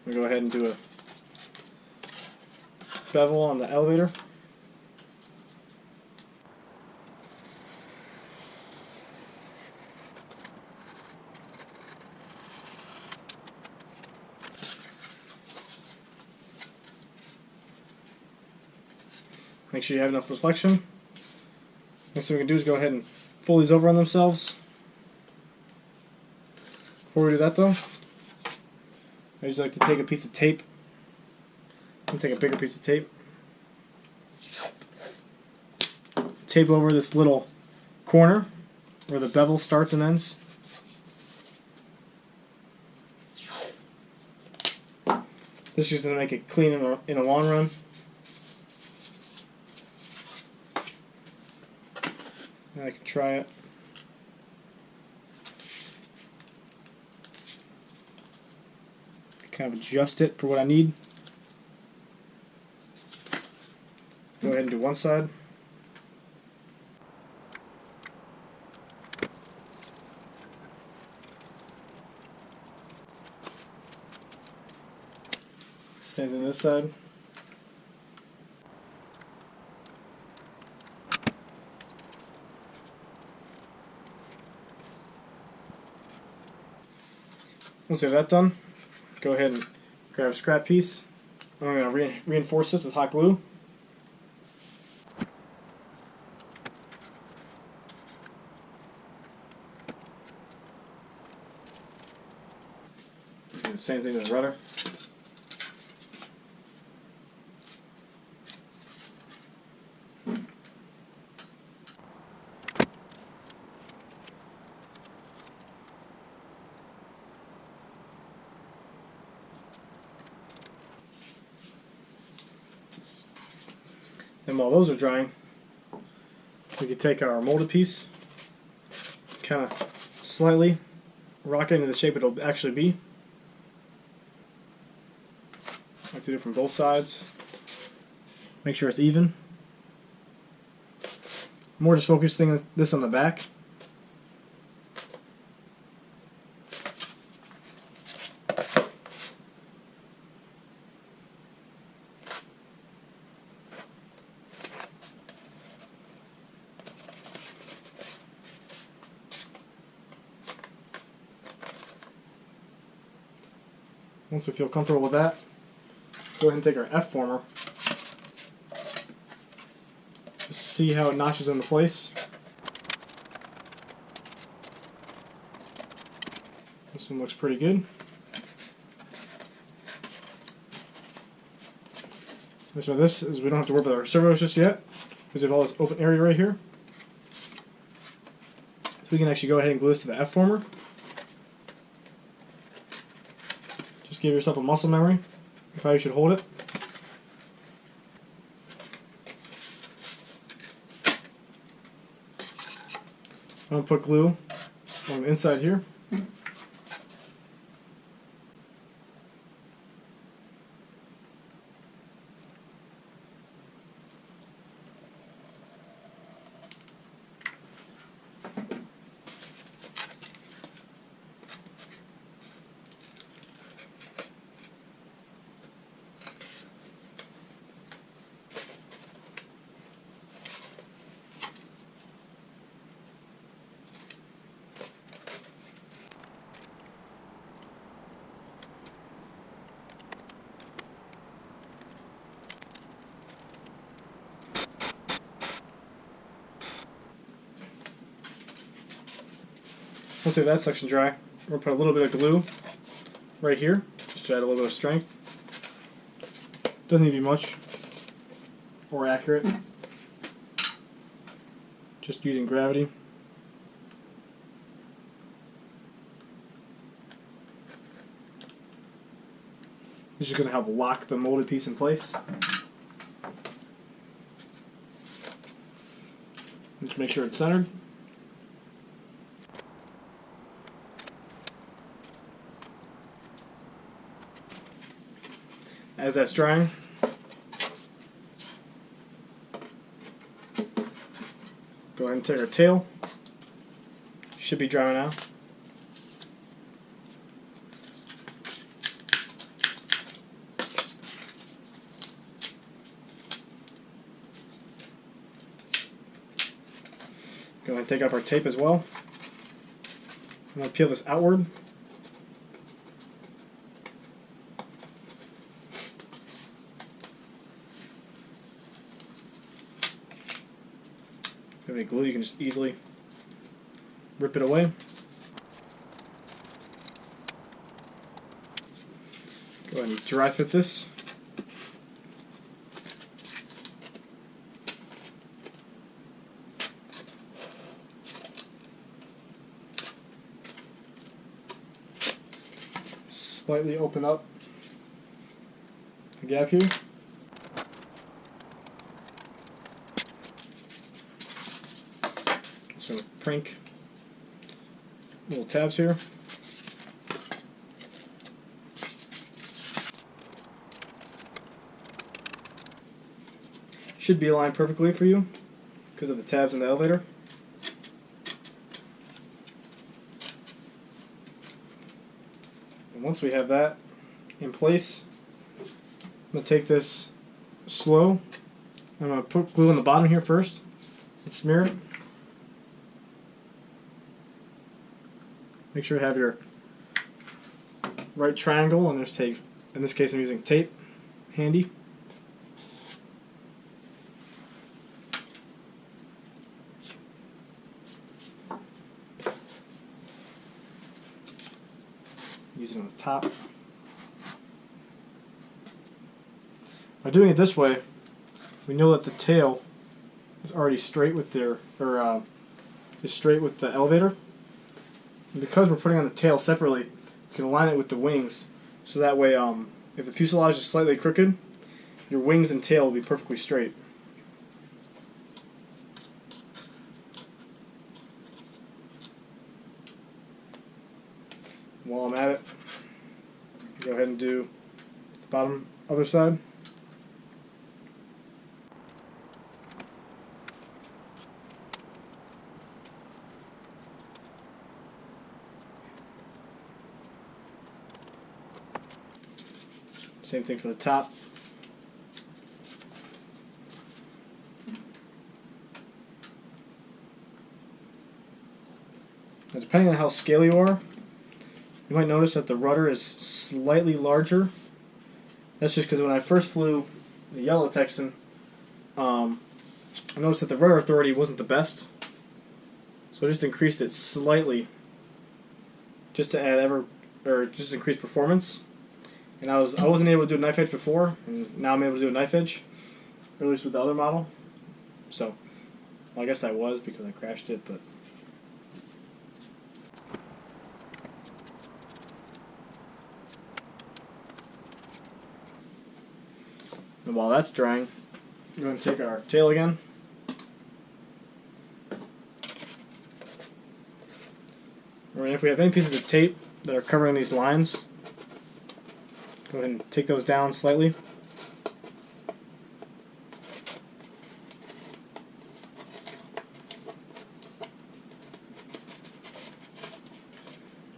I'm going to go ahead and do a bevel on the elevator. Make sure you have enough deflection. Next thing we can do is go ahead and fold these over on themselves. Before we do that though, I usually like to take a piece of tape. I'm going to take a bigger piece of tape. Tape over this little corner where the bevel starts and ends. This is just going to make it clean in the long run. I can try it. Kind of adjust it for what I need. Go ahead and do one side. Same thing this side. Once we have that done, go ahead and grab a scrap piece. I'm going to reinforce it with hot glue. Do the same thing with the rudder. And while those are drying, we can take our molded piece, kind of slightly rock it into the shape it'll actually be. I like to do it from both sides. Make sure it's even. More just focusing this on the back. Once we feel comfortable with that, go ahead and take our F-former. Just see how it notches into place. This one looks pretty good. So this is we don't have to work with our servos just yet because we have all this open area right here. So we can actually go ahead and glue this to the F-former. Give yourself a muscle memory of how you should hold it. I'm going to put glue on the inside here. once we have that section dry, we're going to put a little bit of glue right here, just to add a little bit of strength. Doesn't need to be much or accurate. Just using gravity. This is going to help lock the molded piece in place. Just make sure it's centered. As that's drying, go ahead and take our tail. Should be dry now. Go ahead and take off our tape as well. I'm going to peel this outward. If you have any glue, you can just easily rip it away. Go ahead and dry fit this. Slightly open up the gap here. Just going to prank little tabs here. Should be aligned perfectly for you because of the tabs in the elevator. And once we have that in place, I'm going to take this slow. I'm going to put glue on the bottom here first and smear it. Make sure you have your right triangle, and there's tape. In this case I'm using tape handy. Use it on the top. By doing it this way, we know that the tail is already straight with their, is straight with the elevator. And because we're putting on the tail separately, you can align it with the wings, so that way, if the fuselage is slightly crooked, your wings and tail will be perfectly straight. While I'm at it, go ahead and do the bottom other side. Same thing for the top. Now, depending on how scaly you are, you might notice that the rudder is slightly larger. That's just because when I first flew the yellow Texan, I noticed that the rudder authority wasn't the best, so I just increased it slightly, just to add just increase performance. And I wasn't able to do a knife edge before, and now I'm able to do a knife edge, or at least with the other model. So, well, I guess I was because I crashed it, but. And while that's drying, we're going to take our tail again. And if we have any pieces of tape that are covering these lines, go ahead and take those down slightly.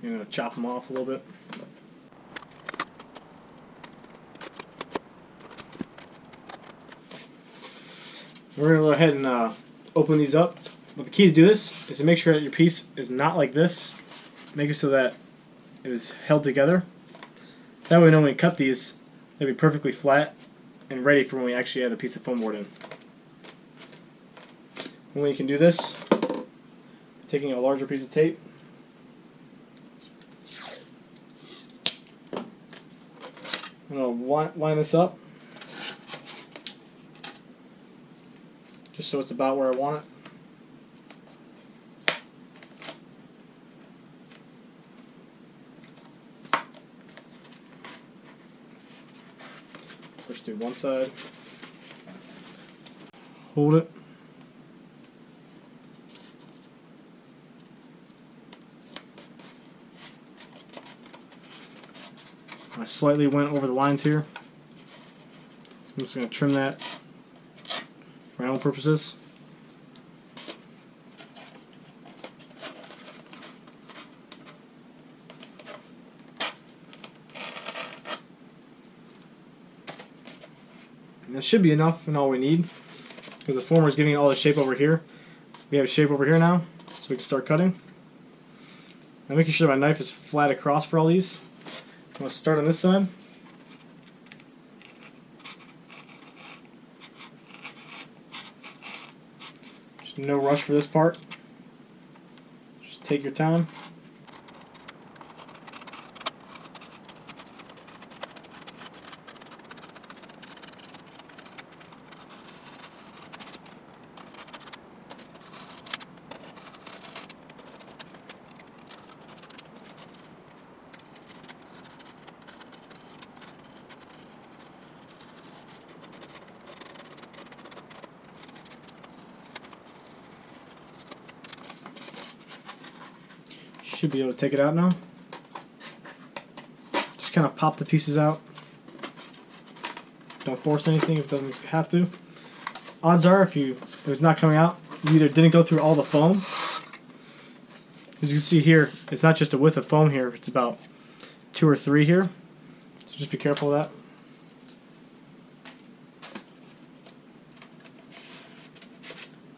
I'm going to chop them off a little bit. We're going to go ahead and open these up. But the key to do this is to make sure that your piece is not like this. Make it so that it is held together. That way, when we cut these, they'll be perfectly flat and ready for when we actually add the piece of foam board in. When we can do this, taking a larger piece of tape, I'm going to line this up just so it's about where I want it. First do one side, hold it, I slightly went over the lines here, so I'm just going to trim that for my own purposes. And that should be enough and all we need, because the former is giving it all the shape over here. We have a shape over here now, so we can start cutting. I'm making sure my knife is flat across for all these. I'm going to start on this side. Just no rush for this part. Just take your time. Should be able to take it out now. Just kind of pop the pieces out. Don't force anything if it doesn't have to. Odds are if it's not coming out, you either didn't go through all the foam. As you can see here, it's not just a width of foam here, it's about 2 or 3 here. So just be careful of that.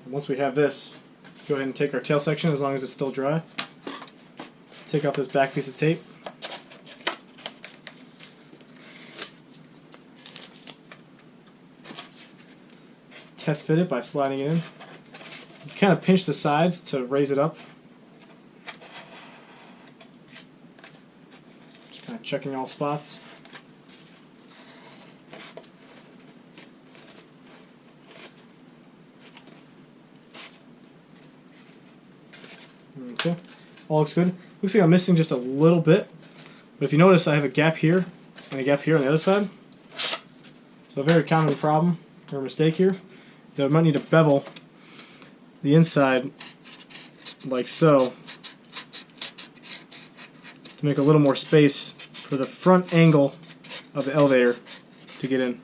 And once we have this, go ahead and take our tail section as long as it's still dry. Take off this back piece of tape. Test fit it by sliding it in. You kind of pinch the sides to raise it up. Just kind of checking all spots. Okay, all looks good. Looks like I'm missing just a little bit, but if you notice I have a gap here and a gap here on the other side. So a very common problem or mistake here is I might need to bevel the inside like so to make a little more space for the front angle of the elevator to get in.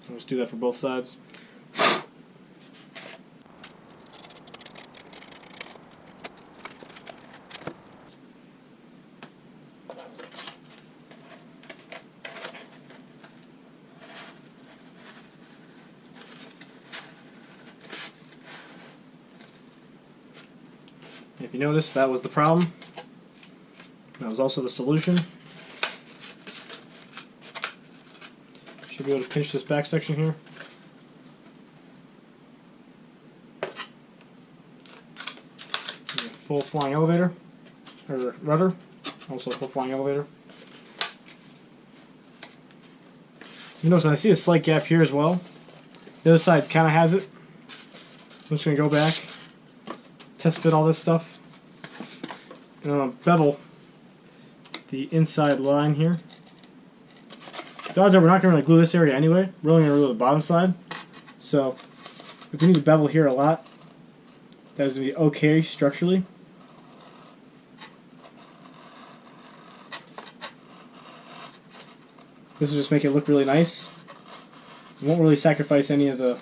I'll just do that for both sides. If you notice, that was the problem. That was also the solution. Should be able to pinch this back section here. Full flying elevator, or rudder, also a full flying elevator. You notice I see a slight gap here as well. The other side kind of has it. I'm just going to go back, test fit all this stuff, and I'm going to bevel the inside line here. So odds are we're not going to really glue this area anyway. We're only going to glue the bottom side. So if we need to bevel here a lot, that is going to be okay structurally. This will just make it look really nice. It won't really sacrifice any of the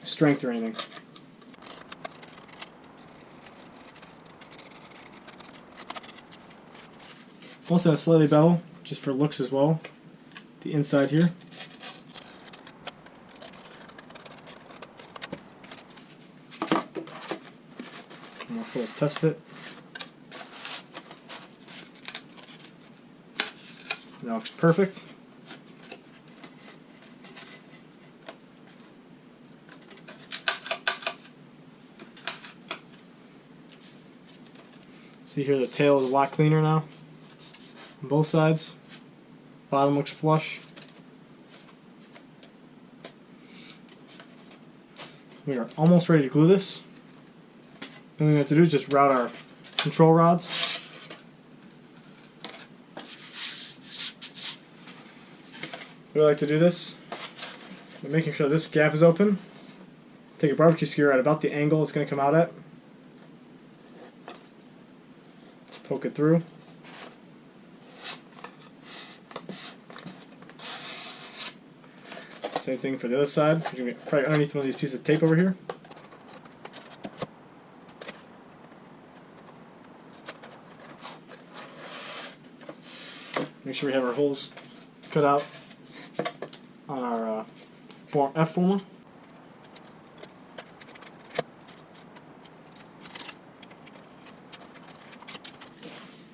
strength or anything. Also a slightly bevel, just for looks as well, the inside here. And also a test fit. That looks perfect. See here, the tail is a lot cleaner now on both sides. Bottom looks flush. We are almost ready to glue this. The only thing we have to do is just route our control rods. We like to do this by making sure this gap is open. Take a barbecue skewer at about the angle it's going to come out at. Just poke it through. Same thing for the other side. You're going to get probably underneath one of these pieces of tape over here. Make sure we have our holes cut out on our F former.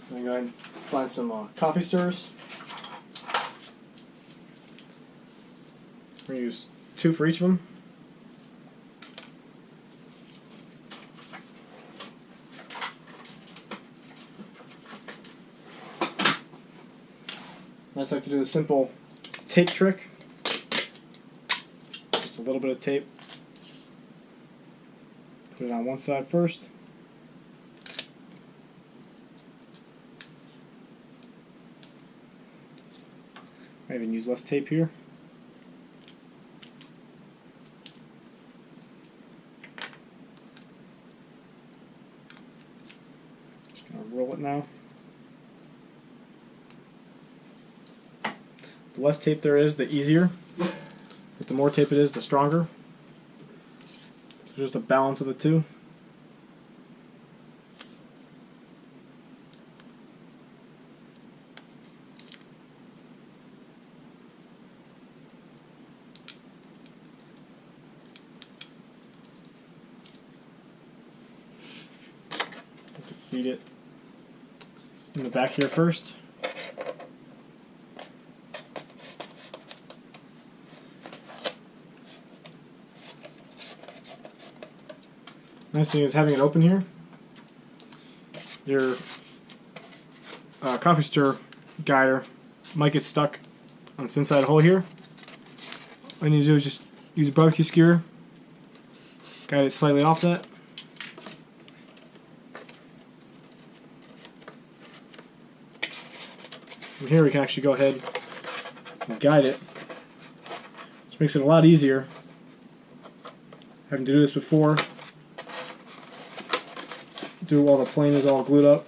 I'm going to go ahead and find some coffee stirrers. We're going to use 2 for each of them. I just like to do a simple tape trick. Just a little bit of tape. Put it on one side first. I even use less tape here. Just gonna roll it now. The less tape there is, the easier. But the more tape it is, the stronger. So just a balance of the two. Have to feed it in the back here first. Nice thing is having it open here. Your coffee stir guider might get stuck on this inside hole here. All you need to do is just use a barbecue skewer, guide it slightly off that. From here we can actually go ahead and guide it, which makes it a lot easier having to do this before. Do while the plane is all glued up,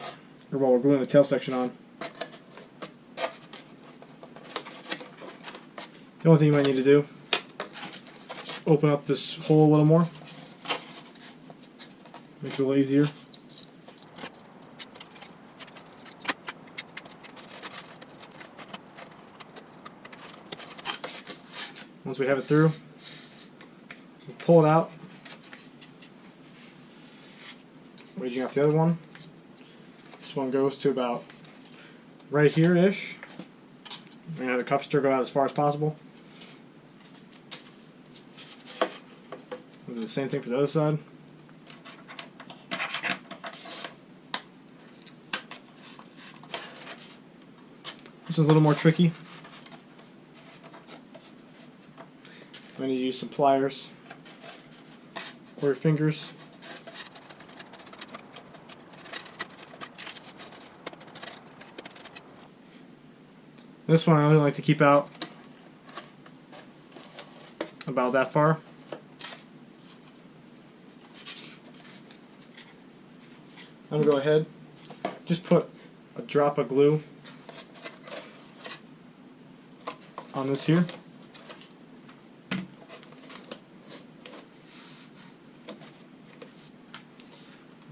or while we're gluing the tail section on. The only thing you might need to do is open up this hole a little more. Make it a little easier. Once we have it through, we'll pull it out. Raging off the other one. This one goes to about right here-ish. I'm going to have the coffee stir go out as far as possible. We'll do the same thing for the other side. This one's a little more tricky. I'm going to use some pliers or your fingers. This one I only like to keep out about that far. I'm going to go ahead, just put a drop of glue on this here.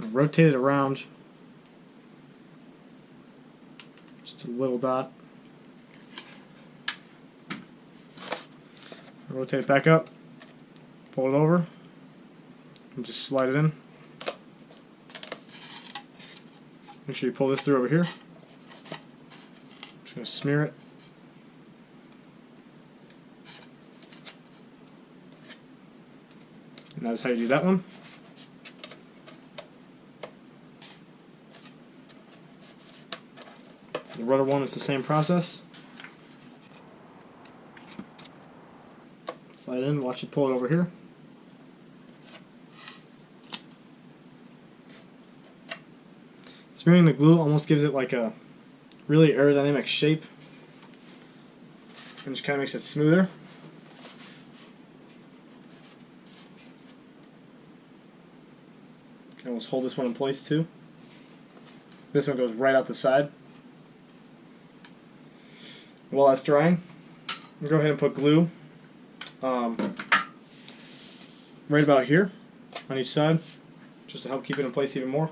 And rotate it around just a little dot. Rotate it back up, fold it over, and just slide it in. Make sure you pull this through over here. I'm just going to smear it. And that's how you do that one. the rudder one, it's the same process. Slide in, watch it pull it over here. Smearing the glue almost gives it like a really aerodynamic shape and just kind of makes it smoother. And let's hold this one in place too. This one goes right out the side. While that's drying, we'll go ahead and put glue right about here on each side, just to help keep it in place even more.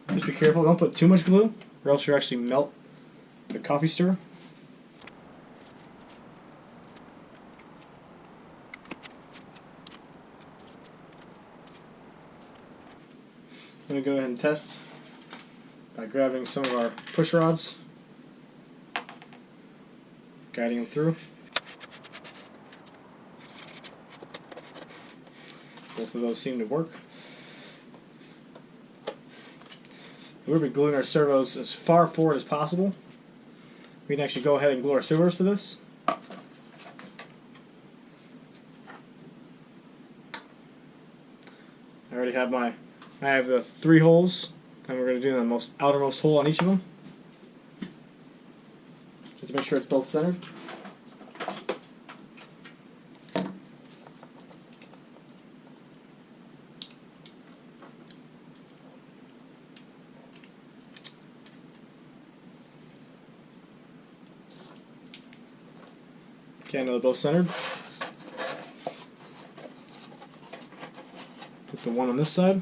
Just be careful, don't put too much glue or else you'll actually melt the coffee stirrer. I'm going to go ahead and test by grabbing some of our push rods, guiding them through. Both of those seem to work. We'll be gluing our servos as far forward as possible. We can actually go ahead and glue our servos to this. I already have I have the 3 holes, and we're going to do the most outermost hole on each of them, just to make sure it's both centered. Okay, I know they're both centered. Put the one on this side.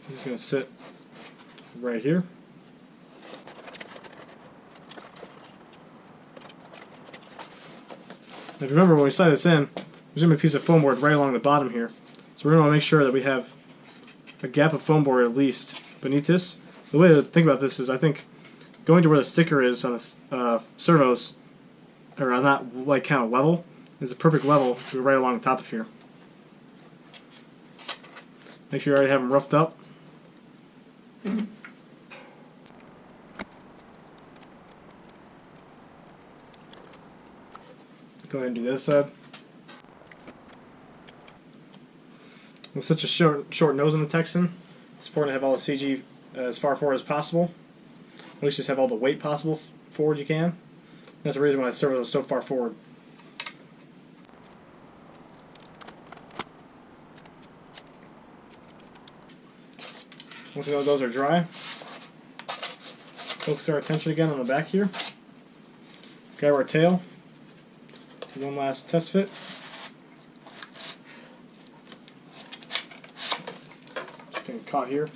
This is going to sit right here. Now, if you remember, when we slide this in, there's going to be a piece of foam board right along the bottom here. So we're going to want to make sure that we have a gap of foam board at least beneath this. The way to think about this is, I think, going to where the sticker is on the servos, or on that like kind of level, is the perfect level to be right along the top of here. Make sure you already have them roughed up. Go ahead and do this side. With such a short nose on the Texan, it's important to have all the CG as far forward as possible. At least just have all the weight possible forward you can. That's the reason why the servo is so far forward. Once we know those are dry, focus our attention again on the back here. Grab our tail. One last test fit. Just getting caught here.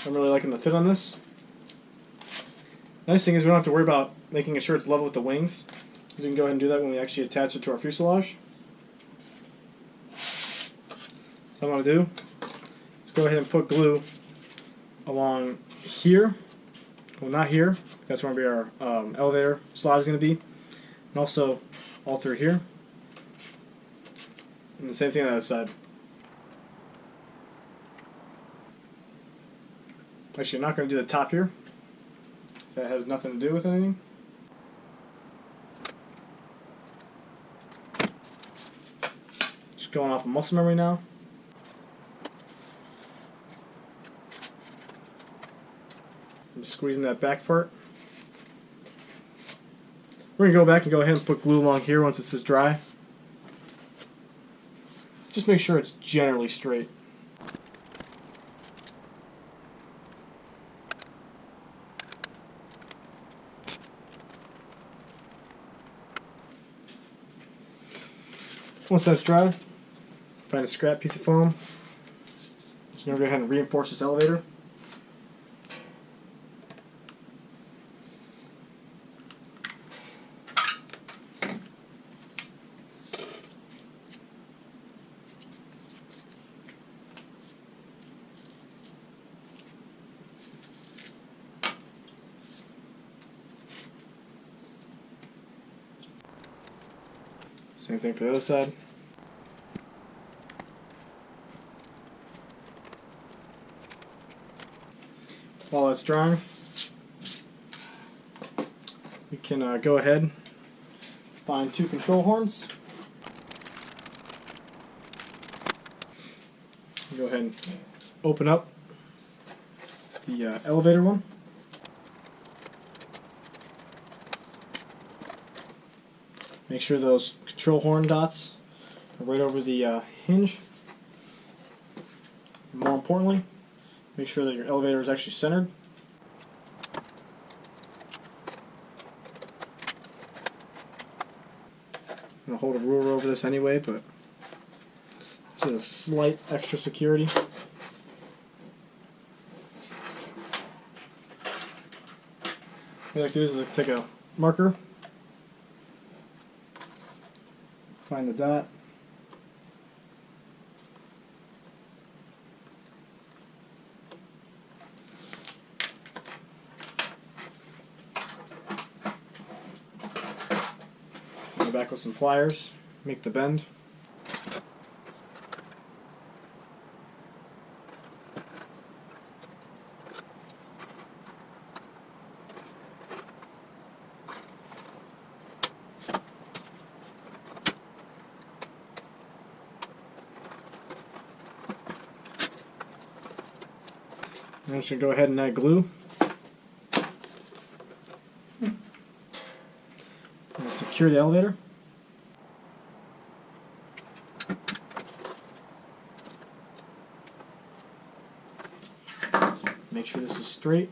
I'm really liking the fit on this. Nice thing is we don't have to worry about making sure it's level with the wings. We can go ahead and do that when we actually attach it to our fuselage. So what I'm going to do is go ahead and put glue along here. Well, not here. That's where our elevator slot is going to be. And also all through here. And the same thing on the other side. Actually, I'm not going to do the top here. That has nothing to do with anything. Just going off of muscle memory now. I'm squeezing that back part. We're going to go back and go ahead and put glue along here once this is dry. Just make sure it's generally straight. Once that's dry, find a scrap piece of foam. So now we're going to go ahead and reinforce this elevator. Same thing for the other side. While it's drying, we can go ahead and find 2 control horns. Go ahead and open up the elevator one. Make sure those control horn dots are right over the hinge. And more importantly, make sure that your elevator is actually centered. I'm going to hold a ruler over this anyway, but just a slight extra security. What I like to do is take a marker, find the dot, go back with some pliers, make the bend. I'm just going to go ahead and add glue. And secure the elevator. Make sure this is straight.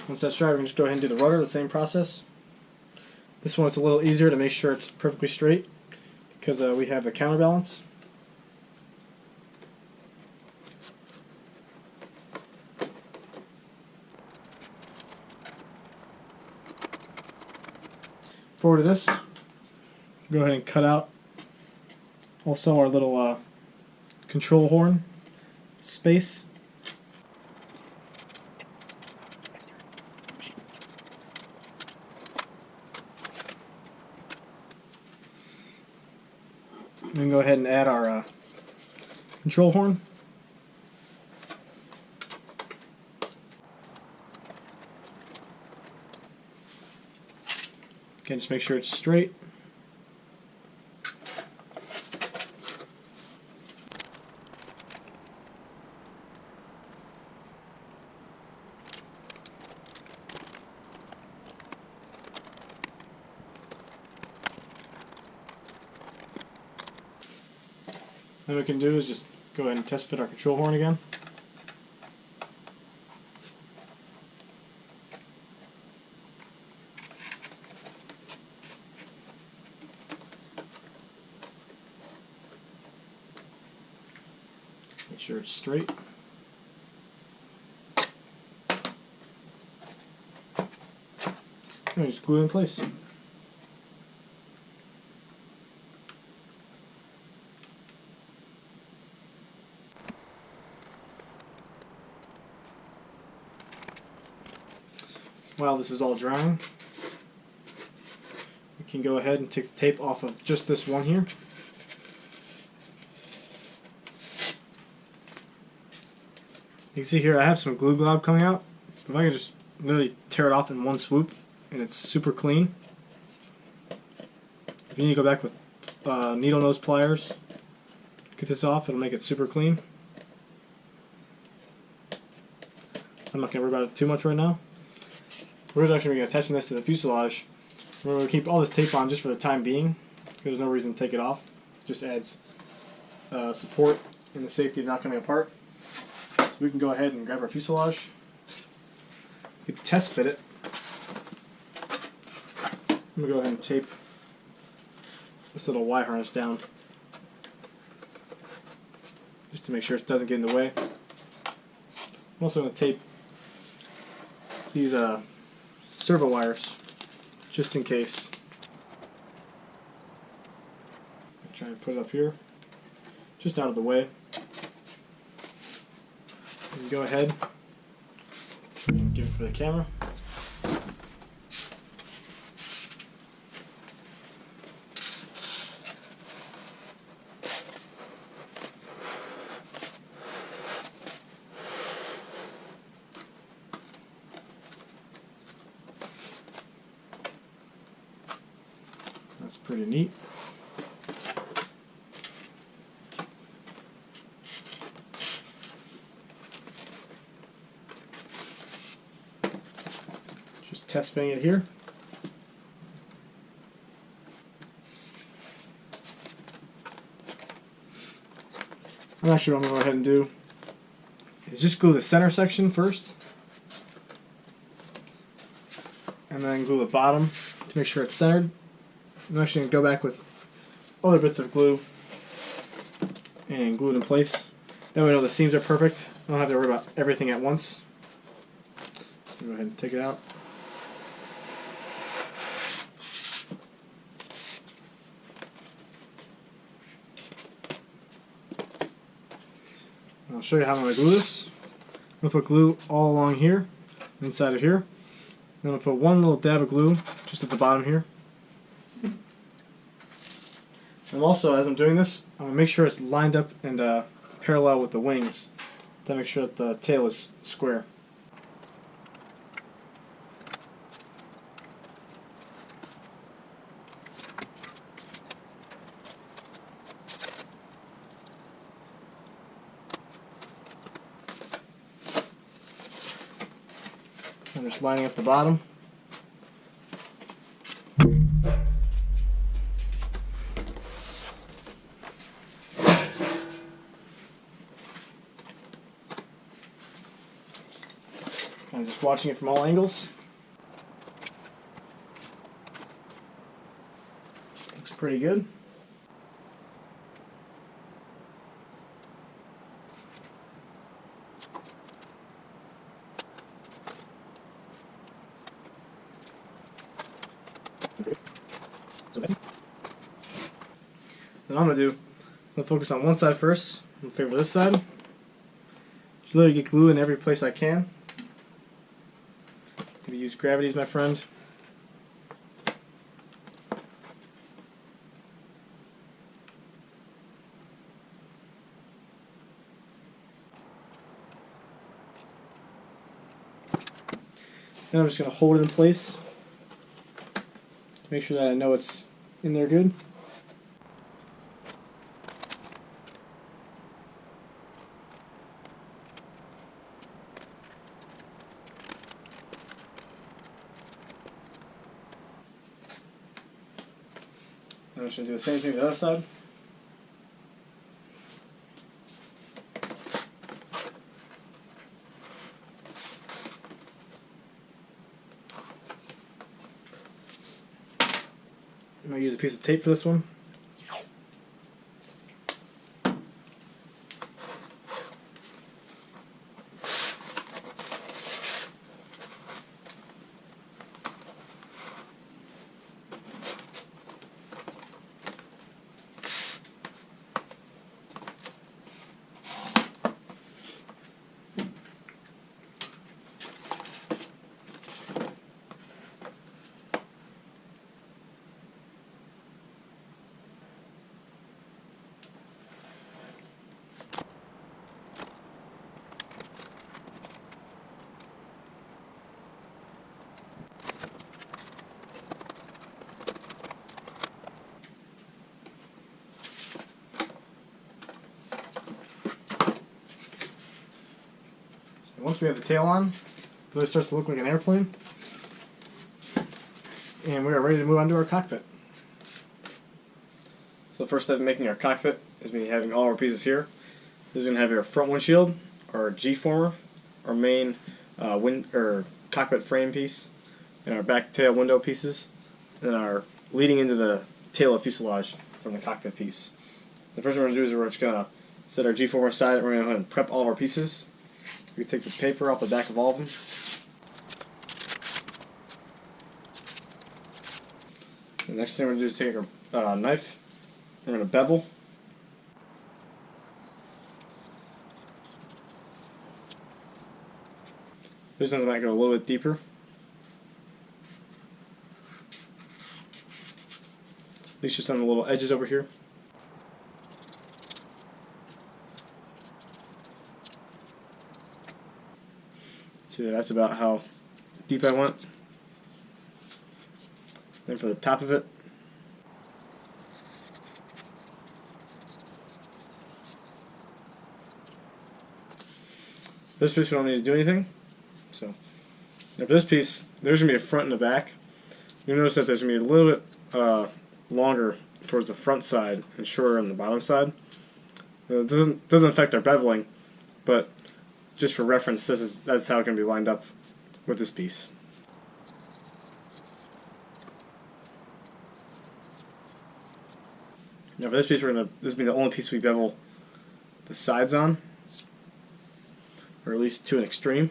Once that's dry, we can just go ahead and do the rudder, the same process. This one it's a little easier to make sure it's perfectly straight because we have the counterbalance. Forward to this, go ahead and cut out also our little control horn space. And go ahead and add our control horn. Again, just make sure it's straight. Then what we can do is just go ahead and test fit our control horn again. Make sure it's straight. And just glue it in place. While this is all drying, we can go ahead and take the tape off of just this one here. You can see here I have some glue glob coming out, but if I can just literally tear it off in one swoop and it's super clean. If you need to go back with needle nose pliers, get this off, it'll make it super clean. I'm not going to worry about it too much right now. We're actually going to be attaching this to the fuselage. We're going to keep all this tape on just for the time being, because there's no reason to take it off. It just adds support and the safety of not coming apart. So we can go ahead and grab our fuselage. We can test fit it. I'm going to go ahead and tape this little Y harness down, just to make sure it doesn't get in the way. I'm also going to tape these servo wires, just in case. Try and put it up here, just out of the way. And go ahead and give it for the camera. That's pretty neat. Just test fitting it here. I'm actually what I'm going to go ahead and do is just glue the center section first, and then glue the bottom to make sure it's centered. I'm actually going to go back with other bits of glue and glue it in place. That way I know the seams are perfect. I don't have to worry about everything at once. Go ahead and take it out. I'll show you how I'm going to glue this. I'm going to put glue all along here, inside of here. Then I'm going to put one little dab of glue just at the bottom here. And also, as I'm doing this, I'm going to make sure it's lined up and parallel with the wings to make sure that the tail is square. I'm just lining up the bottom. I'm just watching it from all angles. Looks pretty good. Then I'm going to focus on one side first. I'm going to favor this side. Just literally get glue in every place I can. Maybe use gravity as my friend. Then I'm just going to hold it in place. Make sure that I know it's in there good. I'm just going to do the same thing to the other side. I'm going to use a piece of tape for this one. Once we have the tail on, it really starts to look like an airplane. And we are ready to move on to our cockpit. So the first step in making our cockpit is me having all our pieces here. This is going to have your front windshield, our G-former, our main cockpit frame piece, and our back tail window pieces, and our leading into the tail of fuselage from the cockpit piece. The first thing we're going to do is we're just going to set our G-former aside, and we're going to go ahead and prep all of our pieces. We take the paper off the back of all of them. The next thing we're going to do is take our knife we're going to bevel. This one might go a little bit deeper. At least just on the little edges over here. So that's about how deep I went. Then for the top of it, this piece we don't need to do anything. So now for this piece, there's going to be a front and a back. You'll notice that there's going to be a little bit longer towards the front side and shorter on the bottom side. It doesn't affect our beveling, but just for reference, that's how it can be lined up with this piece. Now for this piece, this will be the only piece we bevel the sides on, or at least to an extreme.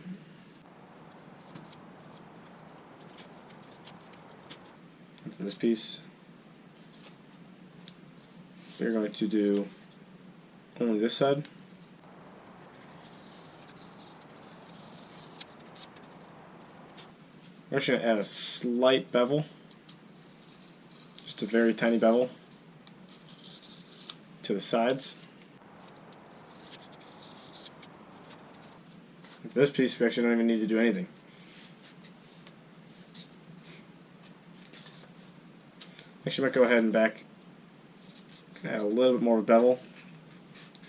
And for this piece, we're going to do only this side. I'm actually going to add a slight bevel, just a very tiny bevel, to the sides. For this piece, we actually don't even need to do anything. Actually, I might go ahead and add a little bit more of a bevel,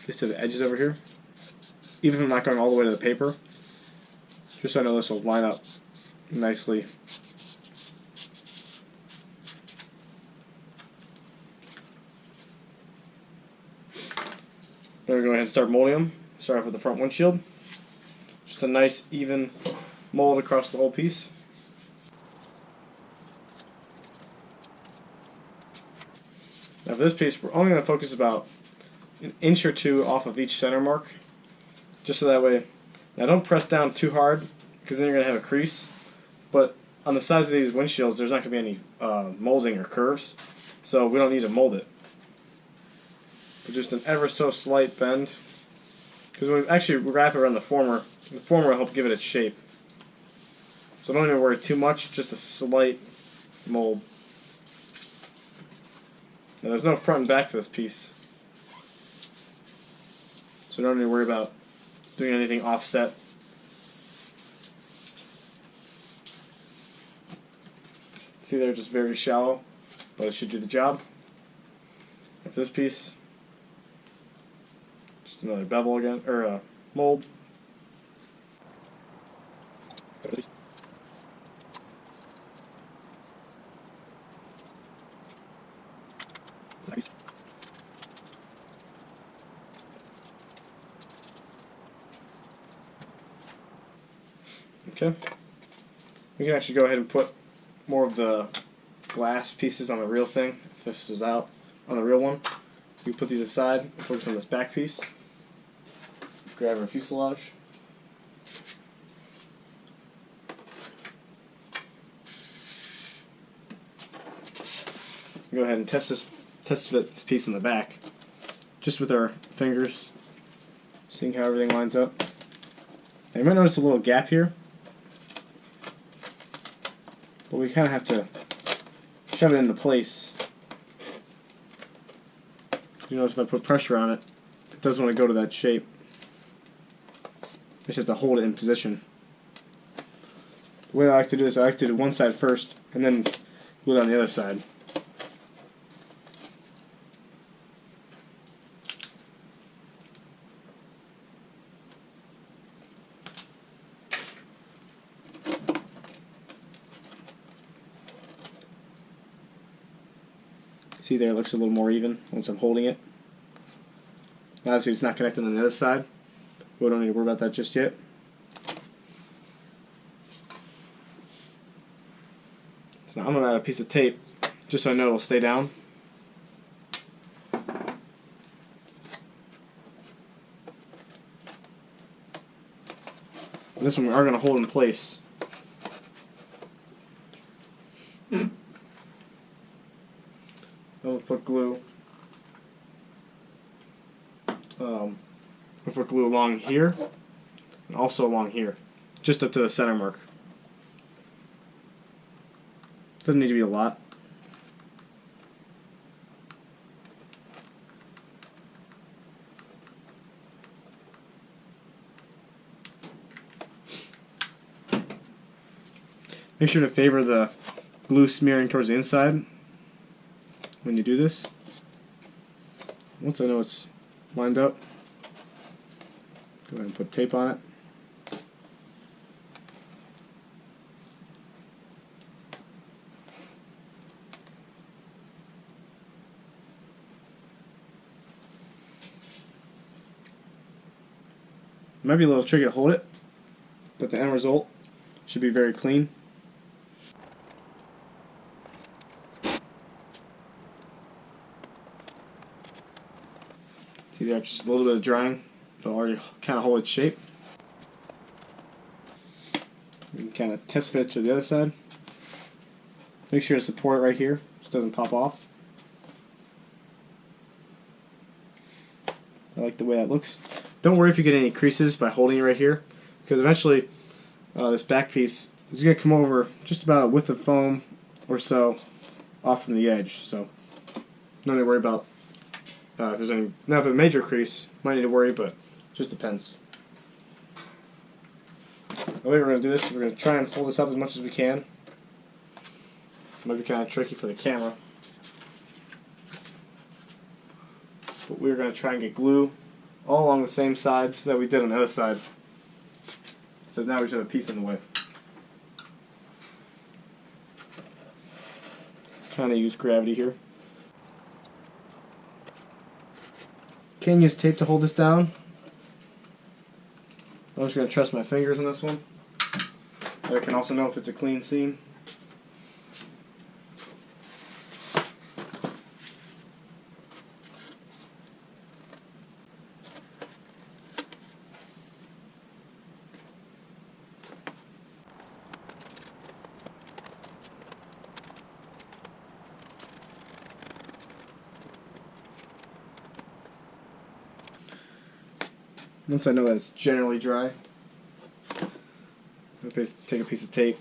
just to the edges over here. Even if I'm not going all the way to the paper, just so I know this will line up nicely. Then we're going to go ahead and start molding them. Start off with the front windshield. Just a nice even mold across the whole piece. Now for this piece, we're only going to focus about an inch or two off of each center mark, just so that way. Now don't press down too hard, because then you're going to have a crease. But on the sides of these windshields, there's not going to be any molding or curves, so we don't need to mold it. But just an ever so slight bend, because when we actually wrap it around the former will help give it its shape. So don't even worry too much, just a slight mold. Now there's no front and back to this piece, so don't need to worry about doing anything offset. See, they're just very shallow, but it should do the job. And for this piece, just another bevel again, or mold. Okay, we can actually go ahead and put more of the glass pieces on the real thing. If this is out on the real one, we put these aside and focus on this back piece. Grab our fuselage. Go ahead and test this piece in the back, just with our fingers, seeing how everything lines up. Now you might notice a little gap here, but we kind of have to shove it into place. You notice if I put pressure on it, it does want to go to that shape. I just have to hold it in position. The way I like to do this, I like to do one side first, and then glue it on the other side. See there, it looks a little more even once I'm holding it. Obviously it's not connected on the other side. We don't need to worry about that just yet. So now I'm going to add a piece of tape just so I know it'll stay down. And this one we are going to hold in place. Then we'll put glue we'll put glue along here and also along here, just up to the center mark. Doesn't need to be a lot. Make sure to favor the glue smearing towards the inside when you do this. Once I know it's lined up, go ahead and put tape on it. It might be a little tricky to hold it, but the end result should be very clean. See there, just a little bit of drying. It'll already kind of hold its shape. You can kind of test fit it to the other side. Make sure to support it right here so it doesn't pop off. I like the way that looks. Don't worry if you get any creases by holding it right here, because eventually this back piece is going to come over just about a width of foam or so off from the edge. So no need to worry about if there's any. Now if a major crease, might need to worry, but it just depends. The way we're going to do this is we're going to try and fold this up as much as we can. It might be kind of tricky for the camera, but we're going to try and get glue all along the same sides that we did on the other side. So now we just have a piece in the way. Kind of use gravity here. Can use tape to hold this down. I'm just going to trust my fingers on this one. I can also know if it's a clean seam. Once I know that it's generally dry, I'll take a piece of tape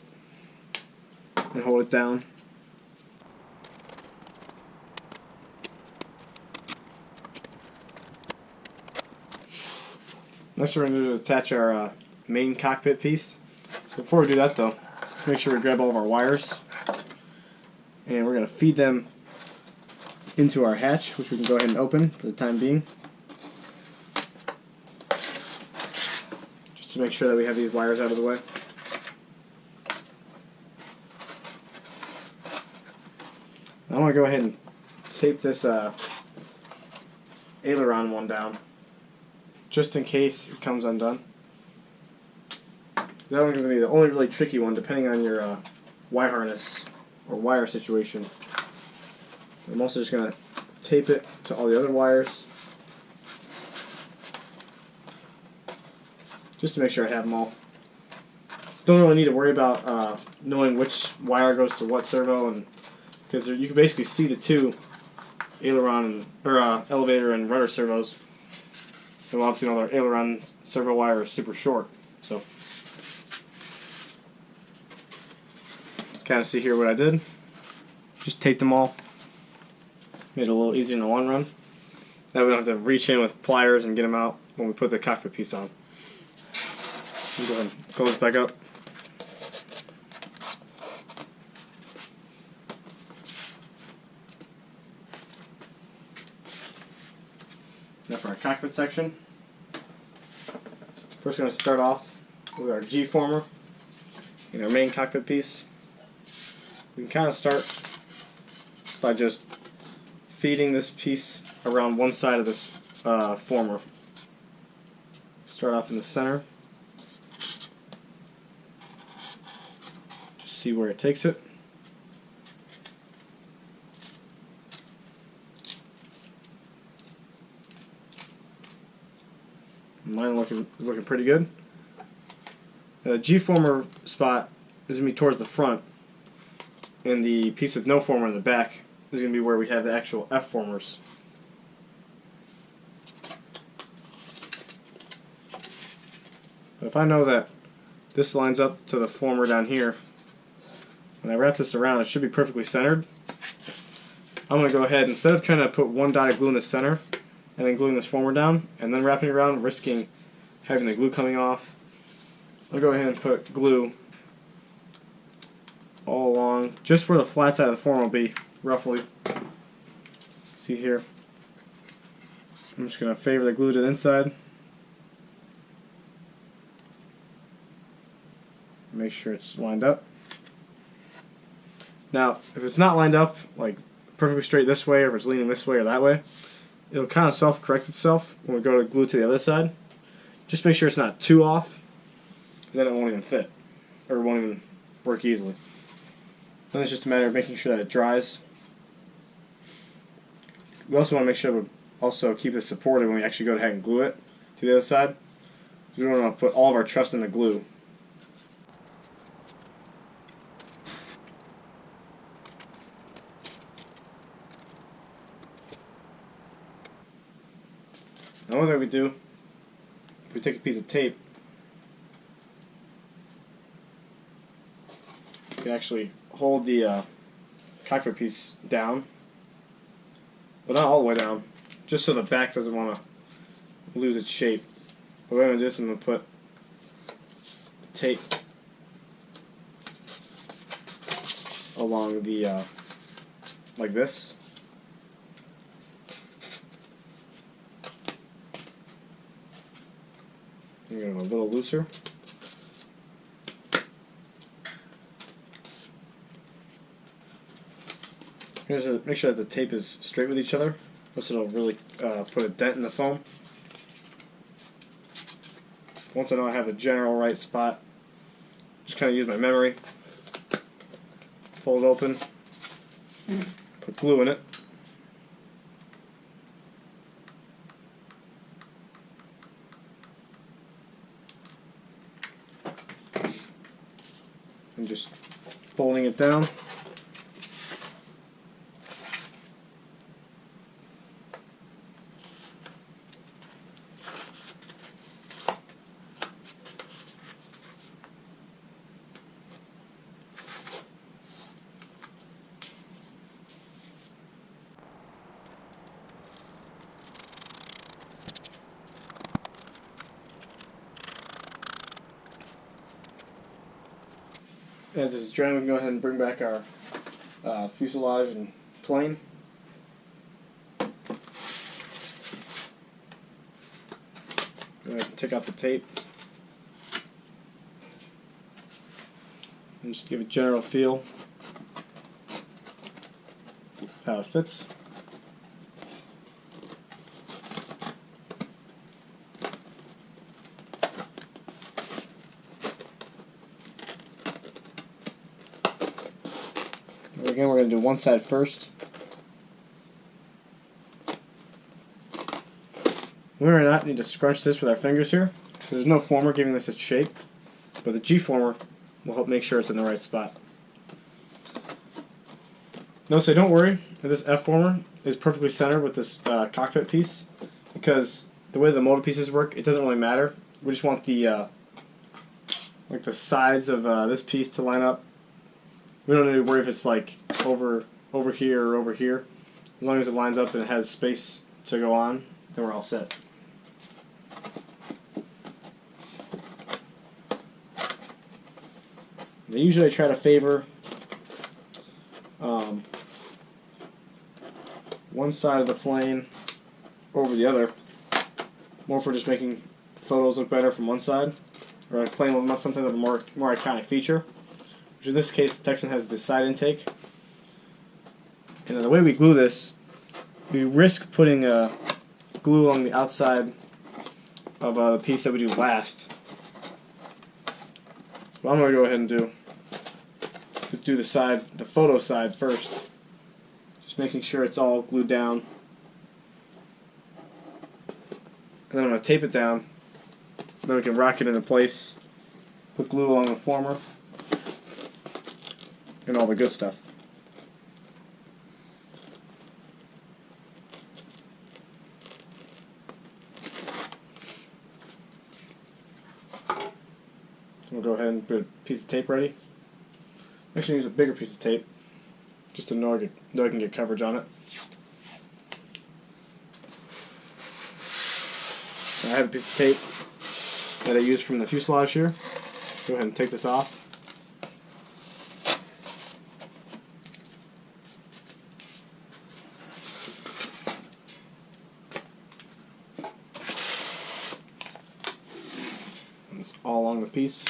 and hold it down. Next we're going to do is attach our main cockpit piece. So before we do that though, let's make sure we grab all of our wires, and we're going to feed them into our hatch, which we can go ahead and open for the time being. To make sure that we have these wires out of the way. I want to go ahead and tape this aileron one down, just in case it comes undone. That one's going to be the only really tricky one, depending on your wire harness or wire situation. I'm also just going to tape it to all the other wires, just to make sure I have them all. Don't really need to worry about knowing which wire goes to what servo, and because you can basically see the two aileron or elevator and rudder servos. And obviously, all our aileron servo wire is super short, so kind of see here what I did. Just taped them all. Made it a little easier in the long run. Now we don't have to reach in with pliers and get them out when we put the cockpit piece on. Go ahead and close this back up. Now for our cockpit section. First we're going to start off with our G-former in our main cockpit piece. We can kind of start by just feeding this piece around one side of this former. Start off in the center. Just see where it takes it. Mine is looking pretty good. The G-former spot is going to be towards the front, and the piece with no former in the back is going to be where we have the actual F-formers. But if I know that this lines up to the former down here, when I wrap this around, it should be perfectly centered. I'm going to go ahead, instead of trying to put one dot of glue in the center and then gluing this former down and then wrapping it around, risking having the glue coming off, I'll go ahead and put glue all along, just where the flat side of the former will be, roughly. See here. I'm just going to favor the glue to the inside. Make sure it's lined up. Now, if it's not lined up, like perfectly straight this way, or if it's leaning this way or that way, it'll kind of self-correct itself when we go to glue to the other side. Just make sure it's not too off, because then it won't even fit, or it won't even work easily. Then it's just a matter of making sure that it dries. We also want to make sure we also keep this supported when we actually go ahead and glue it to the other side. We don't want to put all of our trust in the glue. Another thing we do, if we take a piece of tape, you can actually hold the cockpit piece down, but not all the way down, just so the back doesn't want to lose its shape. But what I'm going to do is I'm going to put tape along the, like this. Get it a little looser. Here's to make sure that the tape is straight with each other, else it'll really put a dent in the foam. Once I know I have the general right spot, just kind of use my memory. Fold it open, put glue in it. And just folding it down. As this is drying, we can go ahead and bring back our fuselage and plane. Go ahead and take out the tape. And just give a general feel of how it fits. Again, we're going to do one side first. We may not need to scrunch this with our fingers here. So there's no former giving this its shape, but the G-former will help make sure it's in the right spot. Notice, don't worry, this F-former is perfectly centered with this cockpit piece, because the way the motor pieces work, it doesn't really matter. We just want the like the sides of this piece to line up. We don't need to worry if it's like over here or over here. As long as it lines up and it has space to go on, then we're all set. And usually I try to favor one side of the plane over the other, more for just making photos look better from one side, or a plane with something of a more iconic feature. Which in this case, the Texan has the side intake. And the way we glue this, we risk putting glue along the outside of the piece that we do last. What I'm going to go ahead and do is do the photo side first. Just making sure it's all glued down. And then I'm going to tape it down. Then we can rock it into place. Put glue along the former. And all the good stuff. We'll go ahead and put a piece of tape ready. Actually, use a bigger piece of tape just to know I can get coverage on it. So I have a piece of tape that I used from the fuselage here. Go ahead and take this off. And it's all along the piece.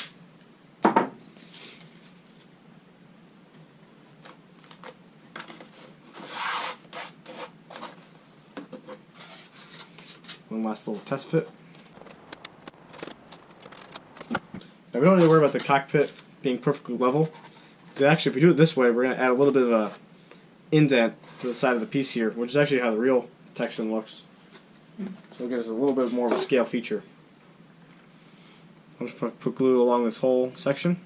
One last little test fit. Now we don't need to worry about the cockpit being perfectly level. Because actually, if we do it this way, we're going to add a little bit of a indent to the side of the piece here, which is actually how the real Texan looks. So it'll give us a little bit more of a scale feature. I'm just going to put glue along this whole section.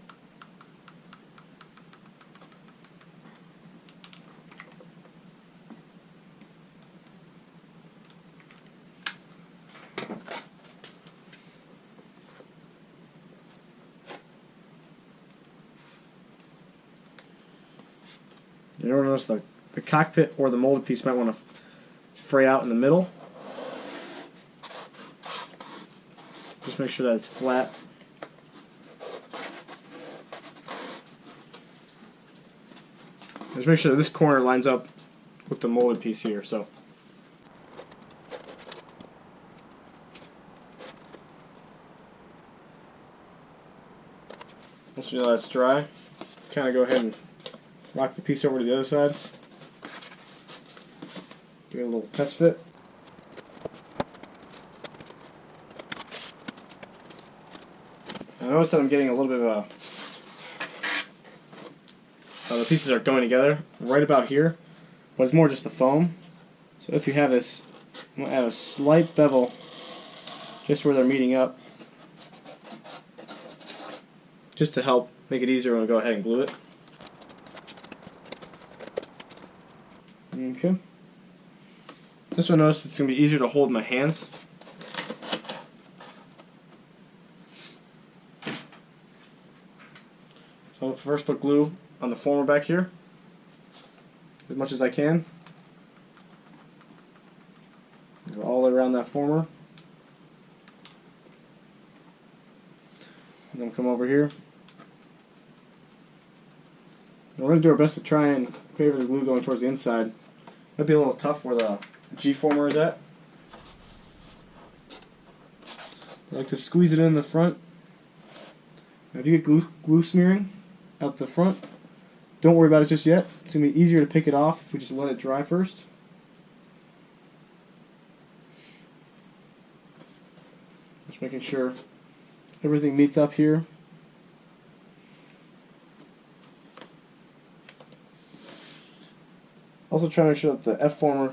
You never notice the cockpit or the molded piece might want to fray out in the middle. Just make sure that it's flat. Just make sure that this corner lines up with the molded piece here. So once you know that's dry, kind of go ahead and rock the piece over to the other side. Do a little test fit. I notice that I'm getting a little bit of the pieces are going together right about here, but it's more just the foam. So if you have this, I'm going to add a slight bevel just where they're meeting up, just to help make it easier when we go ahead and glue it. Okay. This one, notice it's going to be easier to hold in my hands. So I'm going to first put glue on the former back here, as much as I can. Go all the way around that former. And then come over here. And we're going to do our best to try and favor the glue going towards the inside. Might be a little tough where the G-former is at. I like to squeeze it in the front. Now if you get glue smearing out the front, don't worry about it just yet. It's going to be easier to pick it off if we just let it dry first. Just making sure everything meets up here. Also try to make sure that the F-former,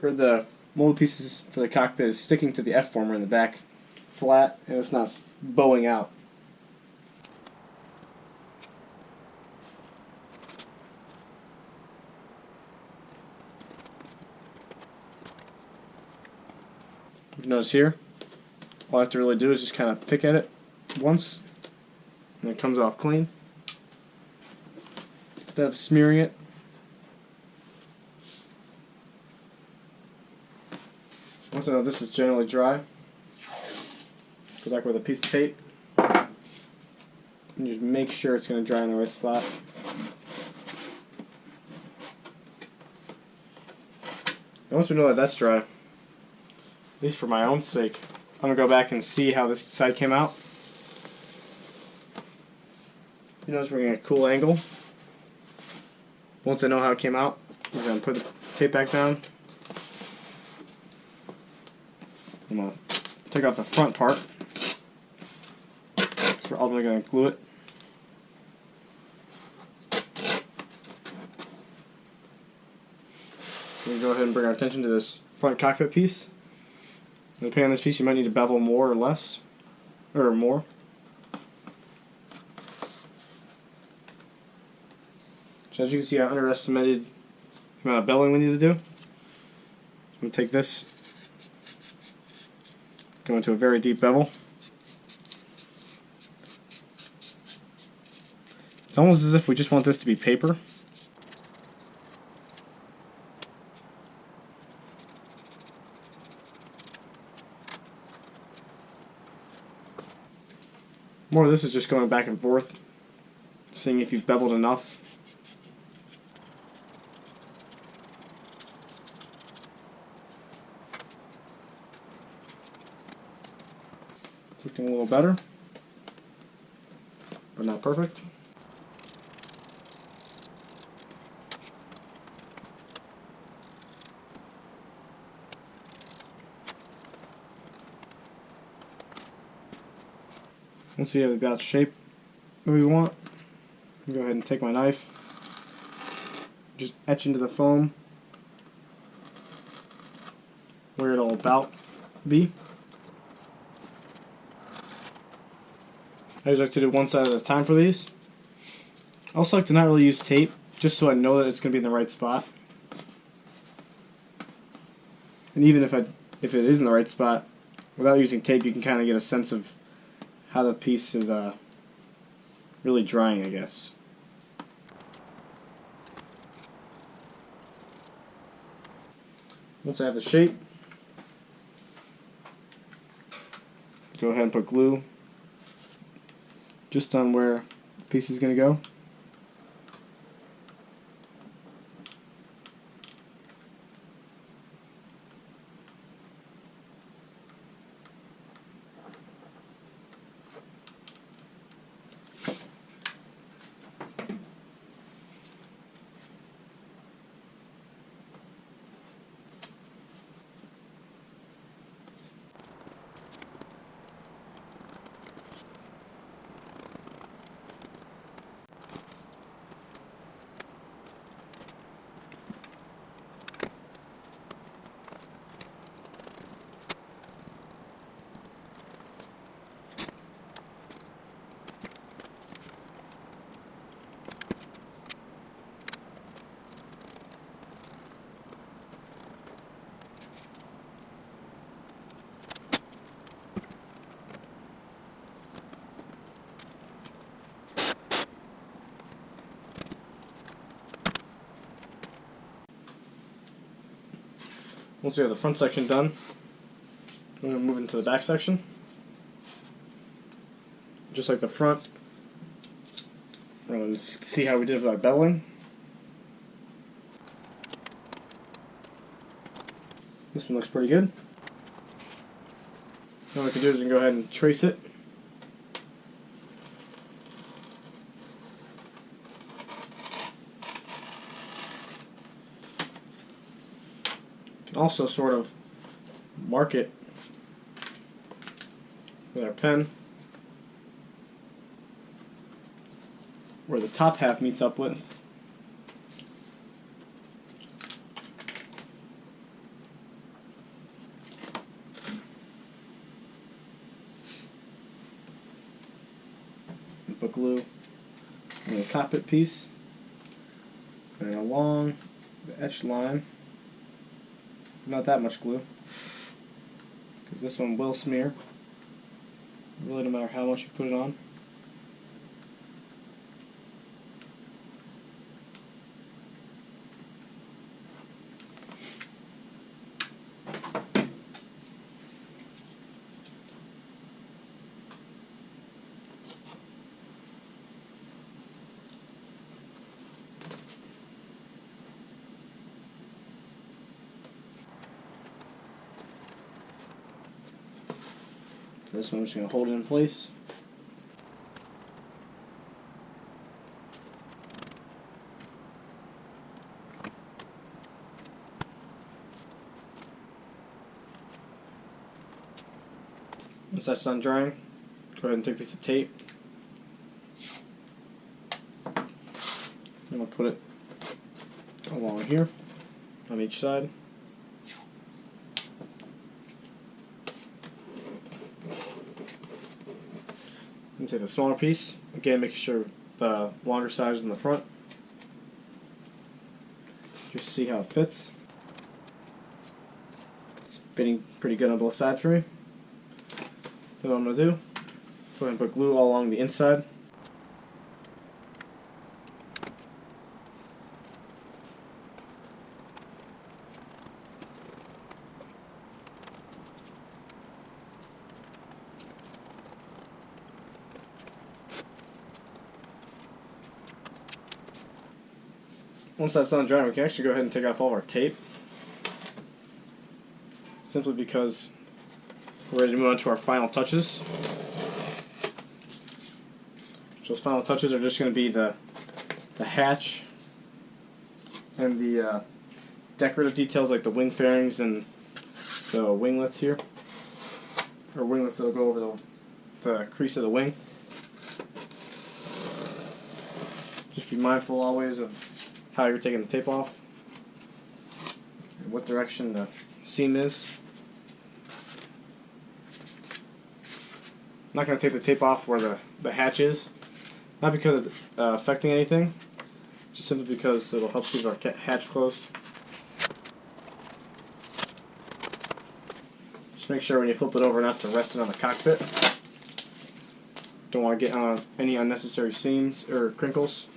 or the molded pieces for the cockpit, is sticking to the F-former in the back flat and it's not bowing out. You notice here, all I have to really do is just kind of pick at it once and it comes off clean instead of smearing it. Once I know this is generally dry, go back with a piece of tape and just make sure it's going to dry in the right spot. And once we know that that's dry, at least for my own sake, I'm going to go back and see how this side came out. You notice we're getting a cool angle. Once I know how it came out, we're going to put the tape back down. I'm going to take off the front part. So we're ultimately going to glue it. We're going to go ahead and bring our attention to this front cockpit piece. And depending on this piece, you might need to bevel more or less, or more. So as you can see, I underestimated the amount of beveling we need to do. I'm going to take this, go into a very deep bevel. It's almost as if we just want this to be paper. More of this is just going back and forth, seeing if you've beveled enough. It's looking a little better, but not perfect. Once we have about shape that we want, I'll go ahead and take my knife, just etch into the foam where it'll about be. I just like to do one side at a time for these. I also like to not really use tape, just so I know that it's going to be in the right spot. And even if it is in the right spot, without using tape, you can kind of get a sense of how the piece is really drying, I guess. Once I have the shape, go ahead and put glue just on where the piece is going to go. Once we have the front section done, I'm going to move into the back section. Just like the front, we're going to see how we did with our beveling. This one looks pretty good. Now what we can do is we can go ahead and trace it. Also sort of mark it with our pen where the top half meets up with. And put glue on the cockpit piece and along the etched line. Not that much glue, because this one will smear. Really, no matter how much you put it on. This one I'm just going to hold it in place. Once that's done drying, go ahead and take a piece of tape. And we'll put it along here on each side. And take the smaller piece, again making sure the longer side is in the front. Just see how it fits. It's fitting pretty good on both sides for me. So what I'm going to do, go ahead and put glue all along the inside. once that's done drying, we can actually go ahead and take off all of our tape. Simply because we're ready to move on to our final touches. So those final touches are just going to be the hatch and the decorative details like the wing fairings and the winglets here, or winglets that'll go over the crease of the wing. Just be mindful always of how you're taking the tape off and what direction the seam is. I'm not going to take the tape off where the hatch is, not because it's affecting anything, just simply because it'll help keep our hatch closed. Just make sure when you flip it over not to rest it on the cockpit. Don't want to get on any unnecessary seams or crinkles.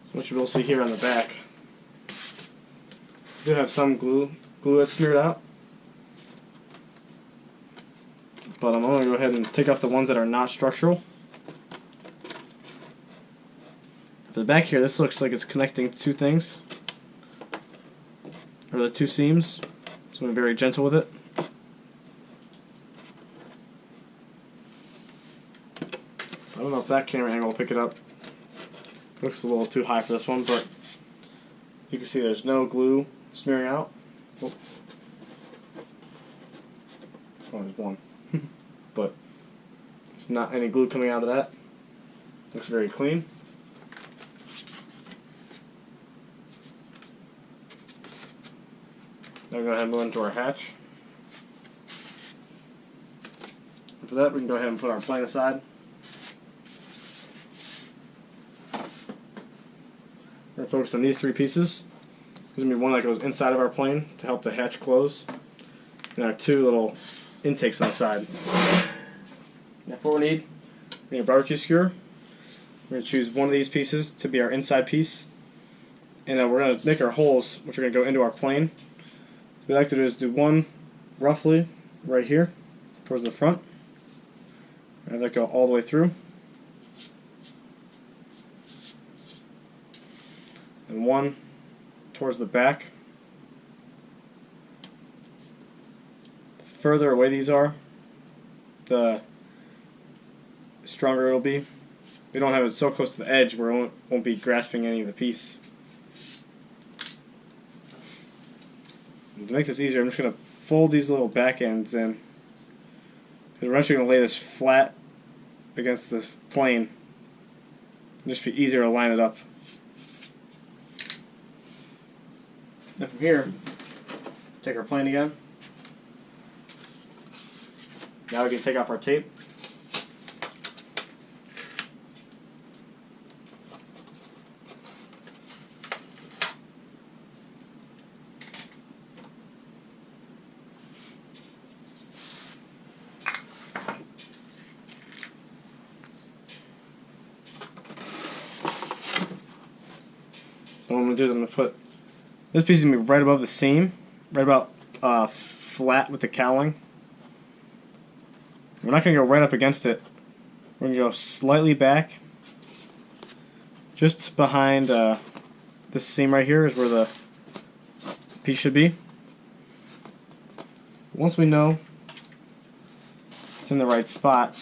So what you will see here on the back, we do have some glue that's smeared out. But I'm going to go ahead and take off the ones that are not structural. For the back here, this looks like it's connecting two things, or the two seams, so I'm very gentle with it. I don't know if that camera angle will pick it up. It looks a little too high for this one, but you can see there's no glue smearing out. Oh, there's one. But there's not any glue coming out of that. Looks very clean. Now we're going to go ahead and move into our hatch. And for that, we can go ahead and put our plane aside. We're going to focus on these three pieces. There's going to be one that goes inside of our plane to help the hatch close, and our two little intakes on the side. Now for what we need a barbecue skewer. We're going to choose one of these pieces to be our inside piece, and then we're going to make our holes, which are going to go into our plane. What we like to do is do one roughly right here towards the front, and that go all the way through, and one towards the back. The further away these are, the stronger it'll be. We don't have it so close to the edge where it won't be grasping any of the piece. And to make this easier, I'm just going to fold these little back ends in. We're actually going to lay this flat against the plane. It'll just be easier to line it up. Now from here, take our plane again. Now we can take off our tape. So what I'm going to do is I'm going to put this piece is going to be right above the seam, right about flat with the cowling. We're not going to go right up against it. We're going to go slightly back. Just behind this seam right here is where the piece should be. Once we know it's in the right spot,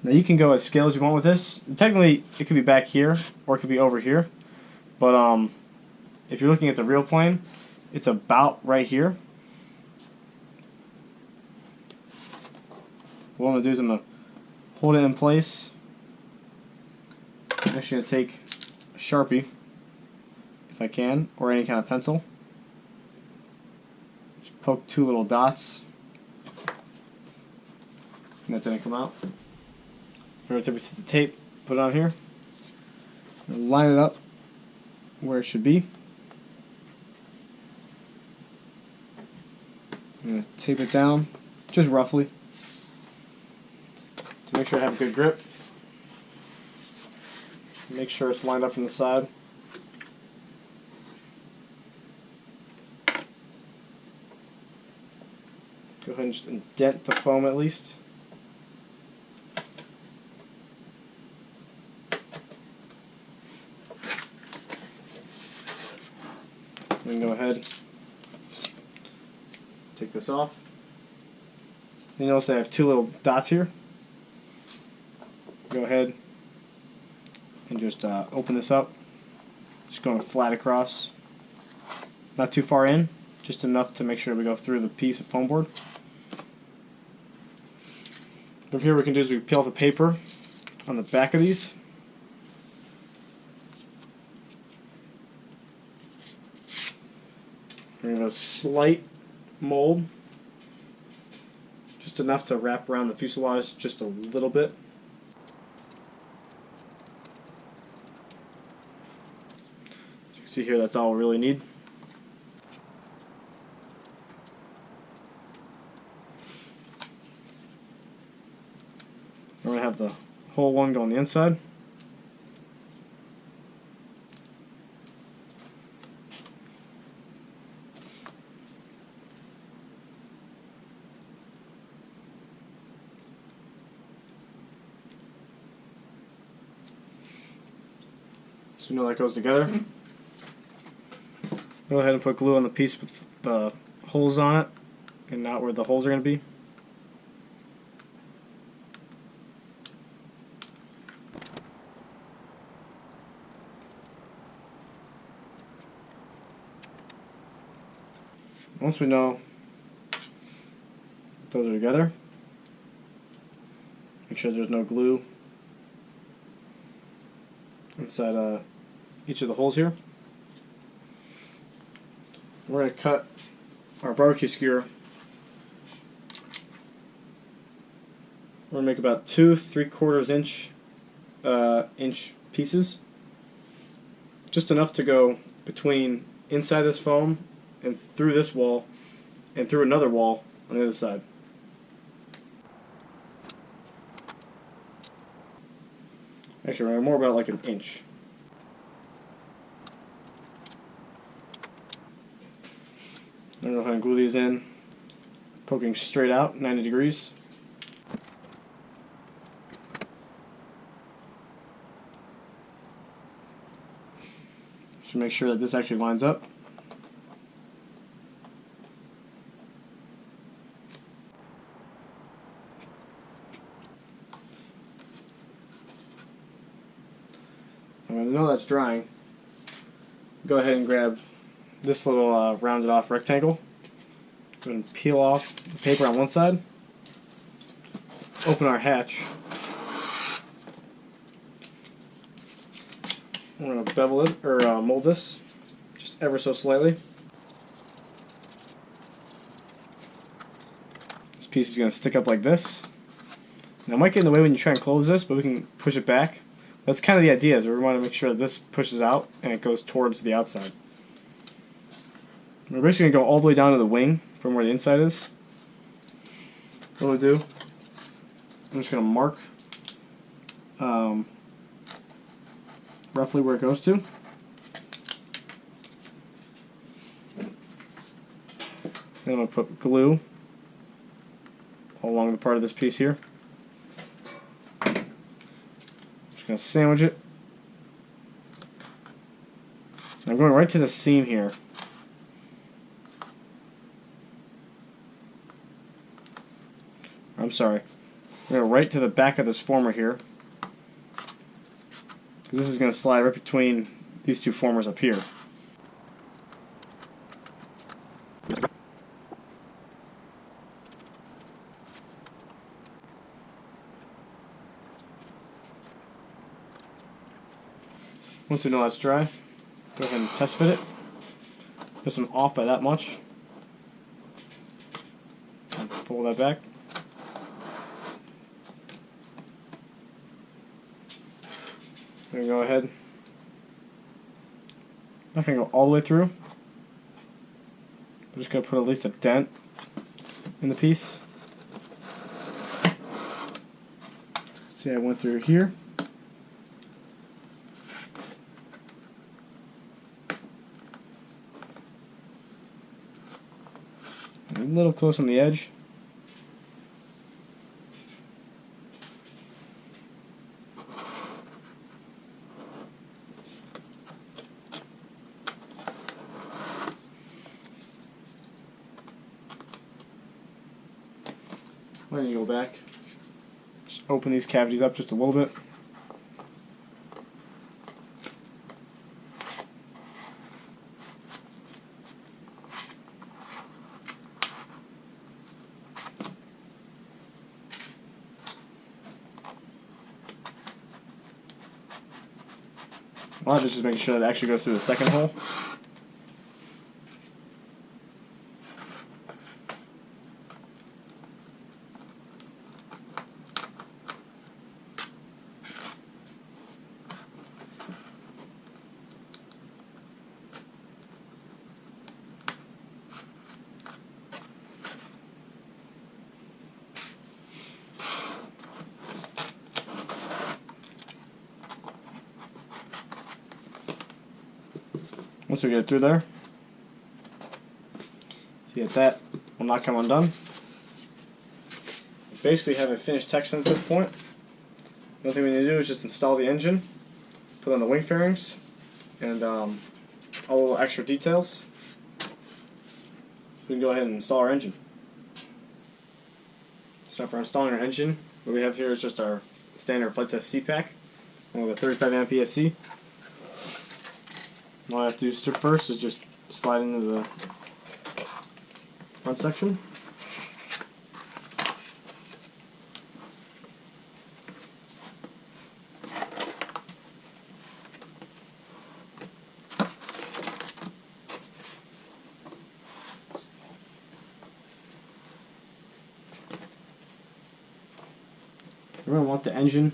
now you can go as scale as you want with this. Technically, it could be back here or it could be over here. But if you're looking at the real plane, it's about right here. What I'm going to do is I'm going to hold it in place. I'm actually going to take a Sharpie, if I can, or any kind of pencil. Just poke two little dots. And that didn't come out. We're going to take a piece of tape, put it on here, and line it up where it should be. I'm going to tape it down, just roughly, to make sure I have a good grip. Make sure it's lined up from the side. Go ahead and and just indent the foam at least. Then go ahead, take this off. You notice I have two little dots here. Go ahead and just open this up. Just going flat across. Not too far in, just enough to make sure we go through the piece of foam board. From here, what we can do is we peel the paper on the back of these. We're going to slight mold, just enough to wrap around the fuselage just a little bit. As you can see here, that's all we really need. We're going to have the whole one go on the inside. So you know that goes together. Go ahead and put glue on the piece with the holes on it and not where the holes are going to be. Once we know those are together, make sure there's no glue inside each of the holes here. We're going to cut our barbecue skewer. We're going to make about 2 3/4 inch pieces. Just enough to go between inside this foam and through this wall and through another wall on the other side. Actually, we're more about like 1 inch. I'm going to go ahead and glue these in, poking straight out, 90 degrees. Just make sure that this actually lines up. And when I know that's drying, go ahead and grab this little rounded off rectangle. Go ahead and peel off the paper on one side. Open our hatch. We're going to bevel it, or mold this, just ever so slightly. This piece is going to stick up like this. Now it might get in the way when you try and close this, but we can push it back. That's kind of the idea, is we want to make sure that this pushes out and it goes towards the outside. We're basically going to go all the way down to the wing from where the inside is. What we'll do, I'm just going to mark roughly where it goes to. Then I'm going to put glue all along the part of this piece here. Just going to sandwich it. I'm going right to the seam here. I'm sorry. We're going to right to the back of this former here. Because this is going to slide right between these two formers up here. Once we know that's dry, go ahead and test fit it. Put some off by that much. And fold that back. Then go ahead. I'm not going to go all the way through. I'm just going to put at least a dent in the piece. See, I went through here. A little close on the edge. Let me go back. Just open these cavities up just a little bit. A lot of this is making sure that it actually goes through the second hole. Once we get it through there, see that will not come undone. Basically have a finished Texan at this point. The only thing we need to do is just install the engine, put on the wing fairings, and all the extra details. We can go ahead and install our engine. So for installing our engine, what we have here is just our standard flight test C-pack, with a 35 amp ESC. All I have to do first is just slide into the front section. We're going to want the engine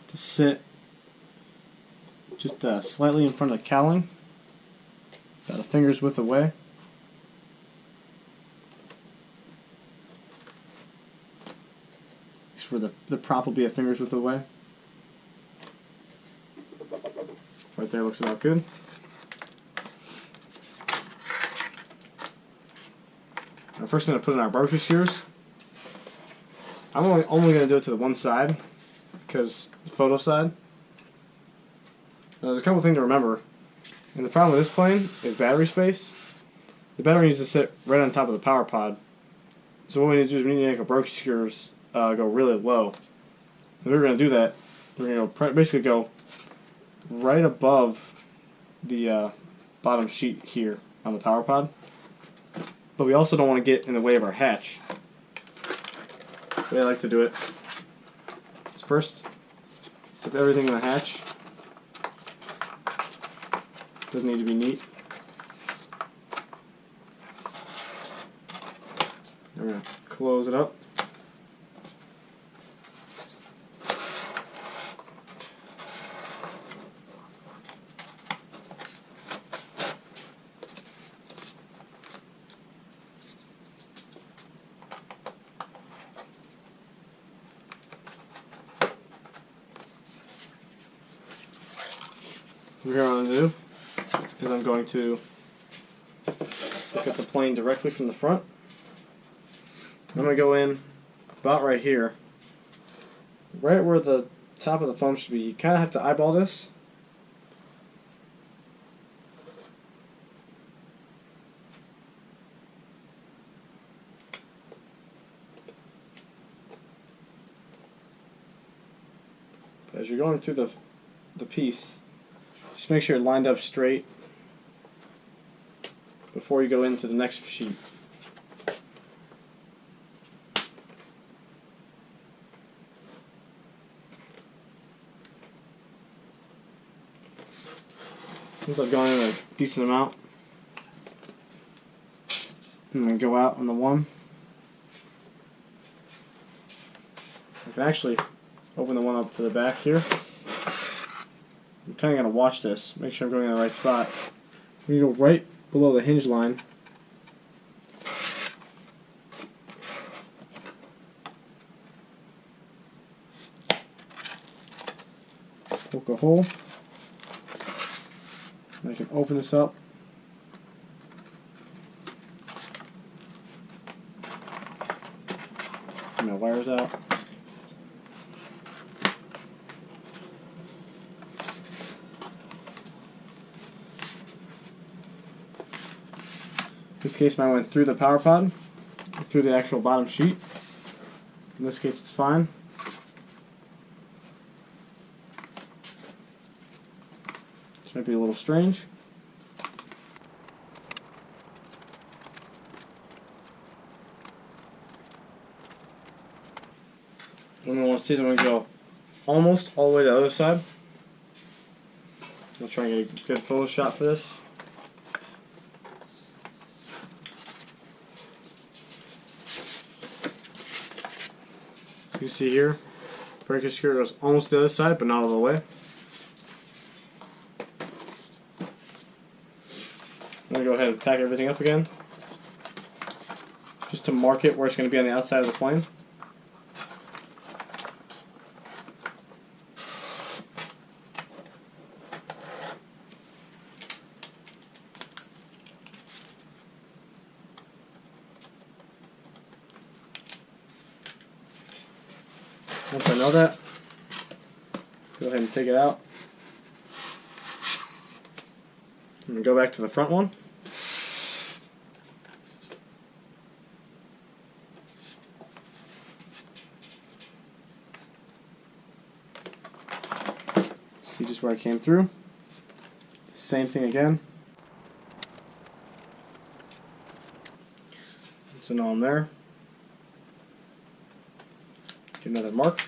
to sit just slightly in front of the cowling. About a finger's width away. For the prop will be a finger's width away. Right there looks about good. Now first I'm going to put in our barbecue skewers. I'm only going to do it to the one side, because the photo side. Now, there's a couple things to remember. And the problem with this plane is battery space. The battery needs to sit right on top of the power pod. So what we need to do is we need to make our barbecue skewers go really low. And we're going to do that. We're going to basically go right above the bottom sheet here on the power pod. But we also don't want to get in the way of our hatch. The way I like to do it is first stuff everything in the hatch. Doesn't need to be neat. I'm going to close it up. What I'm going to do is I'm going to look at the plane directly from the front. I'm going to go in about right here, right where the top of the foam should be. You kind of have to eyeball this. But as you're going through the piece, just make sure it lined up straight before you go into the next sheet. Once I've gone in a decent amount, I'm going to go out on the one. I can actually open the one up for the back here. I'm kind of going to watch this, make sure I'm going in the right spot. I'm going to go right below the hinge line. Poke a hole. And I can open this up. Get my wires out. In this case, mine went through the power pod, through the actual bottom sheet. In this case, it's fine. This might be a little strange. And we want to see that we go almost all the way to the other side. I'll try and get a good photo shot for this. You see here, brake screw goes almost to the other side, but not all the way. I'm going to go ahead and pack everything up again, just to mark it where it's going to be on the outside of the plane. Once I know that, go ahead and take it out. And go back to the front one. See just where I came through. Same thing again. So now I'm there. Do another mark.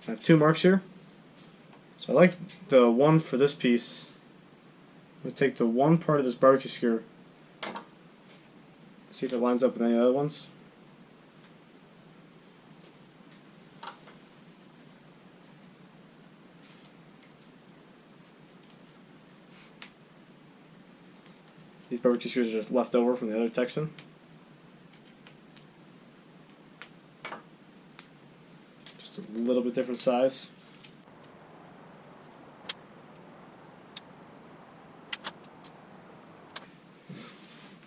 I have 2 marks here. So I like the one for this piece. I'm going to take the one part of this barbecue skewer, see if it lines up with any other ones. These barbecue skewers are just left over from the other Texan. Just a little bit different size.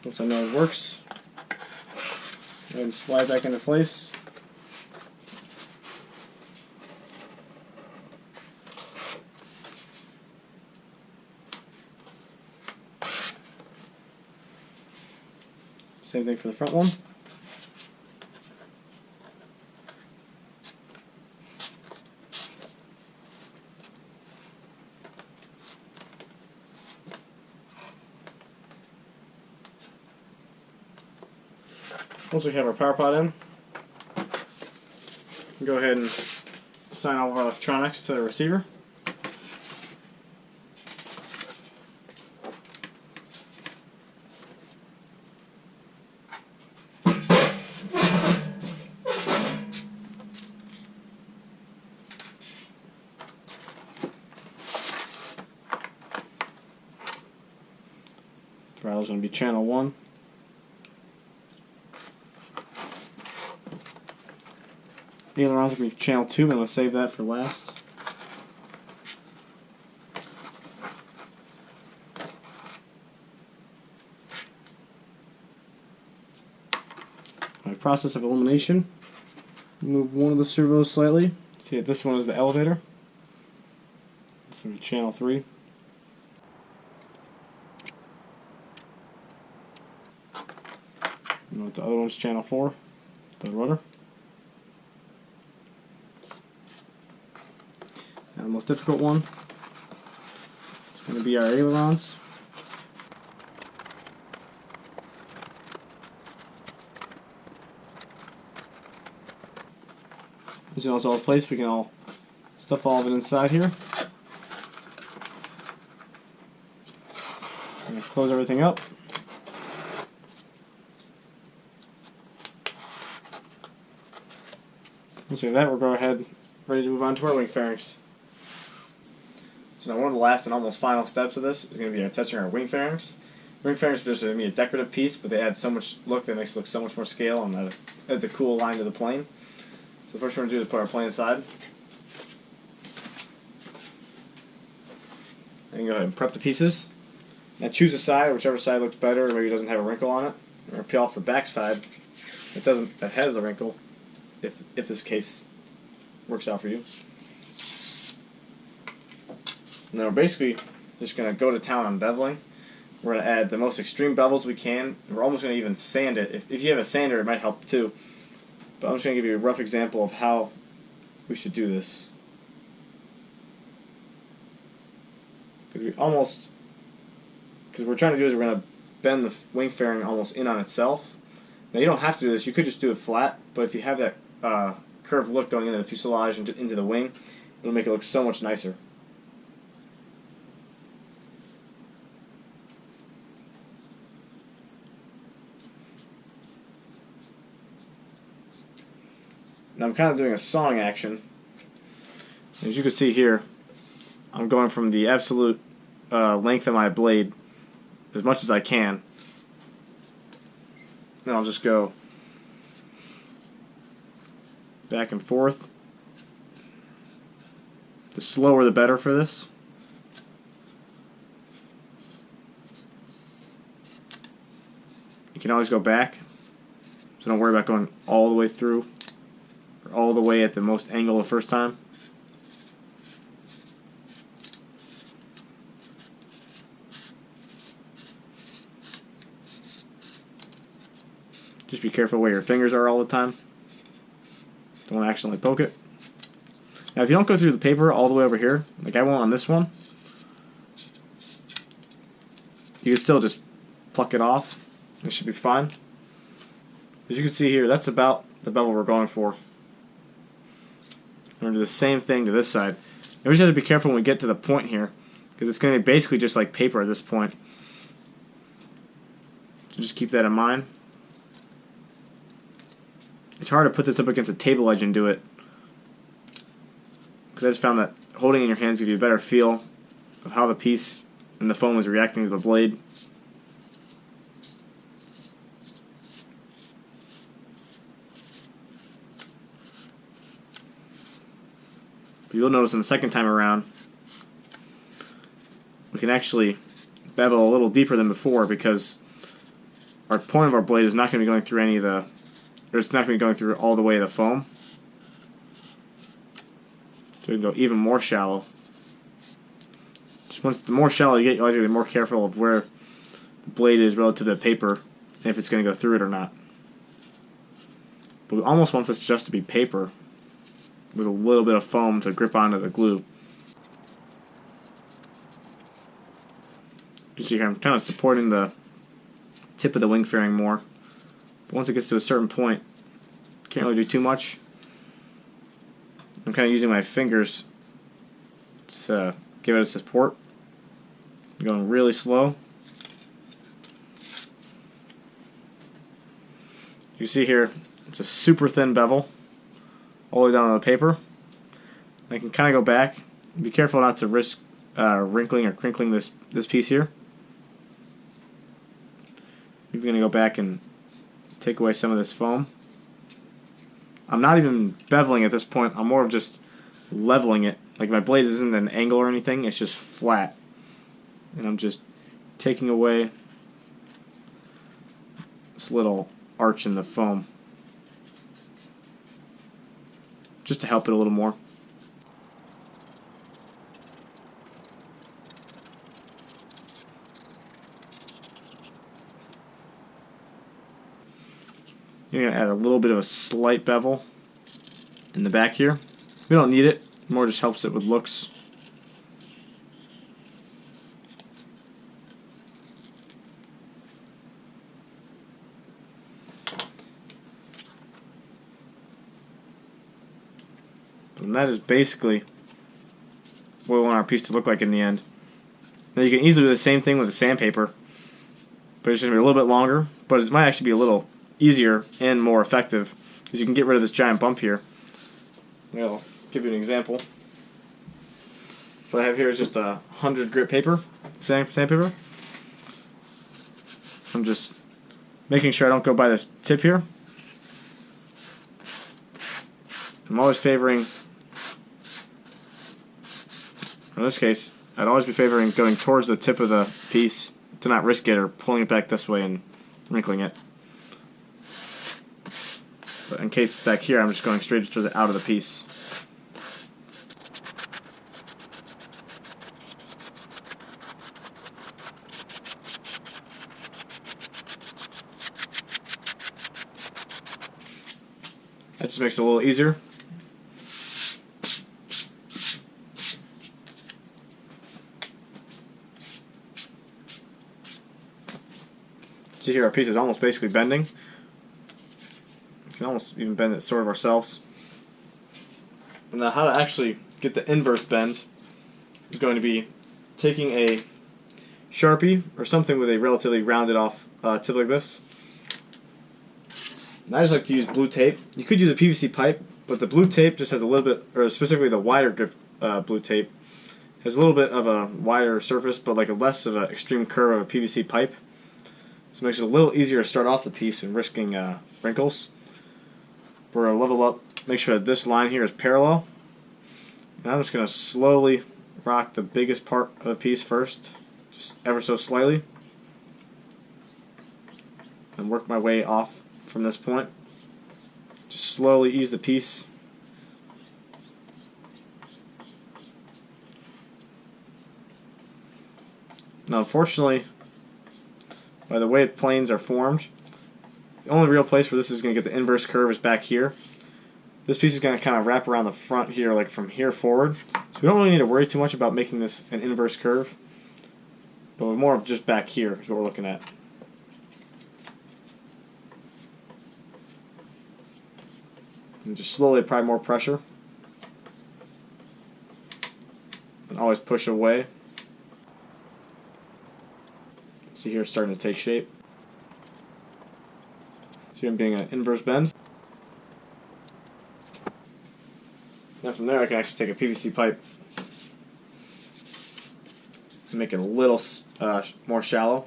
Once I know it works, go ahead and slide back into place. Same thing for the front one. Once we have our power pod in, go ahead and assign all of our electronics to the receiver. Throttle is going to be channel 1. Ailerons will be channel 2, but I'm going to save that for last. My process of elimination. Move one of the servos slightly. See that this one is the elevator. This will be channel 3. And the other one's channel 4, the rudder. Now the most difficult one is going to be our ailerons. As you know, it's all in place. We can all stuff all of it inside here. I'm going to close everything up. Once we have that, we'll go ahead, ready to move on to our wing fairings. So now one of the last and almost final steps of this is going to be attaching our wing fairings. Wing fairings are just going to be a decorative piece, but they add so much look that makes it look so much more scale, and adds a cool line to the plane. So first we're going to do is put our plane aside. And go ahead and prep the pieces. Now choose a side, whichever side looks better, or maybe doesn't have a wrinkle on it. We're going to peel off the back side that has the wrinkle, if this case works out for you. And then we're basically just going to go to town on beveling. We're going to add the most extreme bevels we can. We're almost going to even sand it. If you have a sander, it might help too. But I'm just going to give you a rough example of how we should do this. Because what we're trying to do is we're going to bend the wing fairing almost in on itself. Now you don't have to do this. You could just do it flat. But if you have that curved look going into the fuselage and into the wing, it'll make it look so much nicer. Now I'm kind of doing a sawing action. As you can see here, I'm going from the absolute length of my blade as much as I can. Then I'll just go back and forth. The slower the better for this. You can always go back, so don't worry about going all the way through or all the way at the most angle the first time. Just be careful where your fingers are all the time. Don't want to accidentally poke it. Now if you don't go through the paper all the way over here, like I won't on this one, you can still just pluck it off. It should be fine. As you can see here, that's about the bevel we're going for. We're going to do the same thing to this side. And we just have to be careful when we get to the point here, because it's going to be basically just like paper at this point. So just keep that in mind. It's hard to put this up against a table edge and do it, because I just found that holding it in your hands gives you a better feel of how the piece and the foam is reacting to the blade. But you'll notice in the second time around, we can actually bevel a little deeper than before, because our point of our blade is not going to be going through any of the, or it's not going to be going through all the way of the foam. So we can go even more shallow. Just once the more shallow you get, you always have to be more careful of where the blade is relative to the paper and if it's going to go through it or not. But we almost want this just to be paper with a little bit of foam to grip onto the glue. You see here, I'm kind of supporting the tip of the wing fairing more. But once it gets to a certain point, can't really do too much. I'm kind of using my fingers to give it a support. I'm going really slow. You see here, it's a super thin bevel all the way down on the paper. I can kind of go back. Be careful not to risk wrinkling or crinkling this piece here. You're going to go back and take away some of this foam. I'm not even beveling at this point. I'm more of just leveling it. Like my blade isn't an angle or anything. It's just flat. And I'm just taking away this little arch in the foam, just to help it a little more. You're going to add a little bit of a slight bevel in the back here. We don't need it. More just helps it with looks. And that is basically what we want our piece to look like in the end. Now you can easily do the same thing with the sandpaper, but it's just going to be a little bit longer, but it might actually be a little easier and more effective, because you can get rid of this giant bump here. I'll give you an example. What I have here is just a 100 grit paper, sandpaper. I'm just making sure I don't go by this tip here. I'm always favoring, in this case, I'd always be favoring going towards the tip of the piece to not risk it or pulling it back this way and wrinkling it. But in case it's back here, I'm just going straight to the out of the piece. That just makes it a little easier. See here, our piece is almost basically bending. We can almost even bend it sort of ourselves. Now how to actually get the inverse bend is going to be taking a Sharpie or something with a relatively rounded off tip like this. And I just like to use blue tape. You could use a PVC pipe, but the blue tape just has a little bit, or specifically the wider grip blue tape, has a little bit of a wider surface, but like a less of an extreme curve of a PVC pipe. So it makes it a little easier to start off the piece and risking wrinkles. We're going to level up, make sure that this line here is parallel. And I'm just going to slowly rock the biggest part of the piece first, just ever so slightly, and work my way off from this point. Just slowly ease the piece. Now unfortunately, by the way planes are formed, the only real place where this is going to get the inverse curve is back here. This piece is going to kind of wrap around the front here, like from here forward. So we don't really need to worry too much about making this an inverse curve, but more of just back here is what we're looking at. And just slowly apply more pressure. And always push away. See here it's starting to take shape. See I'm getting an inverse bend. Then from there I can actually take a PVC pipe and make it a little more shallow.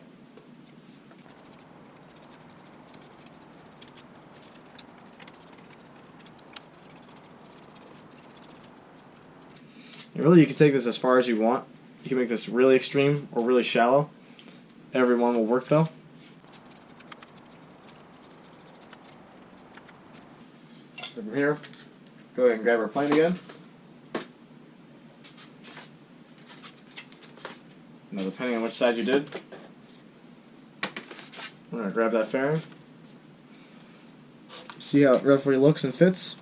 And really you can take this as far as you want. You can make this really extreme or really shallow. Every one will work though. So from here, go ahead and grab our plane again. Now depending on which side you did, I'm going to grab that fairing. See how it roughly looks and fits.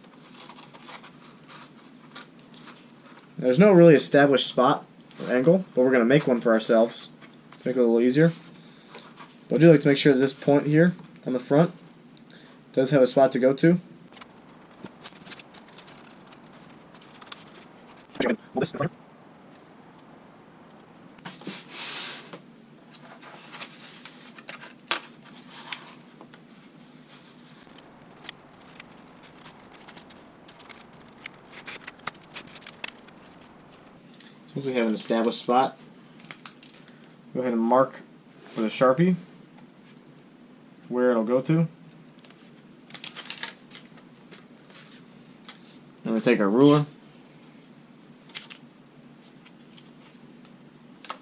There's no really established spot or angle, but we're going to make one for ourselves to make it a little easier. But I do like to make sure that this point here on the front does have a spot to go to. Once we have an established spot, go ahead and mark with a Sharpie where it'll go to. Then we take our ruler,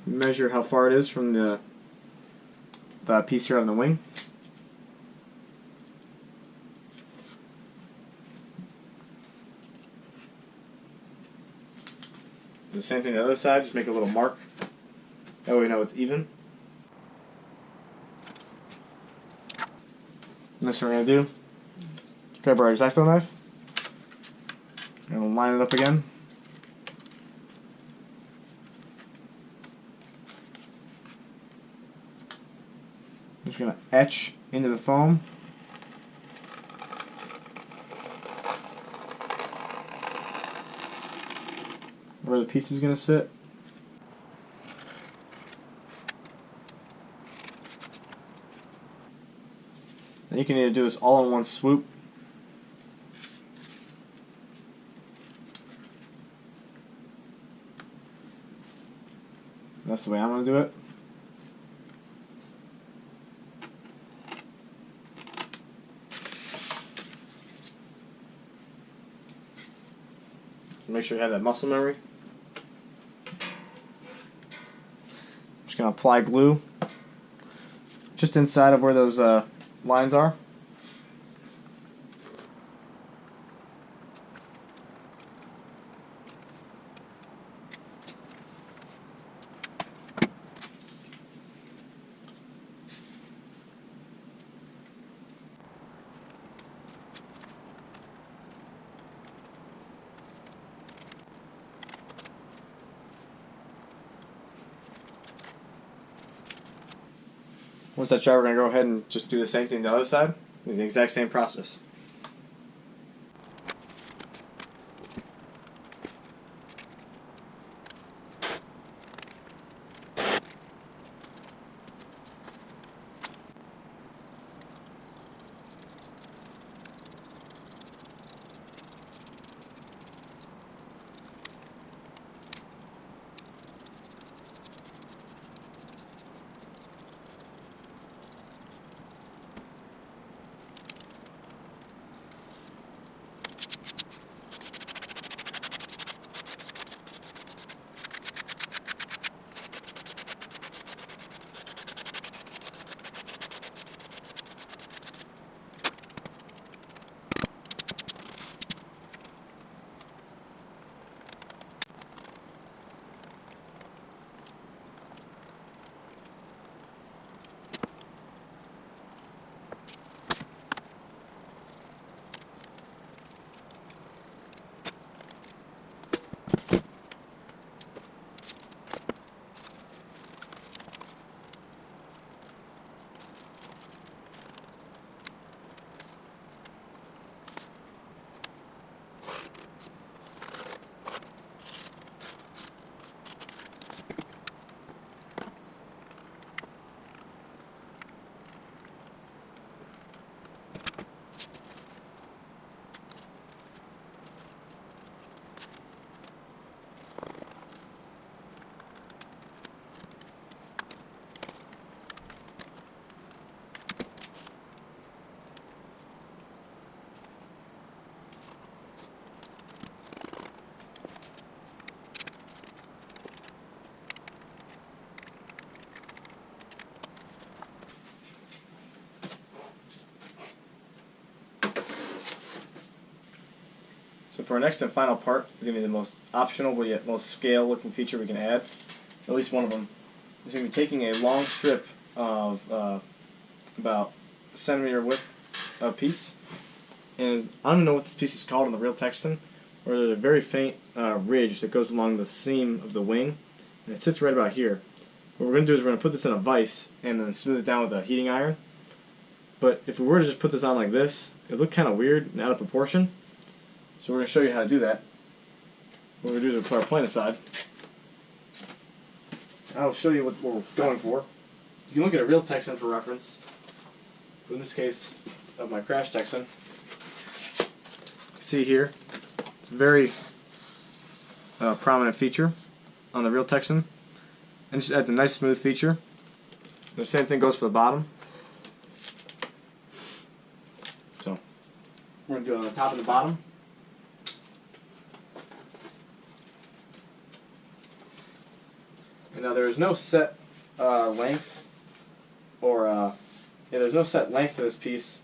measure how far it is from the piece here on the wing. The same thing on the other side, just make a little mark. That way we know it's even. Next thing we're going to do is grab our X-Acto knife and we'll line it up again. I'm just going to etch into the foam. Where the piece is going to sit. And you can either do this all in one swoop, that's the way I'm going to do it. Make sure you have that muscle memory. Just going to apply glue just inside of where those lines are. Once that's dry, we're going to go ahead and just do the same thing to the other side. It's the exact same process. So for our next and final part is going to be the most optional but yet most scale looking feature we can add. At least one of them. Is going to be taking a long strip of about a centimeter width piece. And I don't even know what this piece is called on the real Texan, where there's a very faint ridge that goes along the seam of the wing. And it sits right about here. What we're going to do is we're going to put this in a vise and then smooth it down with a heating iron. But if we were to just put this on like this, it would look kind of weird and out of proportion. So we're going to show you how to do that. What we're going to do is we'll put our plane aside. I'll show you what we're going for. You can look at a real Texan for reference. But in this case, of my crash Texan. See here, it's a very prominent feature on the real Texan. And just adds a nice smooth feature. The same thing goes for the bottom. So, we're going to do it on the top and the bottom. And now there is no set length, or there's no set length to this piece.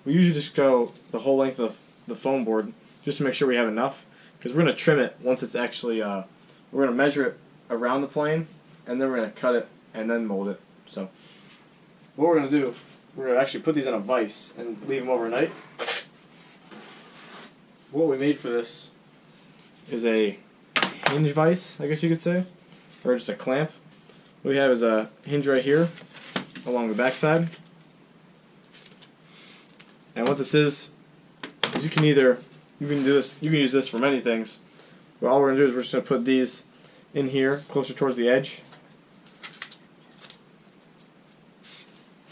We usually just go the whole length of the foam board just to make sure we have enough, because we're going to trim it once it's actually, we're going to measure it around the plane, and then we're going to cut it and then mold it. So what we're going to do, we're going to actually put these in a vise and leave them overnight. What we made for this is a hinge vise, I guess you could say, or just a clamp. What we have is a hinge right here along the back side. And what this is you can use this for many things. But all we're going to do is we're just going to put these in here closer towards the edge.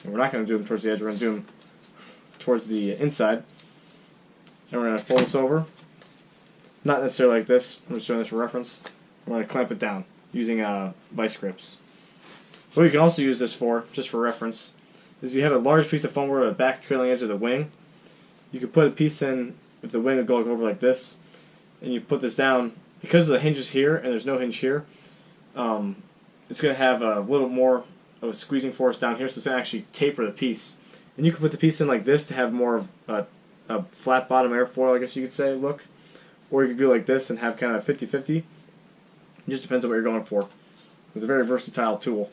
And we're not going to do them towards the edge, we're going to do them towards the inside. And we're going to fold this over. Not necessarily like this, I'm just showing this for reference. We're going to clamp it down using vice grips. What you can also use this for, just for reference, is you have a large piece of foam board at the back trailing edge of the wing. You could put a piece in, if the wing would go over like this, and you put this down. Because the hinge is here and there's no hinge here, it's going to have a little more of a squeezing force down here, so it's going to actually taper the piece. And you can put the piece in like this to have more of a flat bottom airfoil, I guess you could say, look. Or you could go like this and have kind of a 50-50. It just depends on what you're going for. It's a very versatile tool.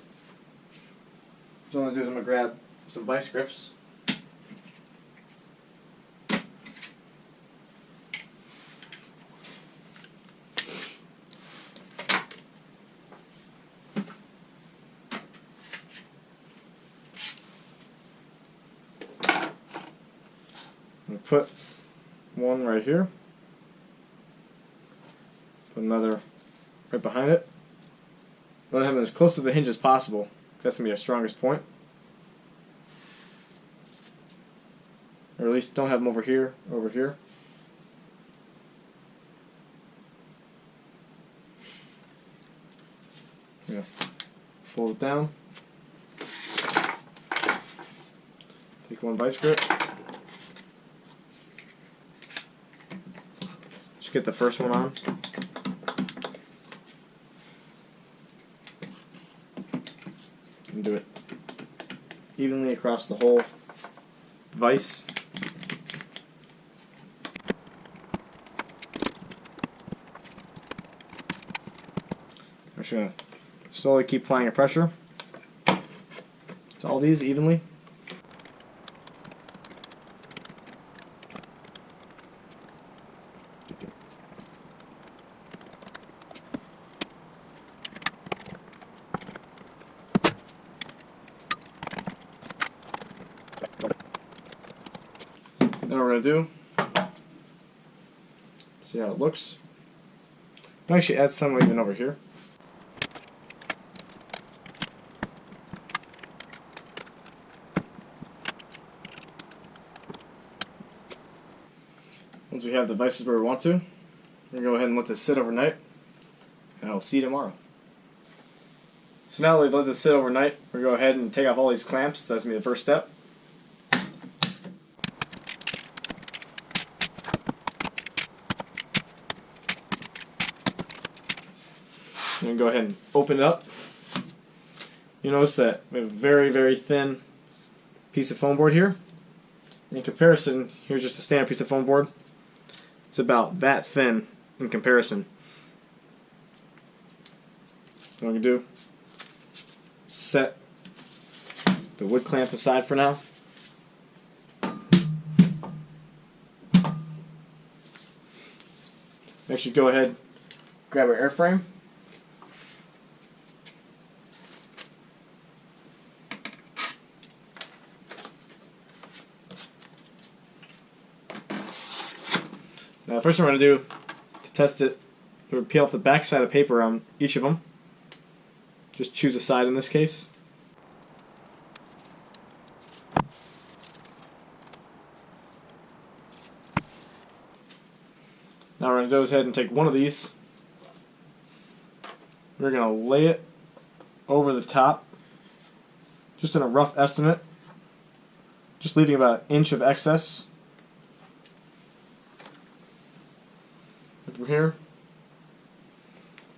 So what I'm going to do is I'm going to grab some vice grips. I'm going to put one right here. Put another right behind it. I want to have them as close to the hinge as possible. That's going to be our strongest point. Or at least don't have them over here, over here. Yeah. Fold it down. Take one vice grip. Just get the first one on. And do it evenly across the whole vise. I'm just going to slowly keep applying a pressure to all these evenly. Then what we're going to do, see how it looks. I'll actually add some even over here. Once we have the vices where we want to, we're going to go ahead and let this sit overnight, and I'll see you tomorrow. So now that we've let this sit overnight, we're going to go ahead and take off all these clamps. That's going to be the first step. And go ahead and open it up. You notice that we have a very, very thin piece of foam board here. In comparison, here's just a standard piece of foam board. It's about that thin in comparison. What I'm going to do, set the wood clamp aside for now. Actually, go ahead, grab our airframe. Now the first thing we're going to do to test it, we're going to peel off the back side of paper on each of them. Just choose a side in this case. Now we're going to go ahead and take one of these. We're going to lay it over the top, just in a rough estimate, just leaving about an inch of excess. From here,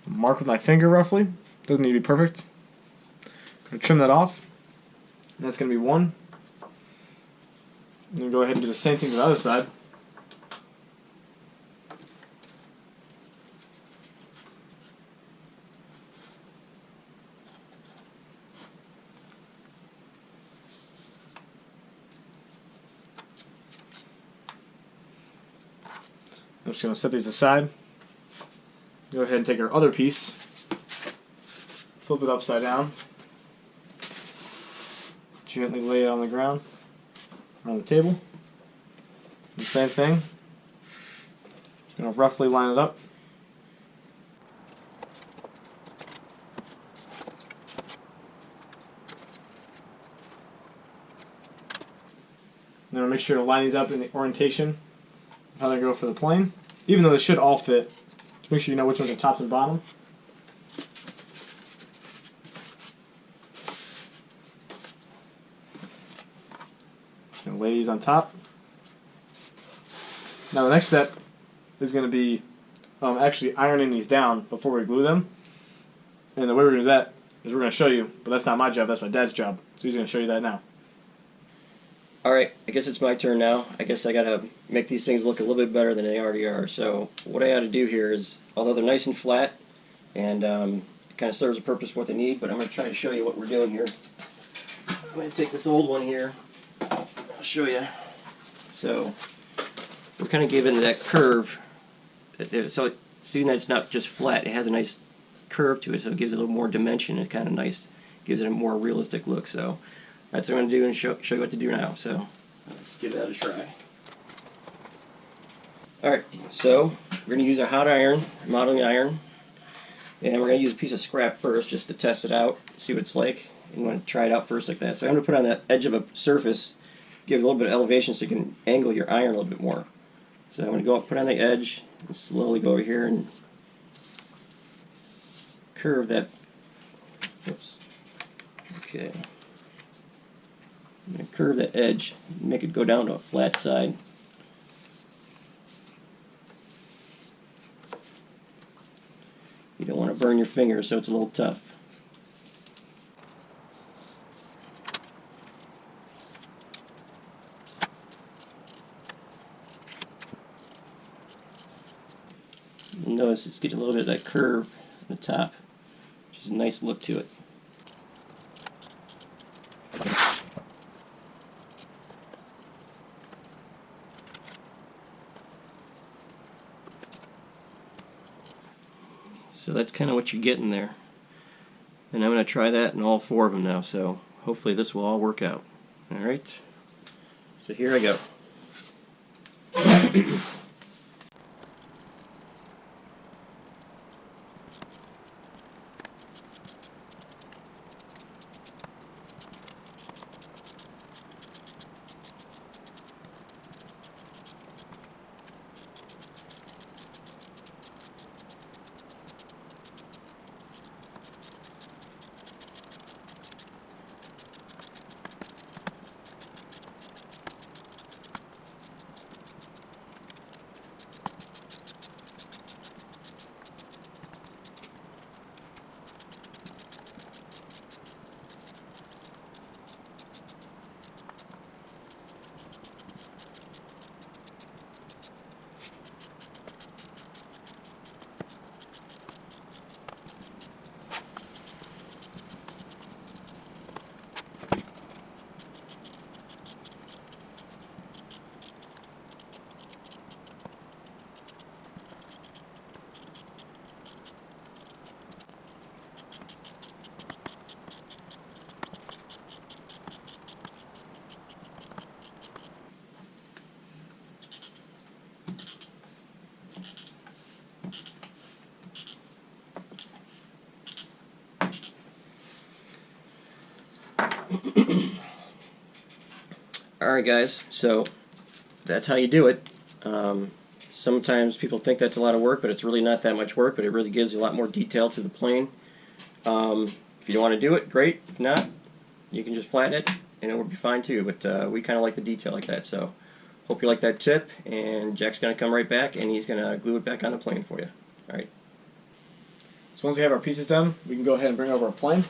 mark with my finger roughly. Doesn't need to be perfect. I'm going to trim that off. And that's going to be one. And then go ahead and do the same thing to the other side. I'm just going to set these aside. Go ahead and take our other piece, flip it upside down, gently lay it on the ground, on the table. And same thing. Just going to roughly line it up. Then we'll make sure to line these up in the orientation of how they go for the plane. Even though they should all fit, just make sure you know which ones are tops and bottom. Gonna lay these on top. Now the next step is going to be actually ironing these down before we glue them. And the way we're going to do that is we're going to show you, but that's not my job, that's my dad's job. So he's going to show you that now. Alright, I guess it's my turn now. I guess I gotta make these things look a little bit better than they already are. So what I gotta do here is, although they're nice and flat, and it kind of serves a purpose for what they need, but I'm going to try to show you what we're doing here. I'm going to take this old one here. I'll show you. So we're kind of giving that curve. So seeing that it's not just flat, it has a nice curve to it, so it gives it a little more dimension. It kind of nice, gives it a more realistic look. So that's what I'm going to do and show you what to do now. So let's give that a try. Alright, so we're going to use a hot iron, modeling iron, and we're going to use a piece of scrap first just to test it out, see what it's like. You want to try it out first like that. So I'm going to put it on the edge of a surface, give it a little bit of elevation so you can angle your iron a little bit more. So I'm going to go up, put it on the edge, and slowly go over here and curve that. Oops. Okay. I'm going to curve that edge, make it go down to a flat side. You don't want to burn your fingers, so it's a little tough. You'll notice it's getting a little bit of that curve on the top, which is a nice look to it. So that's kind of what you're getting there. And I'm going to try that in all 4 of them now, so hopefully this will all work out. Alright, so here I go. Alright guys, so that's how you do it. Sometimes people think that's a lot of work, but it's really not that much work, but it really gives you a lot more detail to the plane. If you don't want to do it, great. If not, you can just flatten it and it will be fine too, but we kind of like the detail like that, so hope you like that tip, and Jack's going to come right back and he's going to glue it back on the plane for you. Alright. So once we have our pieces done, we can go ahead and bring over our plane.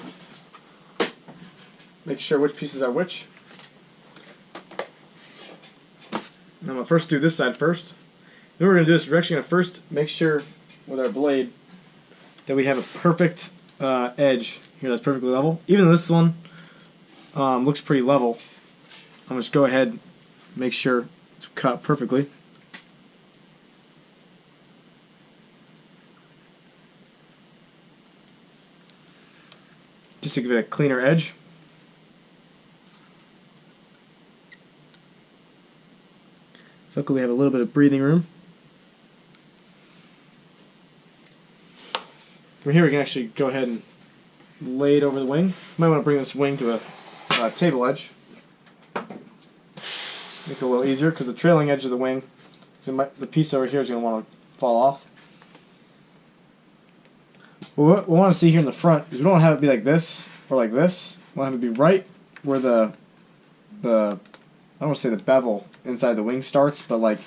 Make sure which pieces are which. I'm going to first do this side first. Then what we're going to do is we're actually going to first make sure with our blade that we have a perfect edge here that's perfectly level. Even though this one looks pretty level, I'm going to just go ahead and make sure it's cut perfectly. Just to give it a cleaner edge. So luckily we have a little bit of breathing room. From here we can actually go ahead and lay it over the wing. You might want to bring this wing to a table edge. Make it a little easier because the trailing edge of the wing, the piece over here is going to want to fall off. Well, what we want to see here in the front is we don't have it be like this or like this. We want to have it be right where the I don't want to say the bevel inside the wing starts, but like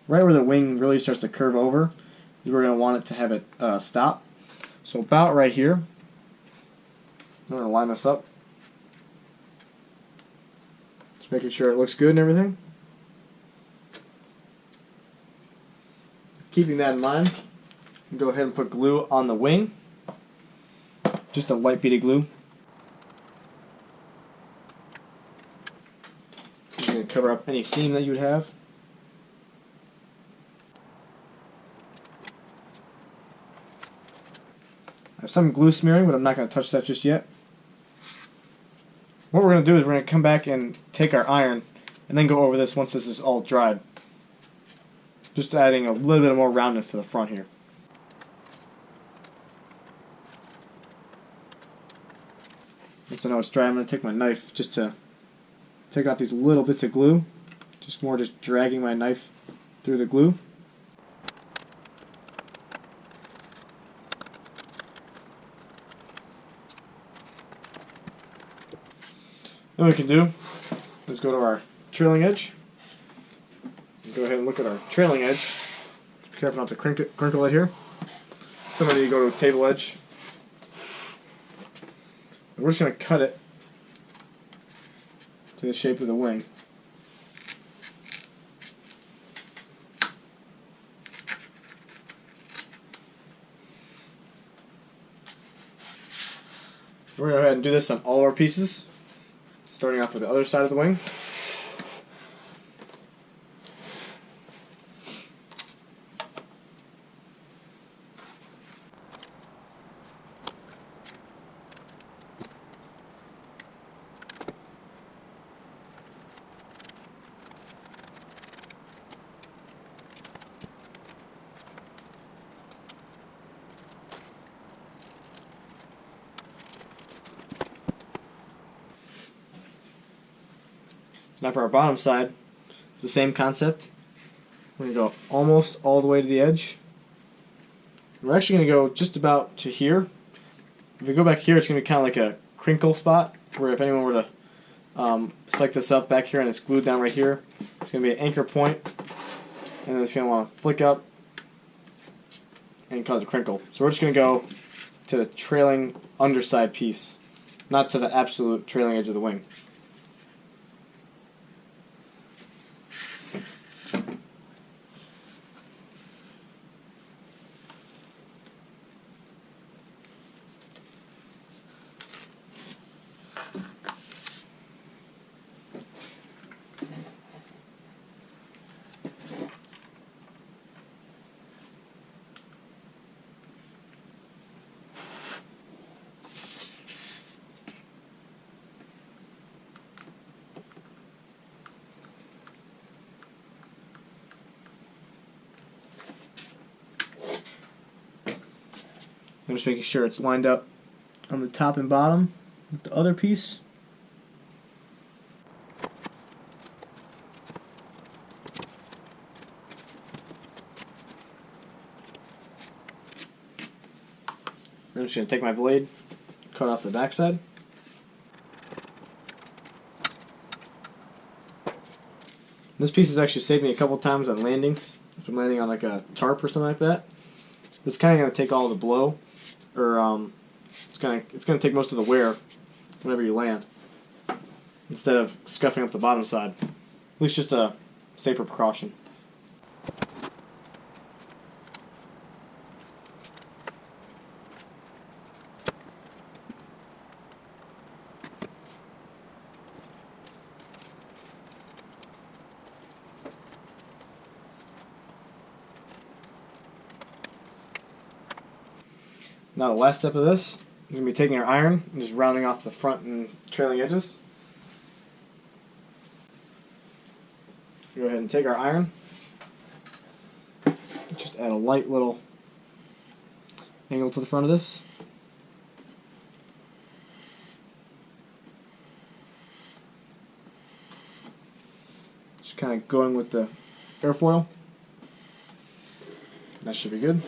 right where the wing really starts to curve over, we're going to want it to have it stop. So about right here, I'm going to line this up. Just making sure it looks good and everything. Keeping that in mind, go ahead and put glue on the wing. Just a light bead of glue. Just going to cover up any seam that you would have. I have some glue smearing, but I'm not going to touch that just yet. What we're going to do is we're going to come back and take our iron and then go over this once this is all dried. Just adding a little bit more roundness to the front here. Once I know it's dry, I'm going to take my knife just to take out these little bits of glue. Just dragging my knife through the glue. Then what we can do is go to our trailing edge. Go ahead and look at our trailing edge. Be careful not to crinkle it here. Somebody go to a table edge. And we're just going to cut it to the shape of the wing. We're going to go ahead and do this on all of our pieces, starting off with the other side of the wing. Now for our bottom side, it's the same concept. We're going to go almost all the way to the edge. We're actually going to go just about to here. If we go back here, it's going to be kind of like a crinkle spot, where if anyone were to spike this up back here and it's glued down right here, it's going to be an anchor point, and then it's going to want to flick up and cause a crinkle. So we're just going to go to the trailing underside piece, not to the absolute trailing edge of the wing. I'm just making sure it's lined up on the top and bottom with the other piece. I'm just going to take my blade, cut off the backside. This piece has actually saved me a couple times on landings. If I'm landing on like a tarp or something like that. This kind of going to take all the blow, or it's going to take most of the wear whenever you land, instead of scuffing up the bottom side. At least just a safer precaution. Now the last step of this, we're going to be taking our iron and just rounding off the front and trailing edges. Go ahead and take our iron, just add a light little angle to the front of this. Just kind of going with the airfoil. That should be good.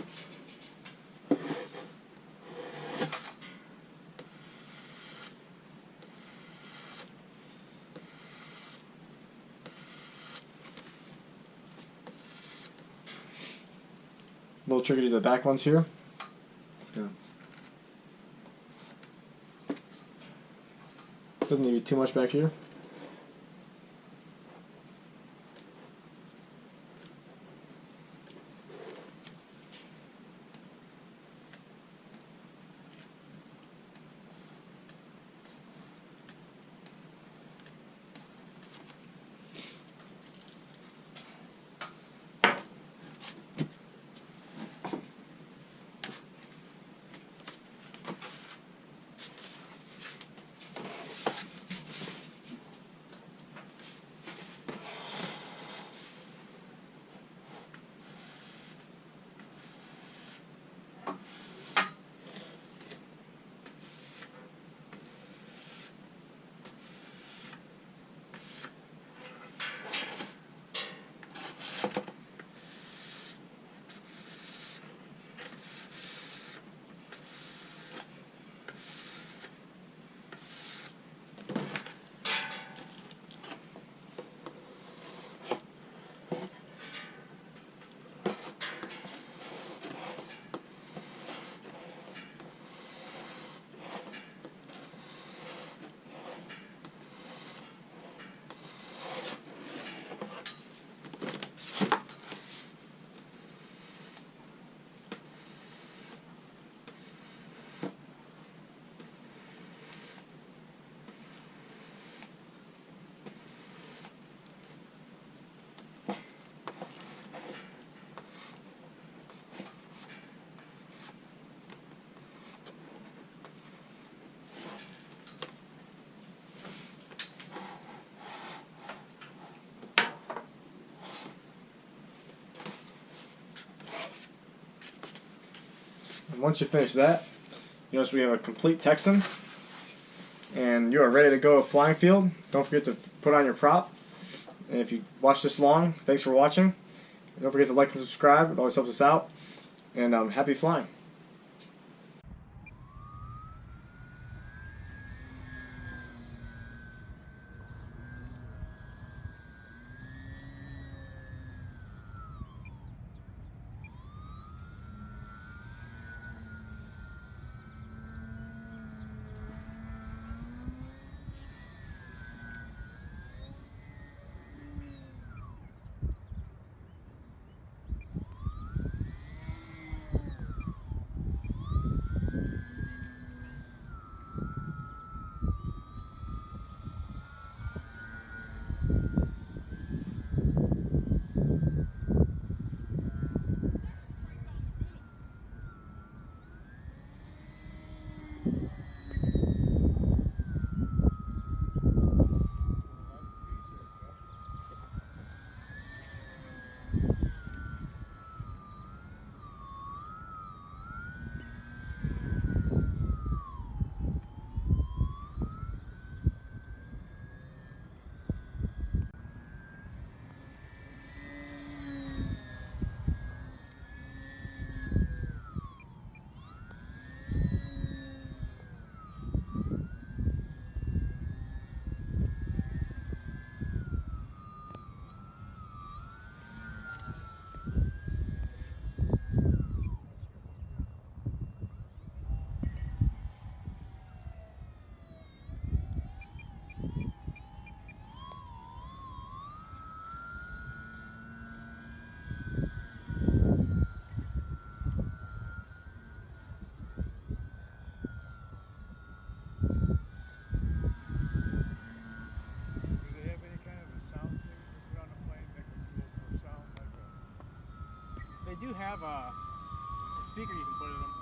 A little tricky to the back ones here. Yeah. Doesn't need to be too much back here. once you finish that, you notice we have a complete Texan, and you are ready to go flying field. Don't forget to put on your prop. And if you watch this long, thanks for watching. Don't forget to like and subscribe. It always helps us out. And happy flying. They do have a speaker you can put in them.